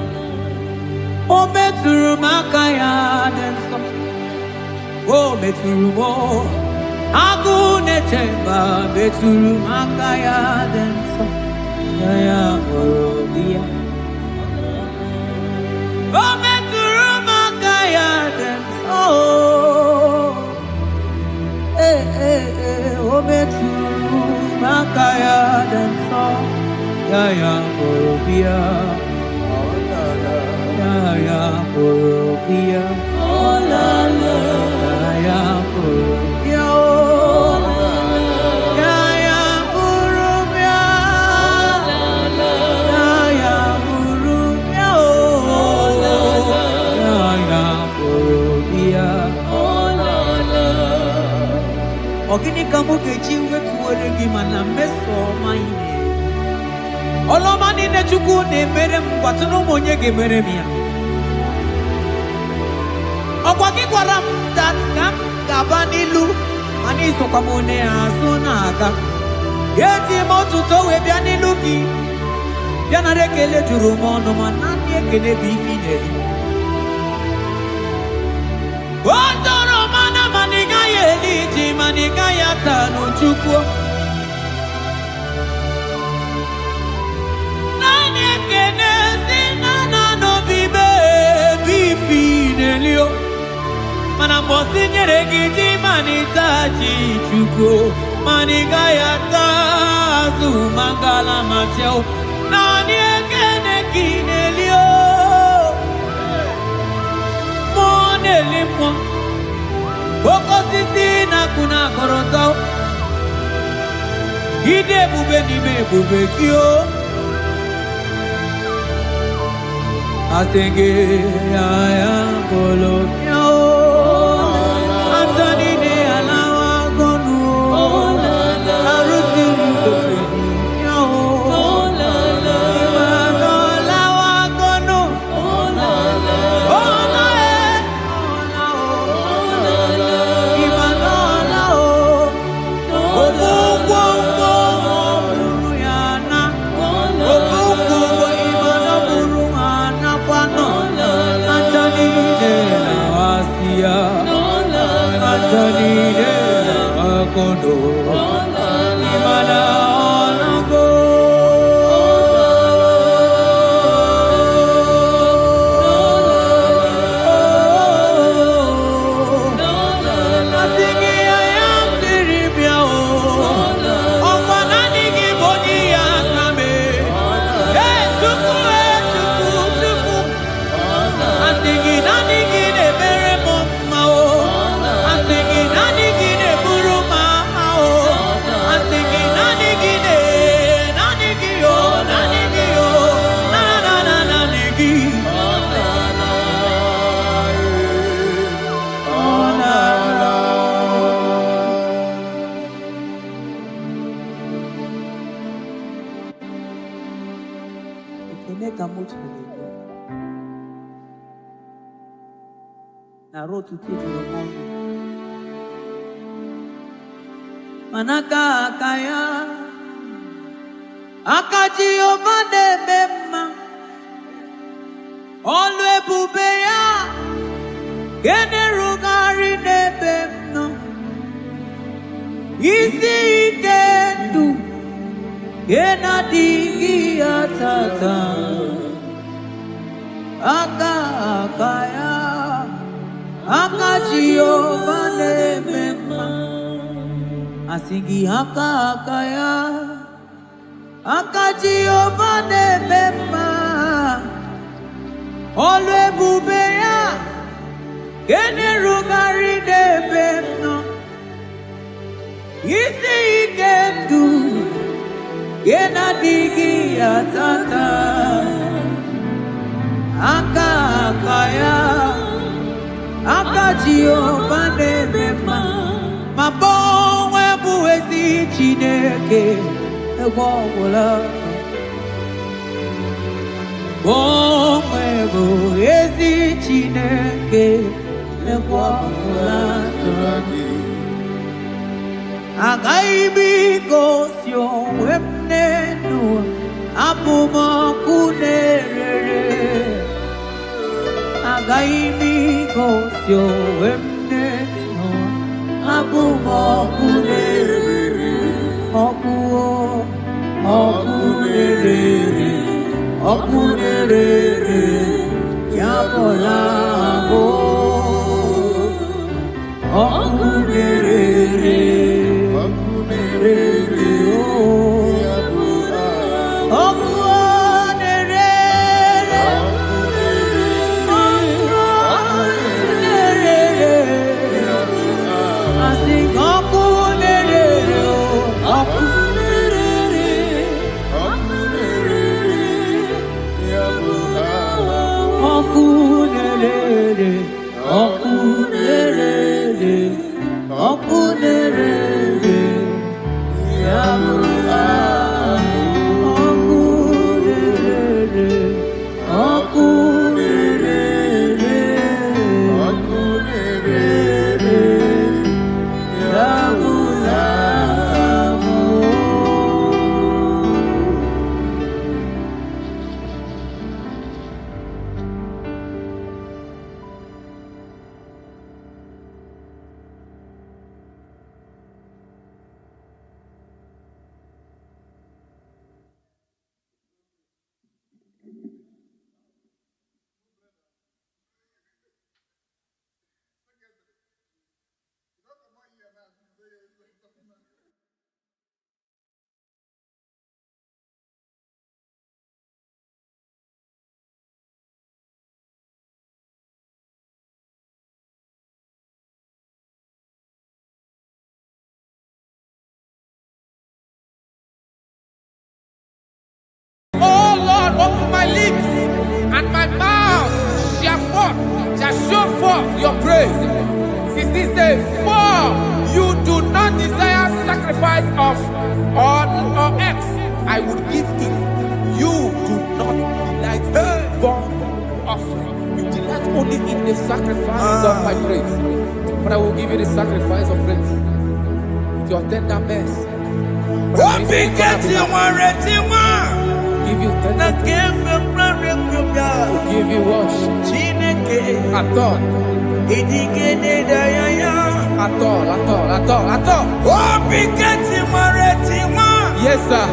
meturu makaya dinso meturu mo agune temba meturu makaya dinso nyaya borobia meturu makaya dinso meturu makaya danso yaya borobia yaya borobia olala yaya borobia yaya borobia yaya borobia yaya borobia Ogini kamuke chiwe tuwelegi mana meso maine Oloma nine chuku ne mere mwatuno monye ge mere miya Ogwagi kwaram dat kam kabanilu Mani sokamone asuna aga Yeti motu towe bianilu ki Biana rekele juru mono manani ekele bifineli Otoro mana maniga yeliti maniga yatano chukwo Nani ekene sinana no bibe bifinelio Mana mosi nyeregi manitaji chukwo Maniga yatazu mangala macheo Nani ekene kinelio Monelimo Boko sisi na kuna korotao Ide bube ni me bube kyo Asenge ya polo kyao Antoni ne alawa gonu Arusi mkotweni kyao Imano alawa gonu Manaka kaya Akaji ovade bema Olwe bubeya Gene rugari nebemno Isi ikendu Gena digi atata Akaya Akaji ovade bema Asigi akaya Akaji ovade bema Olwe bubeya Gene rugari nebemno Isi ikendu Yena digi atata aka kaya aka Jehovah nebema mabonwe buwezi Chineke egwogwola bonwe buwezi Chineke egwogwola Agaibi gosyo wemnenu apumakunere Agaibi gosyo wemnenu apumakunere Okunere yabolabo Okunere Open my lips and my mouth shall show forth your praise. 16 says, for you do not desire sacrifice of or X, I would give it. You do not delight in burnt offering. You delight only in the sacrifice of my praise. But I will give you the sacrifice of praise with your tender mercy. Give you tender give you worship. At all. Yes, sir.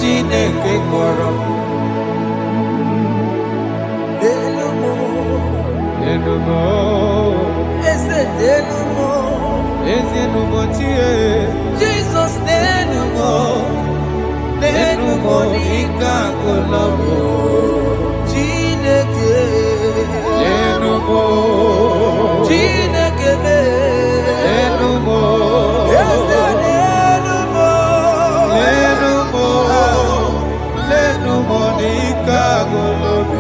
Chineke kpọrọ Jesus nenumo nikagolomo Chineke nenumo Chineke nenumo nenumo nikagolomo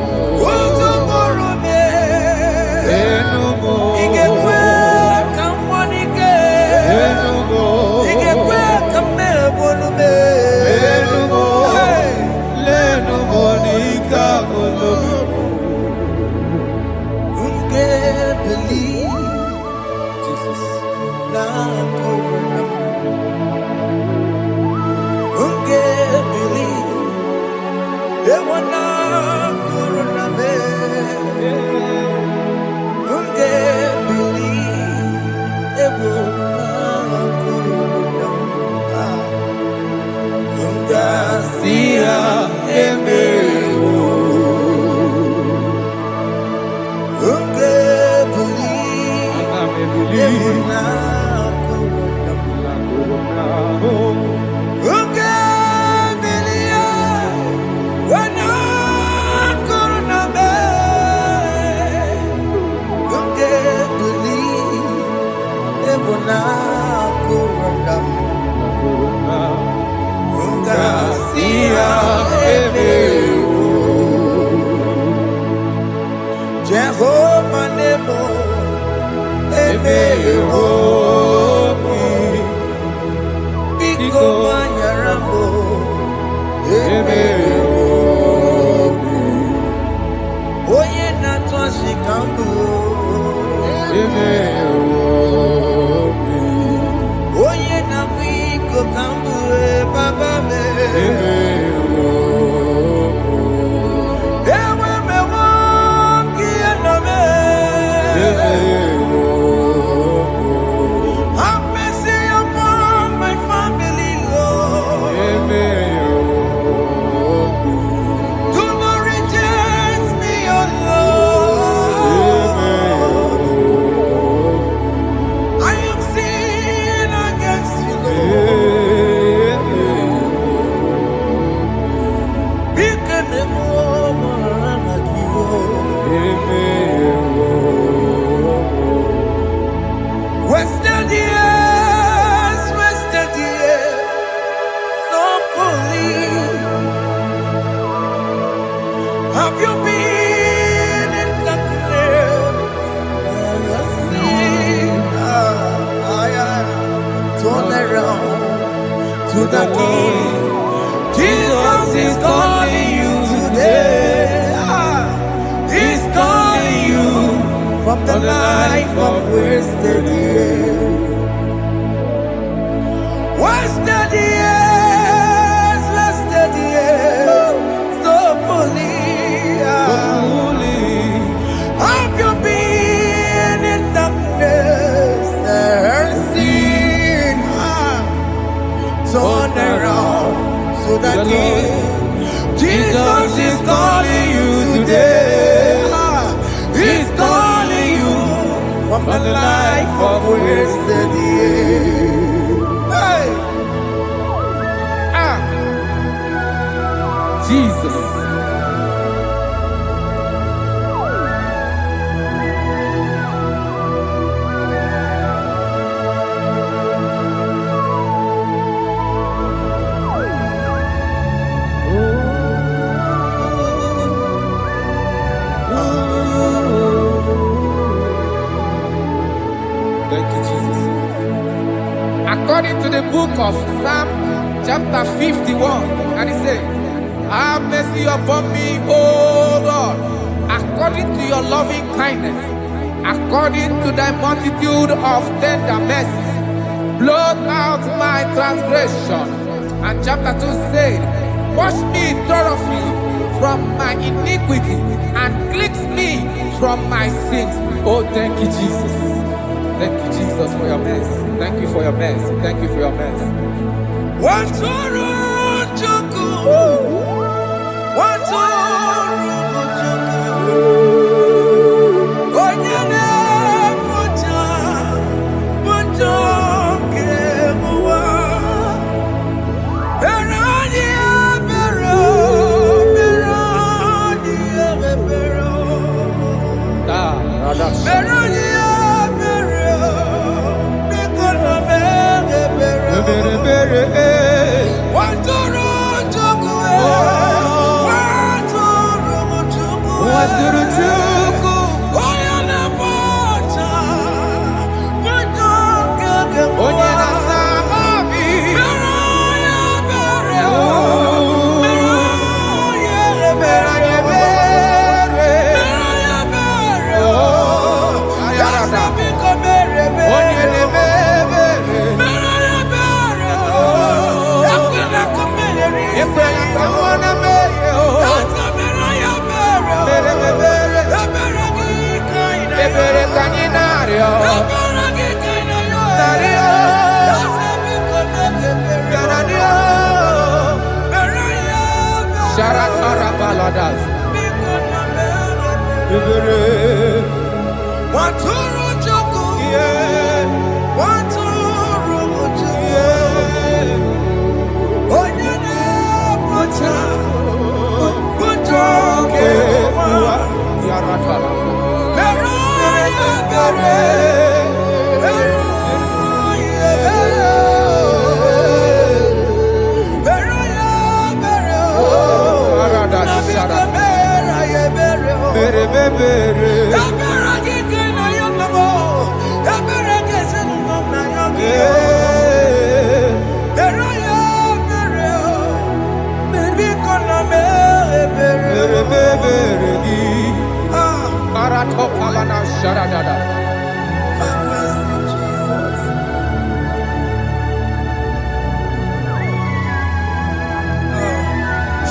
Jehovah Nebo, Biko Manyarambo, Oye Natwa Shikambu, Oye Namiko Kambu, Baba me. Have mercy upon my family, Lord. Do not reject me, oh Lord. I have sinned against you, Lord. Become a woman like you. Wasted years, so fully. Have you been in darkness? Turn around to the King. Jesus is calling you today. He's calling you from the life of wasted years. Wasted years, so fully. Have you been in darkness and seen? Turn around so that Jesus is calling you today. He's calling you from the life of wasted years. Hey! Jesus. Thank you, Jesus. According to the book of Psalm chapter 51, and it says, have mercy upon me, O Lord, according to your loving kindness, according to thy multitude of tender mercies, blot out my transgression. And chapter 2 said, wash me thoroughly from my iniquity and cleanse me from my sins. Oh, thank you, Jesus. Thank you, Jesus, for your mercy. Thank you for your mercy. Thank you for your mercy. Oh, yeah.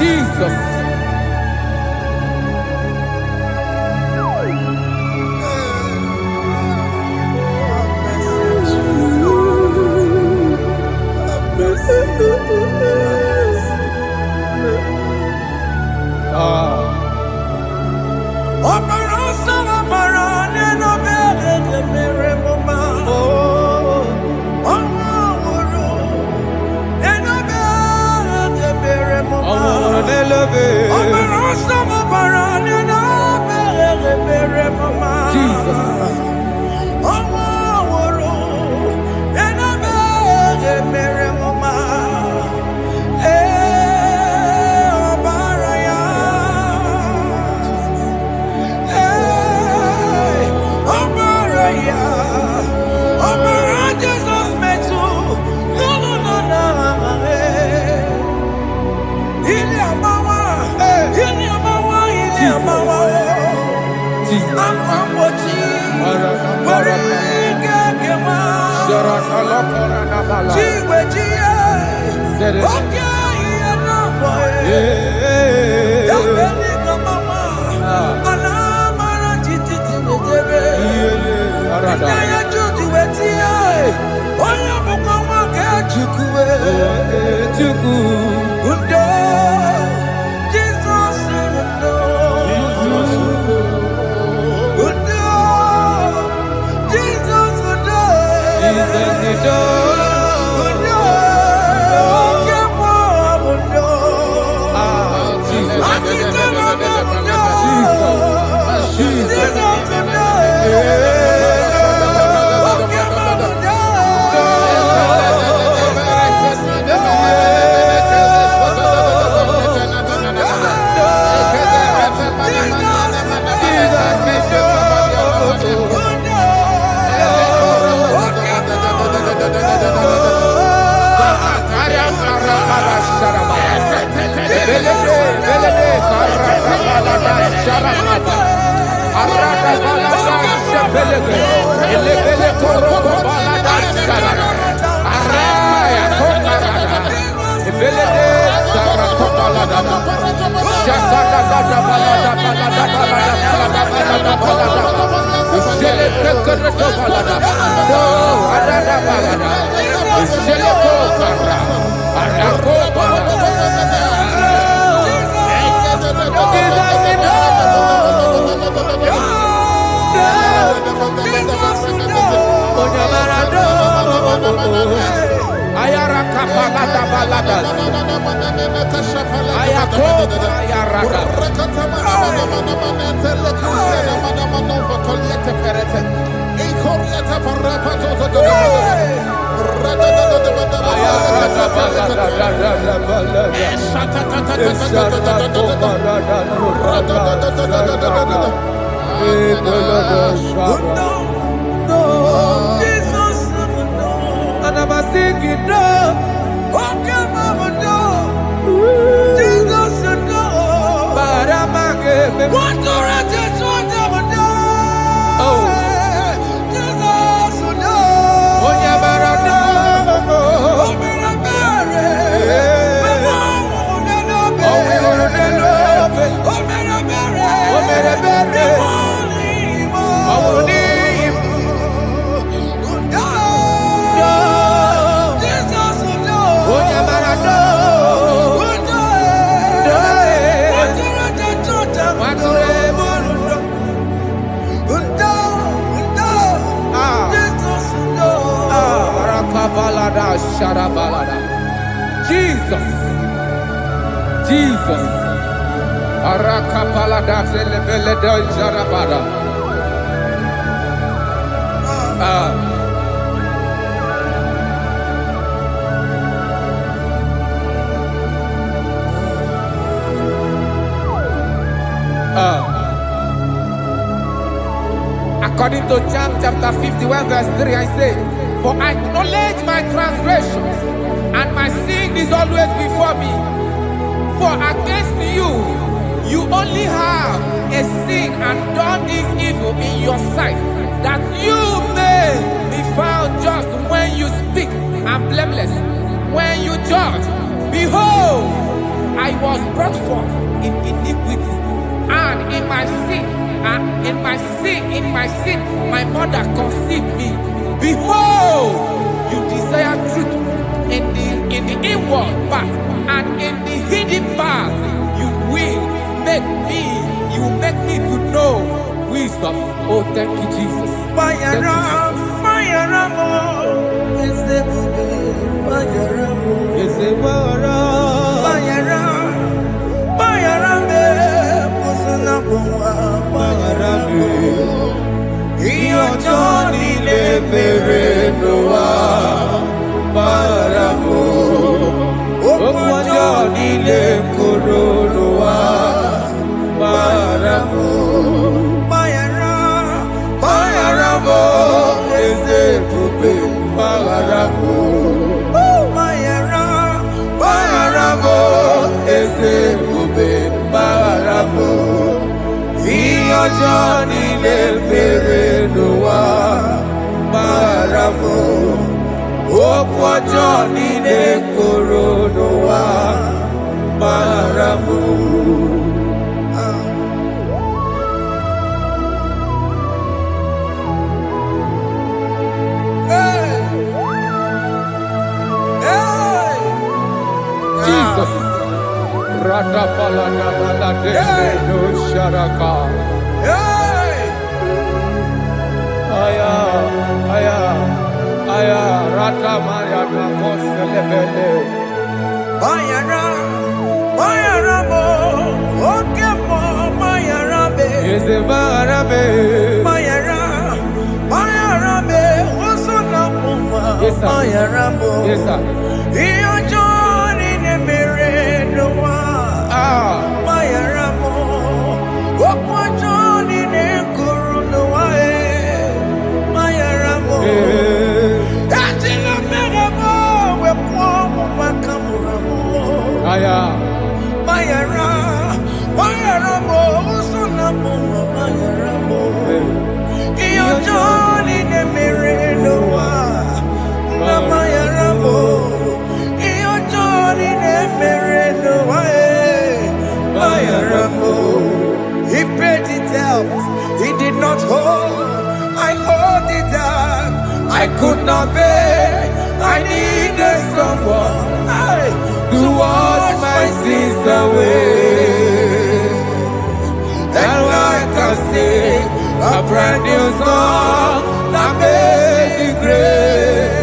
Jesus. Jesus, Jesus, Arakapalada Zelebeleda Jarabada. According to John chapter 51 verse 3, I say, for I acknowledge my transgressions, and my sin is always before me. For against you, you only have a sin and done this evil in your sight, that you may be found just when you speak, and blameless when you judge. Behold, I was brought forth in iniquity, and in my sin, my mother conceived me. Behold, you desire truth in the inward part, and in the hidden part you will make me to know wisdom. Oh, thank you, Jesus. Thank you, Jesus. Yes, sir. He paid it out. He did not hold. I owed it out. I could not pay. I needed someone to wash my sins away. And I can sing a brand new song that made me great.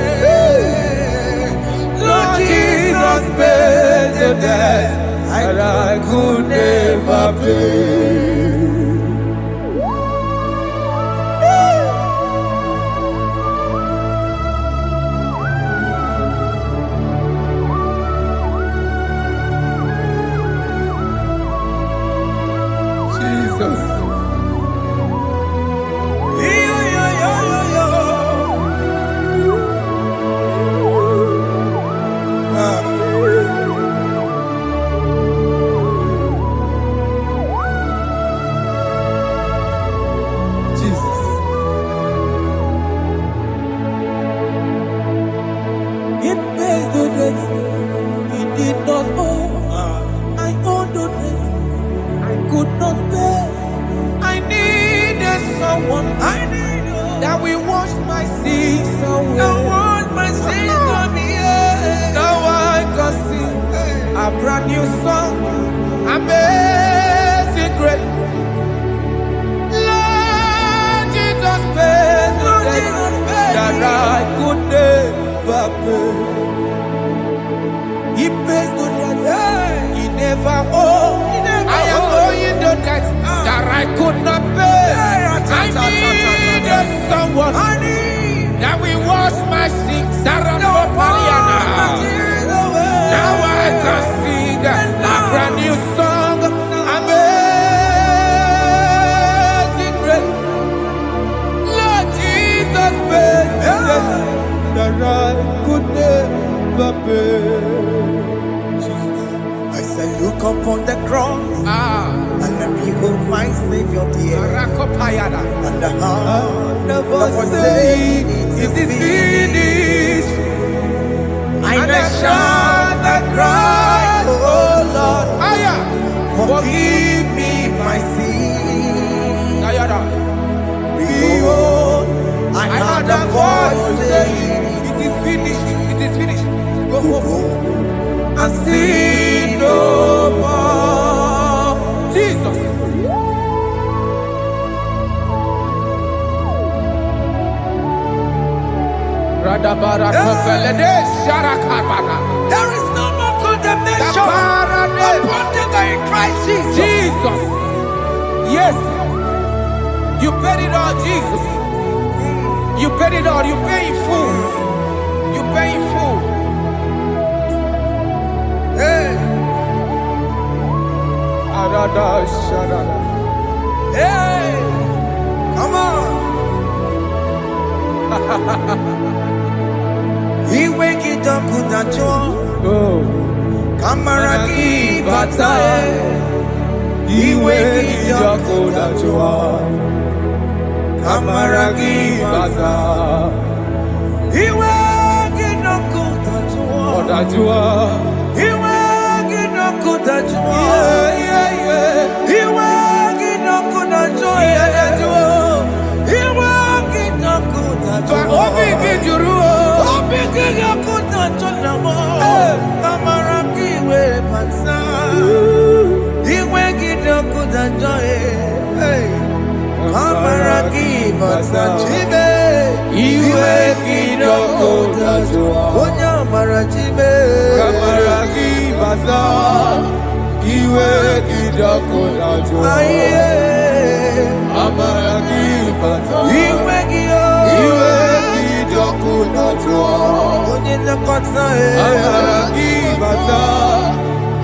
Lord Jesus paid the debt that I could never pay. it. He did not owe. I owed it. I could not pay. I needed someone. That will wash my sins away. Now I can sing a brand new song. Amazing grace. Lord Jesus paid the debt that I could never pay. He pays the debt he never owed. I am owing the debt that I could not pay. I needed someone that will wash my sins. Now I can sing a brand new song. Amazing grace. Lord Jesus paid the debt that I could never pay. Jesus. I say, look upon the cross and then behold my Savior dear. And the heart never say it is finished. I shout and cry, oh Lord, forgive me my sin. Behold, I heard a voice saying, it is finished, it is finished. go and sin no more. Jesus. There is no more condemnation upon them that are in Christ Jesus. Jesus. Yes. You paid it all, Jesus. You paid it all. You pay in full. You pay in full. Hey, hey, come on. He wake it up with a joy. Kamaraki batae. He wake it up with a joy. Kamaraki batae. He wake it up with a joy. He wake it up with a joy. He wake it up with a joy.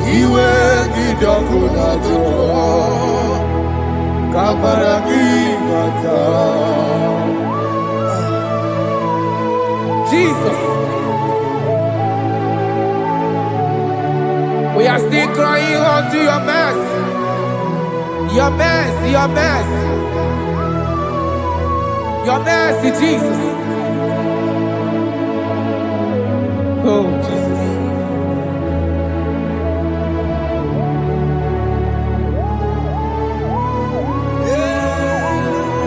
He wake it up with a joy. Jesus. We are still crying unto your mercy. Your mercy, your mercy. Your mercy, Jesus. Oh, Jesus.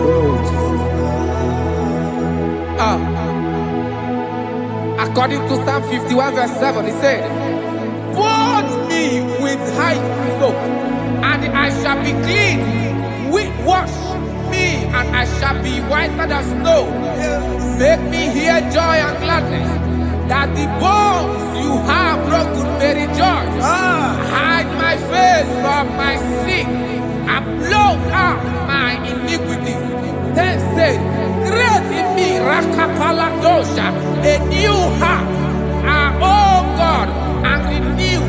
Oh, Jesus. According to Psalm 51 verse 7, he said, "Wash me with hyssop, and I shall be clean. Wash me, and I shall be whiter than snow. Make me hear joy and gladness, that the bones you have broken may rejoice. Hide my face from my sin, and blot out my iniquities. Then say, create in me Rakapaladosha, a new heart, oh God, and renew,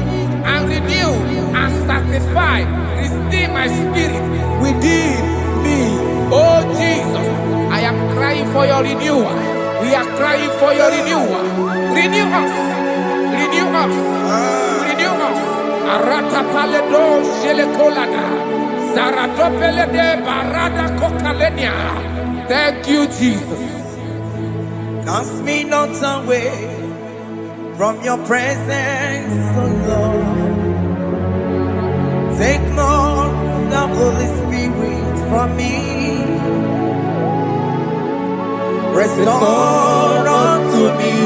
and sanctify, restore my spirit within me." Oh Jesus, I am crying for your renewal. We are crying for your renewal. Renew us, renew us, renew us. Arata paledo shelekolada, zaratopele de barada kokalenia. Thank you, Jesus. Cast me not away from your presence, oh Lord. Take not the Holy Spirit from me. Restore unto me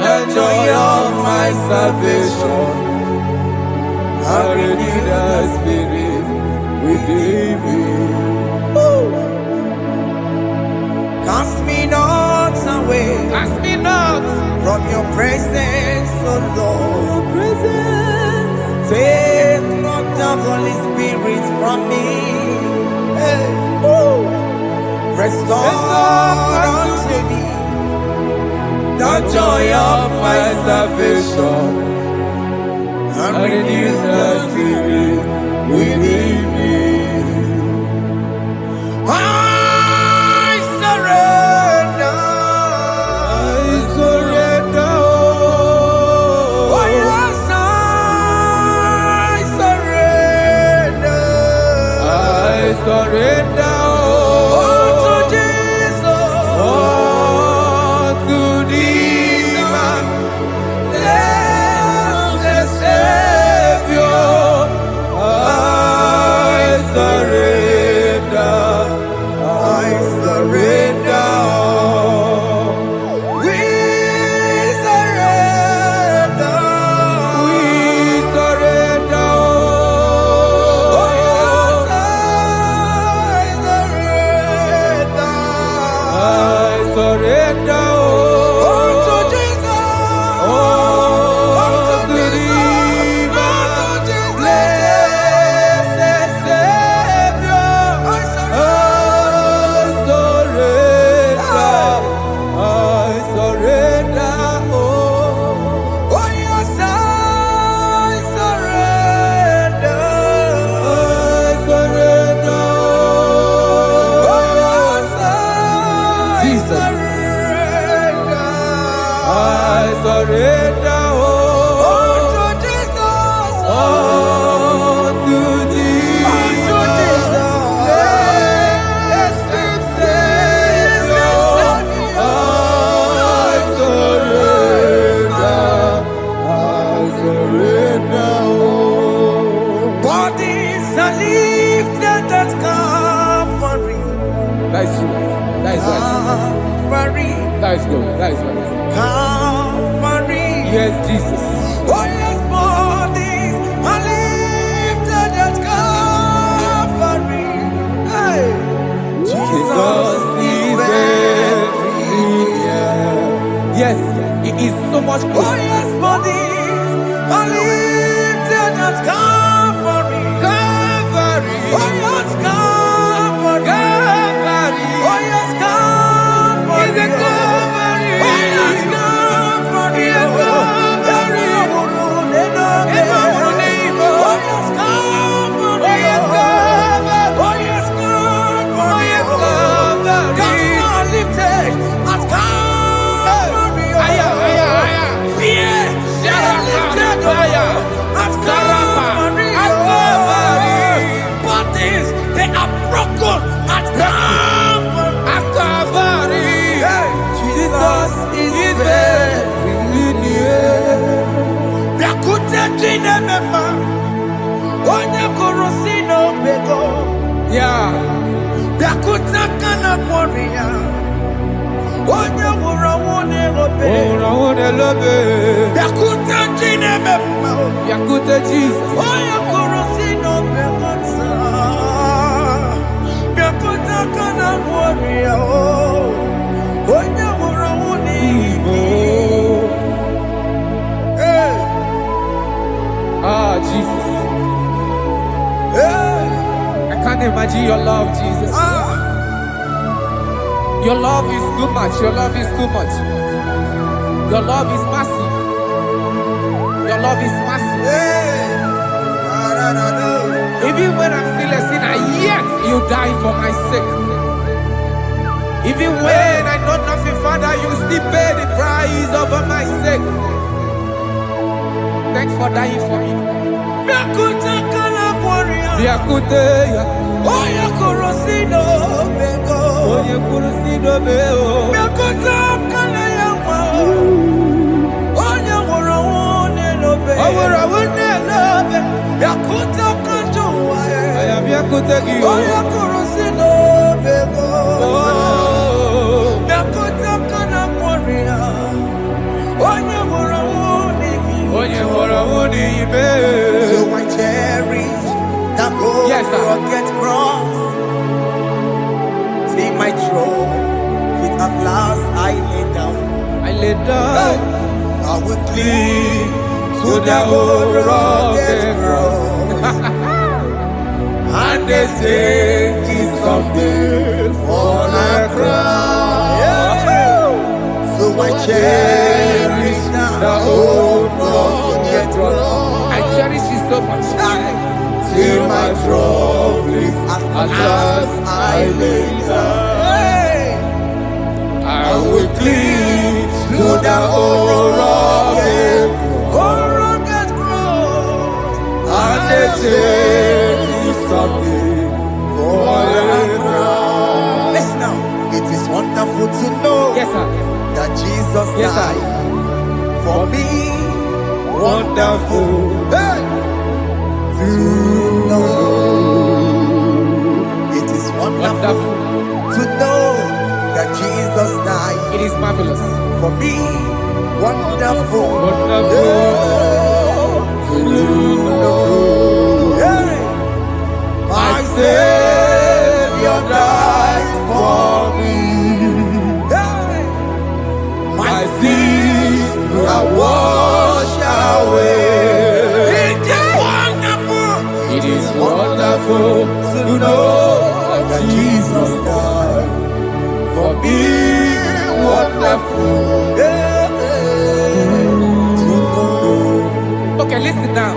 the joy of my salvation, and renew the spirit within me. Cast me not away, Cast me not from your presence, oh Lord. presence. Take not the Holy Spirit from me. Hey. Restore unto me the joy of my salvation, and renew the spirit within me. I surrender. I surrender. Oh yes, I surrender. I surrender. That is good. That is good. Calvary. Yes, Jesus. Oh yes, bodies are lifted at Calvary. Hey. Jesus is everywhere. Yes, it is so much good. Oh yes, bodies are lifted at Calvary. Calvary. Oh yes, Calvary. Calvary. Oh yes, Calvary. Is it Calvary? Oh yes, Calvary. Yes, Calvary. Oh yes, Calvary. Oh yes, Calvary. Oh yes, Calvary. Oh yes, Calvary. Cast are lifted at Calvary. Aya, aya, aya. Fear are lifted at Calvary. At Calvary. Bodies, they are broken at Calvary. At Calvary. Jesus is there. Biakute jine mema, onye korosino bego. Yeah. Biakute kana kworiya, onye wurawune obe. Ora love. Biakute jine mema, Yakute Jesus. onye korosino bego sa. Biakute kana kworiya, onye wurawune obe. Hey. Ah, Jesus. Hey. I can't imagine your love, Jesus. Your love is too much. Your love is too much. Your love is massive. Your love is massive. Hey. Even when I'm still a sinner, yet you die for my sake. Even when I know nothing, Father, you still pay the price over my sake. Thanks for dying for me. Biakute kana kworiya, Biakute ya. onye korosino bego. Onye kurusido beo. Biakute kana yawa, Biakutegi. Oya kurusino bego. Biakuta kana korea. Onye morawuni ibe. So I cherish that gold rugged cross. See my throne, feet at last I lay down. I will cling to the old rugged cross. And they say it's something for a crown. So I cherish the old rugged cross. I cherish it so much. Till my troubles at last I lay down. I will cling to the old rugged cross. And they say it's something for a crown. Listen now, it is wonderful to know that Jesus died for me. Wonderful to know. It is wonderful to know that Jesus died. It is marvelous for me. Wonderful to know. My Savior died for me. My sins are washed away. It is wonderful to know that Jesus died for me. Wonderful to know. Okay, listen now.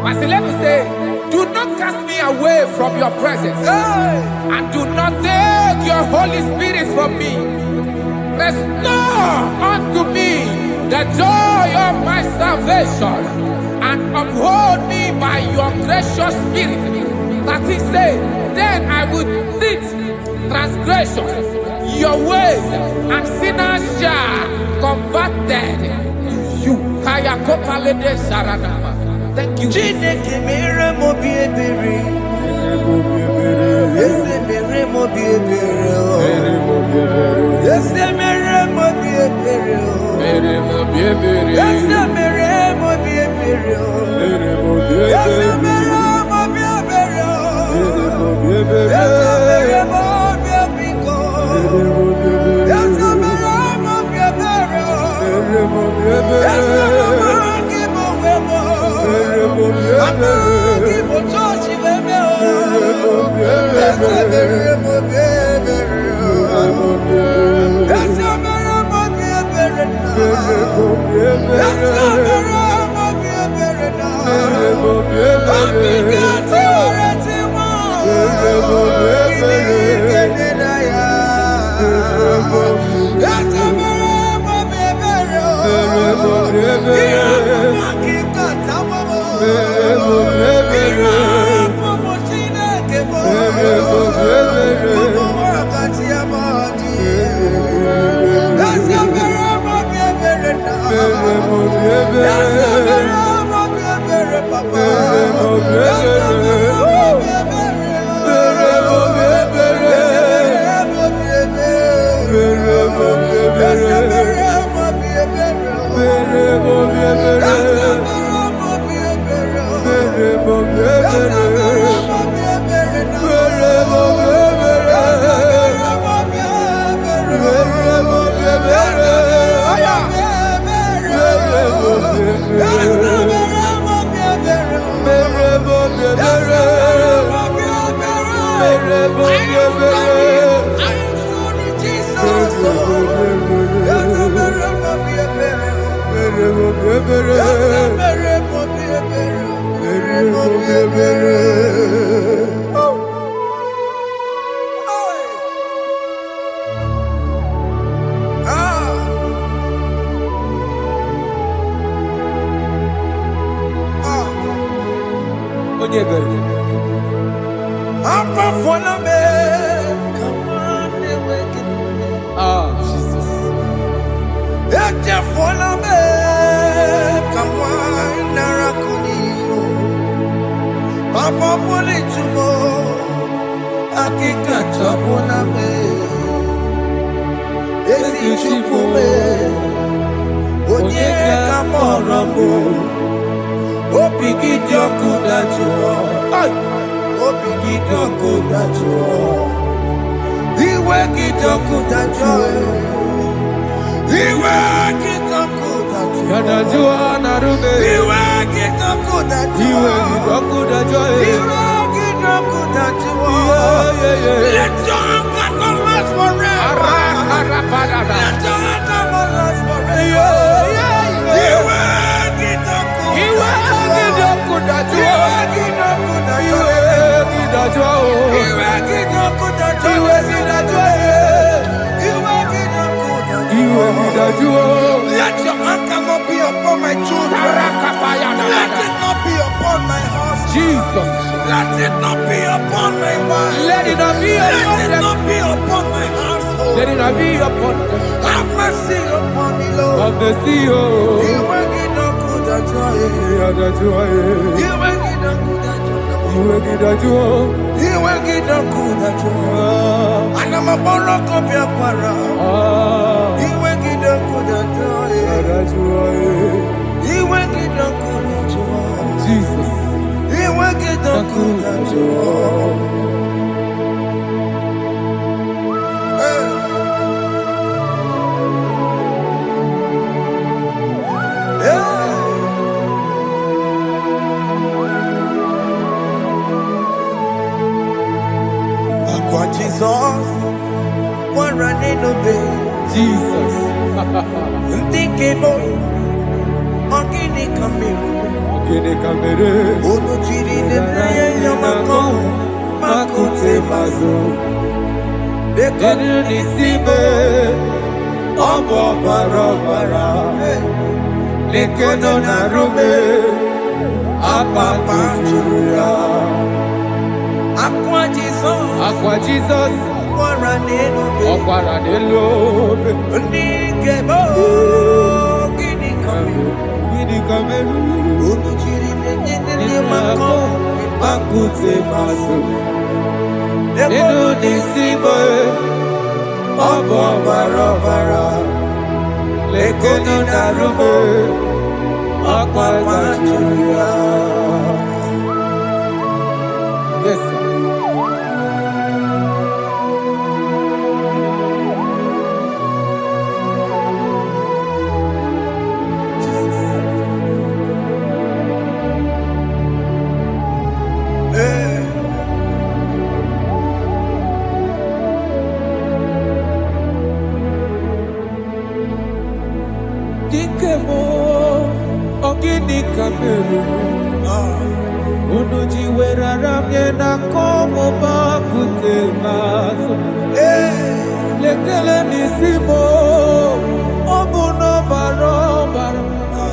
As the Bible says, do not cast me away from your presence, and do not take your Holy Spirit from me. Restore unto me the joy of my salvation, and uphold me by your gracious spirit. That he said, then I would teach transgressions your ways, and sinners shall converted to you. Kaya kopalede saranama. Thank you. Chineke mere mo biebere. Ese mere mo biebere. Ese mere mo biebere. Mere mo biebere. Ese mere mo biebere. Mere mo biebere. Ese mere mo biebere. Mere mo biebere. Ese mere mo biebiko. Ese mere mo biebere. Mere mo biebere. Ese mere mo wemo. Amagi mo tochi weme o. Ese mere mo biebere. Ese mere mo biebere na. Ese mere mo biebere na. Abigati oreti mo. Iligene na ya. Ese mere mo biebere o. Iamaki kata mo. Irapo mo Chineke mo. Mo wakati ya madi. Ese mere mo biebere na. Ese mere mo biebere papa. Ese mere mo biebere. Ese mere mo biebere. Ese mere mo Jesus. Amamuli tumo, akika tabuna me. Ezi chupume, onye kamoramo. Opigi dioku dajuo, opigi dioku dajuo. Iwe kidoku dajuo, iwe kidoku dajuo. Yanajua narume. Iwe kidoku dajuo, Iwe kidoku dajuo. Iwe kidoku dajuo. Let your anger not last forever. Let your anger not last forever. Iwe kidoku, Iwe kidoku dajuo. Iwe kidoku dajuo. Iwe kidajuo. Iwe kidoku dajuo. Iwe kidajuo. Iwe kidoku dajuo. Iwe kidajuo. Let your anger not be upon my children. Let it not be upon my husband. Jesus. Let it not be upon my wife. Let it not be Let upon it them. not be upon my household. Let it not be upon them. Have mercy upon me, Lord. Of the CEO. Iwe kidoku dajuo. Yadajuo. Iwe kidoku dajuo. Iwe kidajuo. Iwe kidoku dajuo. Anamaboroko biakwara. Iwe kidoku dajuo. Yadajuo. Iwe kidoku dajuo. Jesus. Iwe kidoku dajuo. Aqua Jesus, one running obey. Jesus. Ndike boy, ogini kamiru. Okene kamere. Ono chiri ne praye yamako, makute mazo. Denu nisibe. Obo barabara. Lekeno narume. Apapa chuya. Aqua Jesus, Aqua Jesus. one running obey. Ọ̀pára dé lóbe. Ndike boy, ogini kamiru. Gidi kamere. Ono chiri ne yamako, Makute maso. Nínú Denu ní síbò. Ọ̀bọ̀ bàrọ̀bàrà. Lẹ́kọ̀ọ́ dàrúbò. Ọ̀pá ìgbàjúwìyà. Yes, sir. Dikemo, ogini kamere. Unujiwe raramye na komo bakute maso. Lekele nisimo, obuno barobara.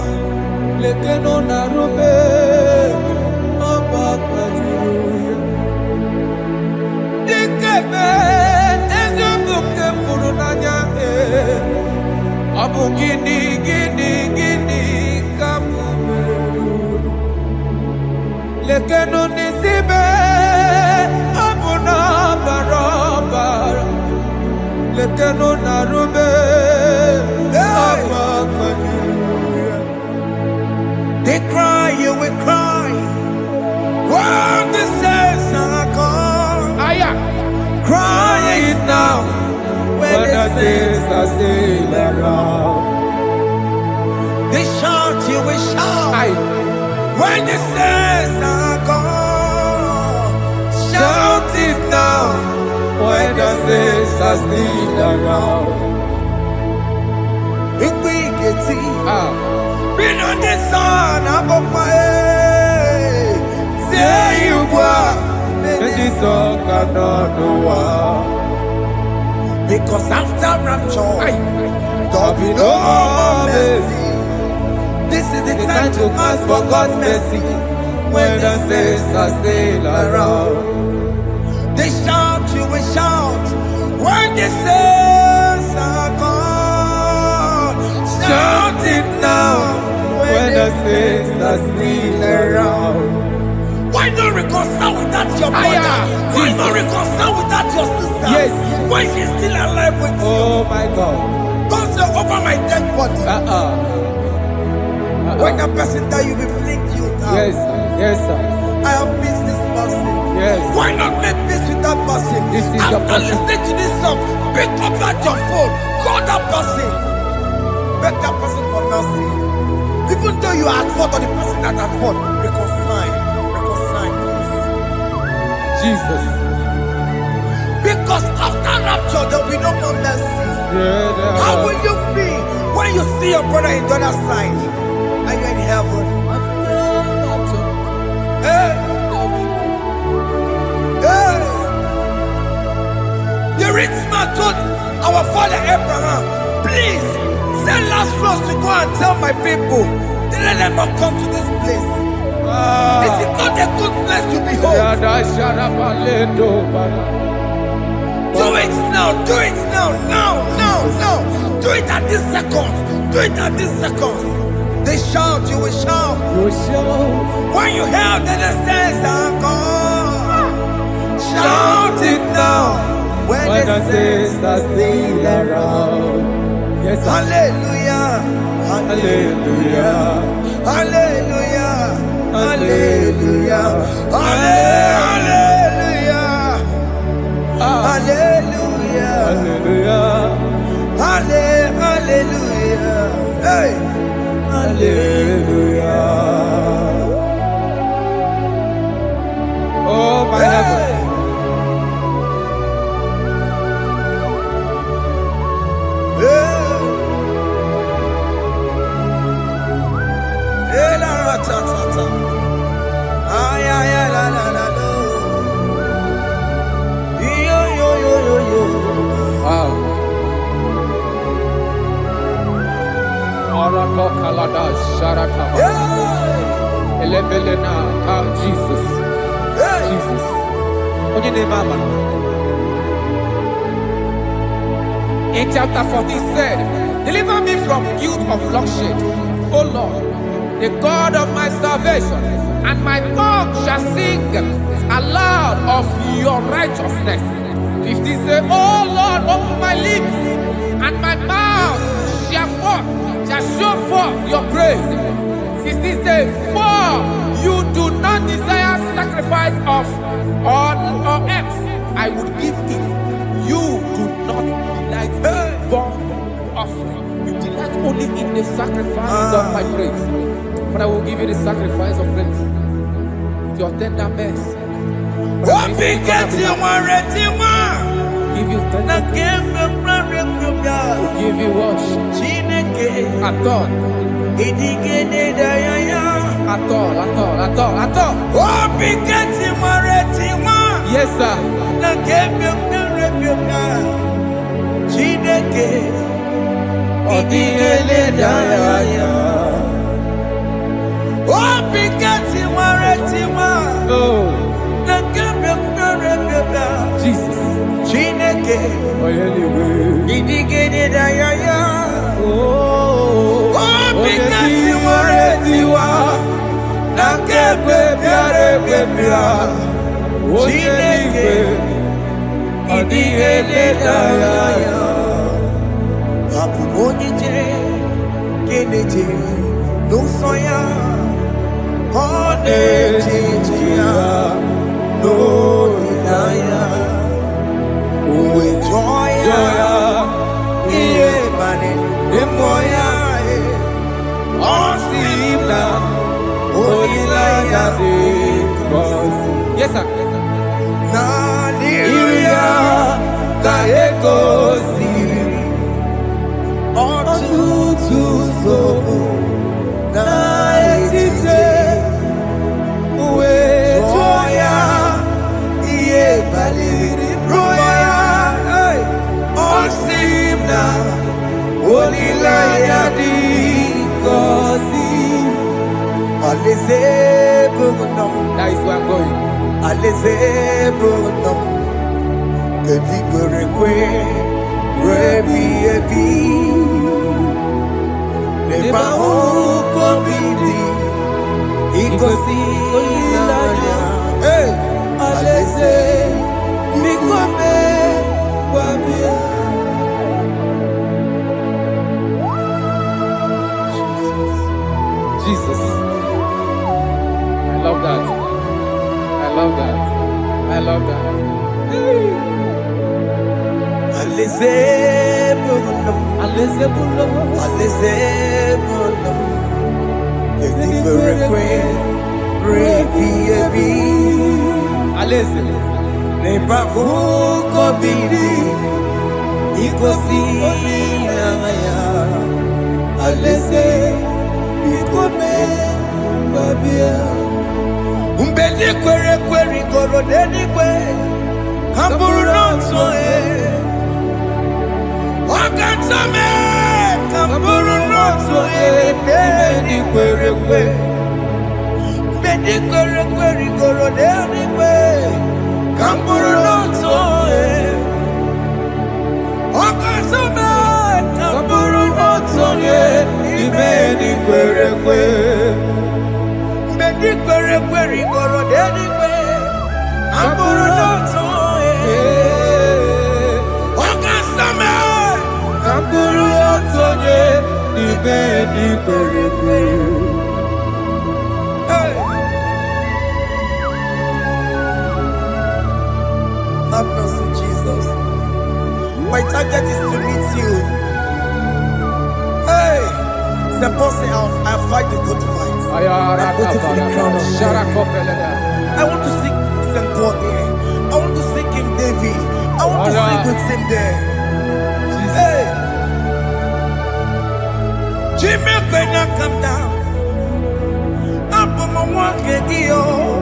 Lekeno narube, abakajuya. Dikeme, ezobuke furunanya. Abu gini kamumeru. Lekeno nisibe. Abu na barabara. Lekeno narube. Abakajuya. They cry, you will cry. When the saints are gone, Aya. cry It now. when When the the saints saints are still around. they shout, you will shout. Aye. When the saints are gone, Shout it now. When the saints are still around. It will get Ah. been on the sun, I'm up my head. Say you were, And this song cannot know why. because after rapture, Aye. there'll be no more mercy. This is the It's time to ask for God's mercy. when the saints are still around. They shout, you will shout. When the saints are gone, Shout it now when the saints are still around. Why not? Because reconcile with that your brother? Why not reconcile with that your sister? Yes. Why she's still alive with you? Oh my God. Don't say over my dead body. When that person die, you will fling you down. Yes, sir. Yes, sir. I have missed this person. Yes. Why not make peace with that person? This is your After person. listening to this song, pick up that your phone, call that person, beg that person for mercy. Even though you are at fault or the person that at fault, reconcile, please. Jesus. Because after rapture, there will be no more mercy. Yeah, How will you feel when you see your brother in the other side and you're in heaven? Hey. Hey. The rich man told our father Abraham, please send Lazarus to go and tell my people, let them not come to this place. This is not a good place to behold. Do it now, do it now. Do it at this second. Do it at this second. They shout, you will shout. When you hear that the saints are gone, shout it now. When the saints are still around. Yes, sir. Hallelujah, hallelujah, hallelujah, hallelujah, hallelujah, hallelujah, hallelujah, hallelujah, hey, hallelujah. Oh my heavens. Jesus. Jesus. In chapter 14 said, deliver me from guilt of bloodshed, O Lord, the God of my salvation, and my tongue shall sing aloud of your righteousness. 15 said, O Lord, open my lips, and my mouth shall show forth your praise. 16 says, for you do not desire sacrifice of or eggs, I would give it. You do not delight in burnt offering. You delight only in the sacrifice of my praise. But I will give you the sacrifice of praise. With your tender mercy. Give you tender will give you worship. At all. Yes, sir. Jesus. Yes, sir. That is where I'm going. Hey! Jesus. I love that. I love that. I love that. Alizebulum, Alizebulum, Alizebulum, Kekiberekwe, Rebiyebi, Alizebulum, Nebahuko Bibi, Ikosi Naya, Alizebikome, Babia, Umbedi Kwere Kweri Goro Denikwe, Hamburu Nonso Wakatame, Hamburu Nonso Bedi Kwere Kweri, Bedi Kwere Kweri Goro Denikwe, Hamburu Nonso Wakatame, Hamburu Nonso Bedi Kwere Kweri, Bedi Kwere Kweri Goro Denikwe, Hamburu Nonso Wakatame, Hamburu Nonso Bedi Kwere Kweri. Have mercy, Jesus. My target is to meet you. Hey, suppose I fight the good fight. I'm waiting for the crown of life. I want to see St. Paul there. I want to see King David. I want to sing with him there. Hey, Jimmy, when I come down, I'm on my walk again.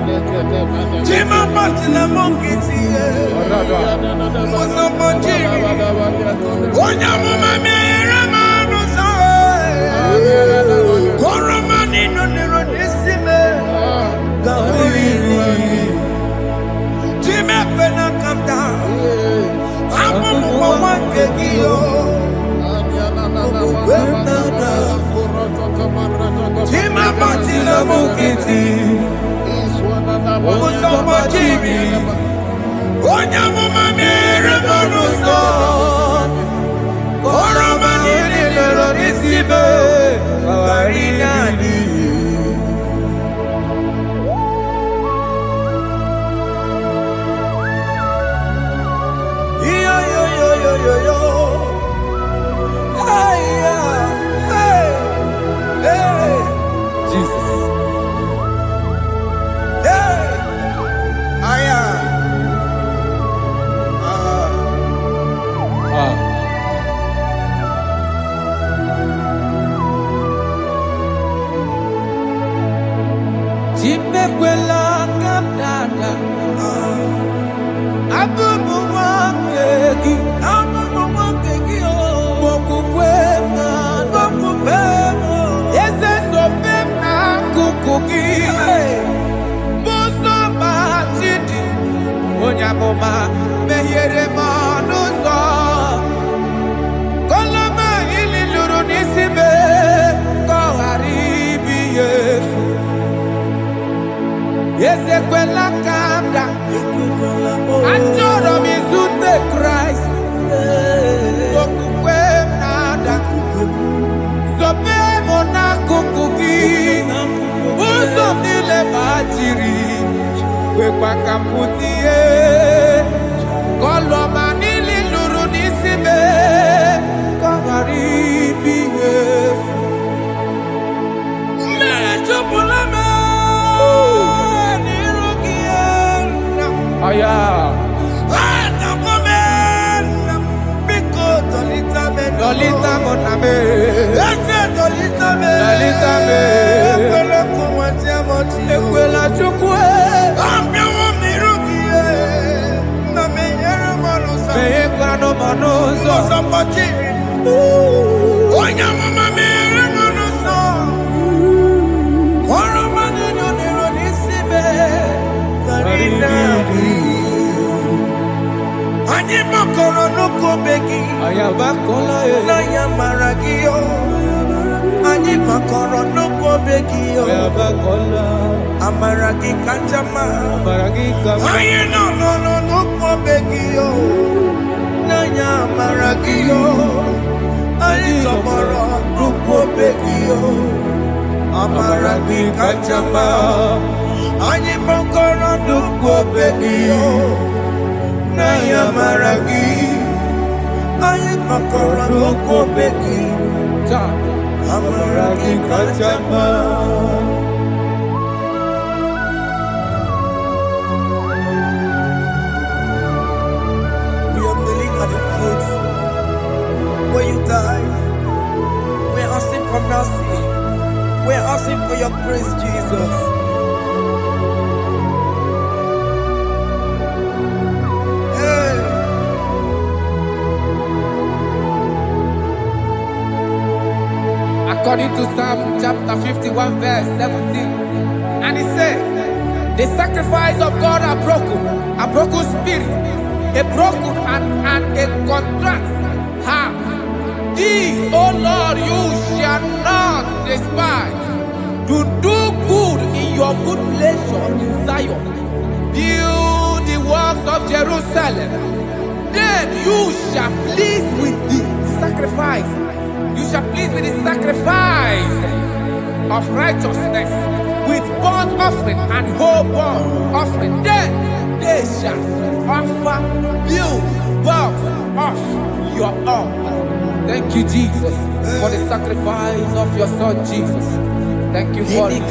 Jima Martina Monkiti, Onya Mama Ramano Koromani no Nirodissime, Jima Pena come down, I'm on one Kegio, Jima Martina Monkiti. Onya mama mere manuso Koroma nili lero nisibe Kawarina ni Yo yo yo yo yo yo Hey hey hey Jesus. Jimekwela kamdada Abubu wakegi o Mokukwema Yese sopema kukuki Muso batidi Onyamoma Mehiere manuso Koloma ili luru nisibe Koharibi yefu Yesekwela kamda Anjoro mizute Christ Okukwe nada Sope mona kukuki Uzo nile bajiri Kwekwa kamputie Koloma nili luru nisibe Koharibi yefu Mechopulame Aya. Dolita moname. Dolita me. Ekwela chukwe. Meyekwano manuso. Onya mama mere manuso. Koromani no nero nisibe. Ani makoro nuko begi ayabakola ya maragio Ani makoro nuko begi ayabakola amaragi kanjama amaragi kama Aye no nuko begi na ya maragio Ani to kpọrọ nnukwu obe gị amara gị kacha mma anyị kpọkọrọ nnukwu obe gị na ya amara gị anyị kpọkọrọ nnukwu obe gị amara gị kacha mma. When you die, we're asking for mercy. We're asking for your grace, Jesus. Hey. According to Psalm chapter 51 verse 17, and it says, the sacrifice of God are broken spirit, a broken and a contrite heart. These, O Lord, you shall not despise. To do good in your good pleasure in Zion. Build the works of Jerusalem. Then you shall please with the sacrifice. You shall please with the sacrifice of righteousness, with burnt offering and whole burnt offering. Then they shall offer you works of your own. Thank you, Jesus, for the sacrifice of your son, Jesus. Thank you for it.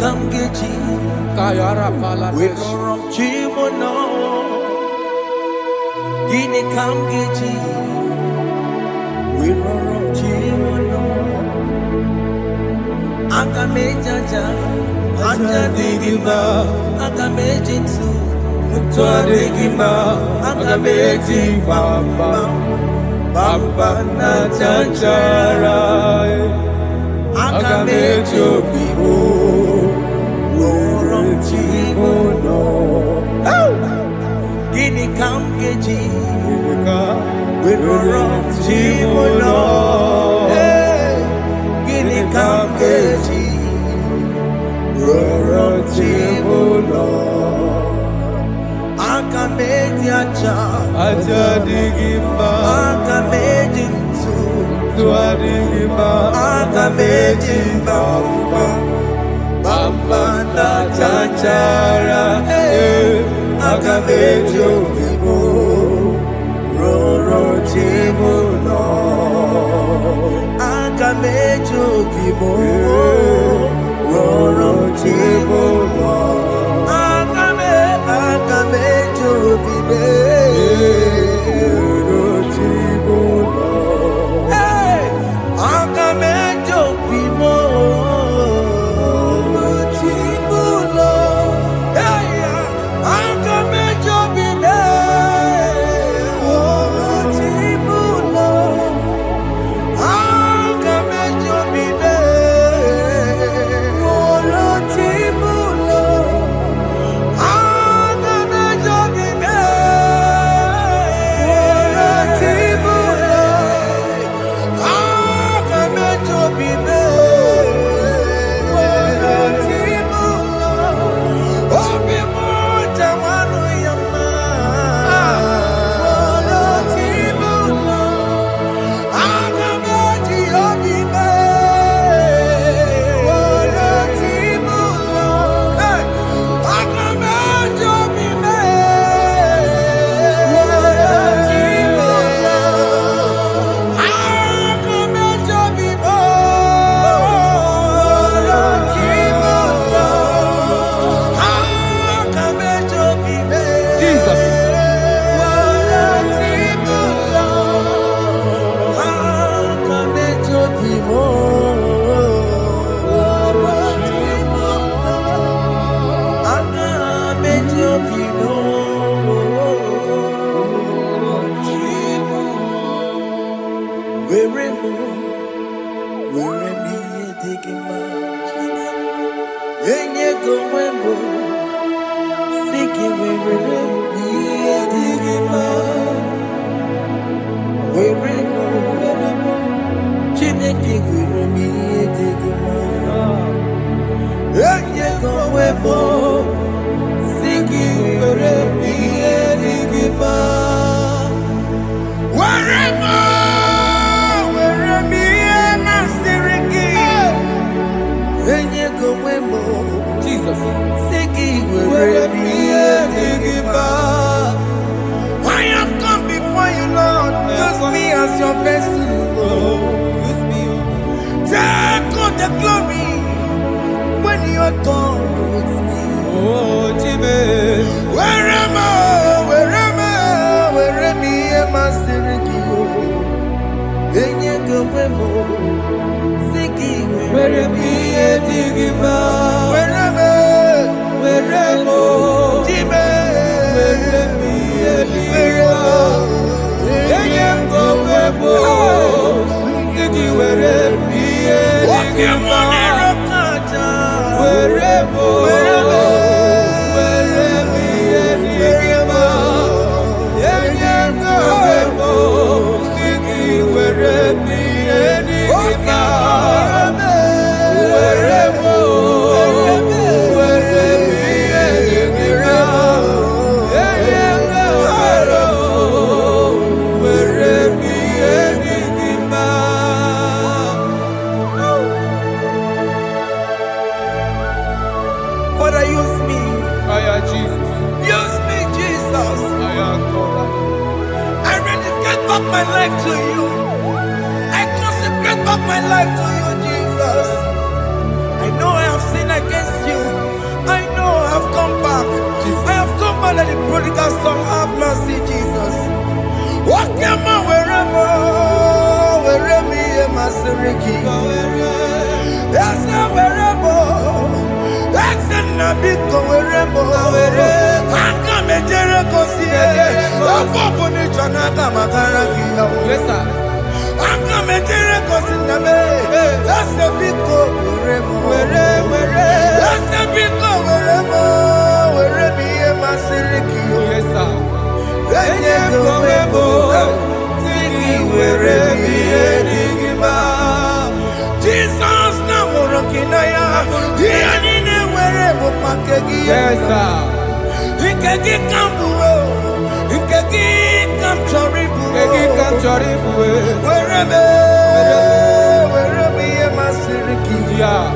Kayara pala we don't chimono. Gini kamgeji. We don't chimono. Akamejaja. Anja digima. Akamejinsu. Mutwa digima. Akameji bamba. Bamba na chanchara Akamejo bibo Woron chimono Gini kamgeji Woron chimono Gini kamgeji Woron chimono Akameji aja digima Akameji digima Akameji bamba na chanchara Akameji bibo roro chimono Akameji bibo roro chimono Akameji bibo Father, use me. Jesus. Use me, Jesus. I dedicate back my life to you. I consecrate back my life to you, Jesus. I know I have sinned against you. I know I have come back. I have come back like the prodigal son. Have mercy, Jesus. Walk your man wherever me and my Seriki. Yes, wherever. That's a big wherever. I come a Jericho see. Yes, sir. I come a Jericho see. That's a big wherever. That's a big wherever me and my Seriki. Yes, sir. Jesus na morokinaya yani wherever pakegi. Yes, sir. Ikegi kambuo, ikegi kamchoribu, wherever ye masiriki. Yeah.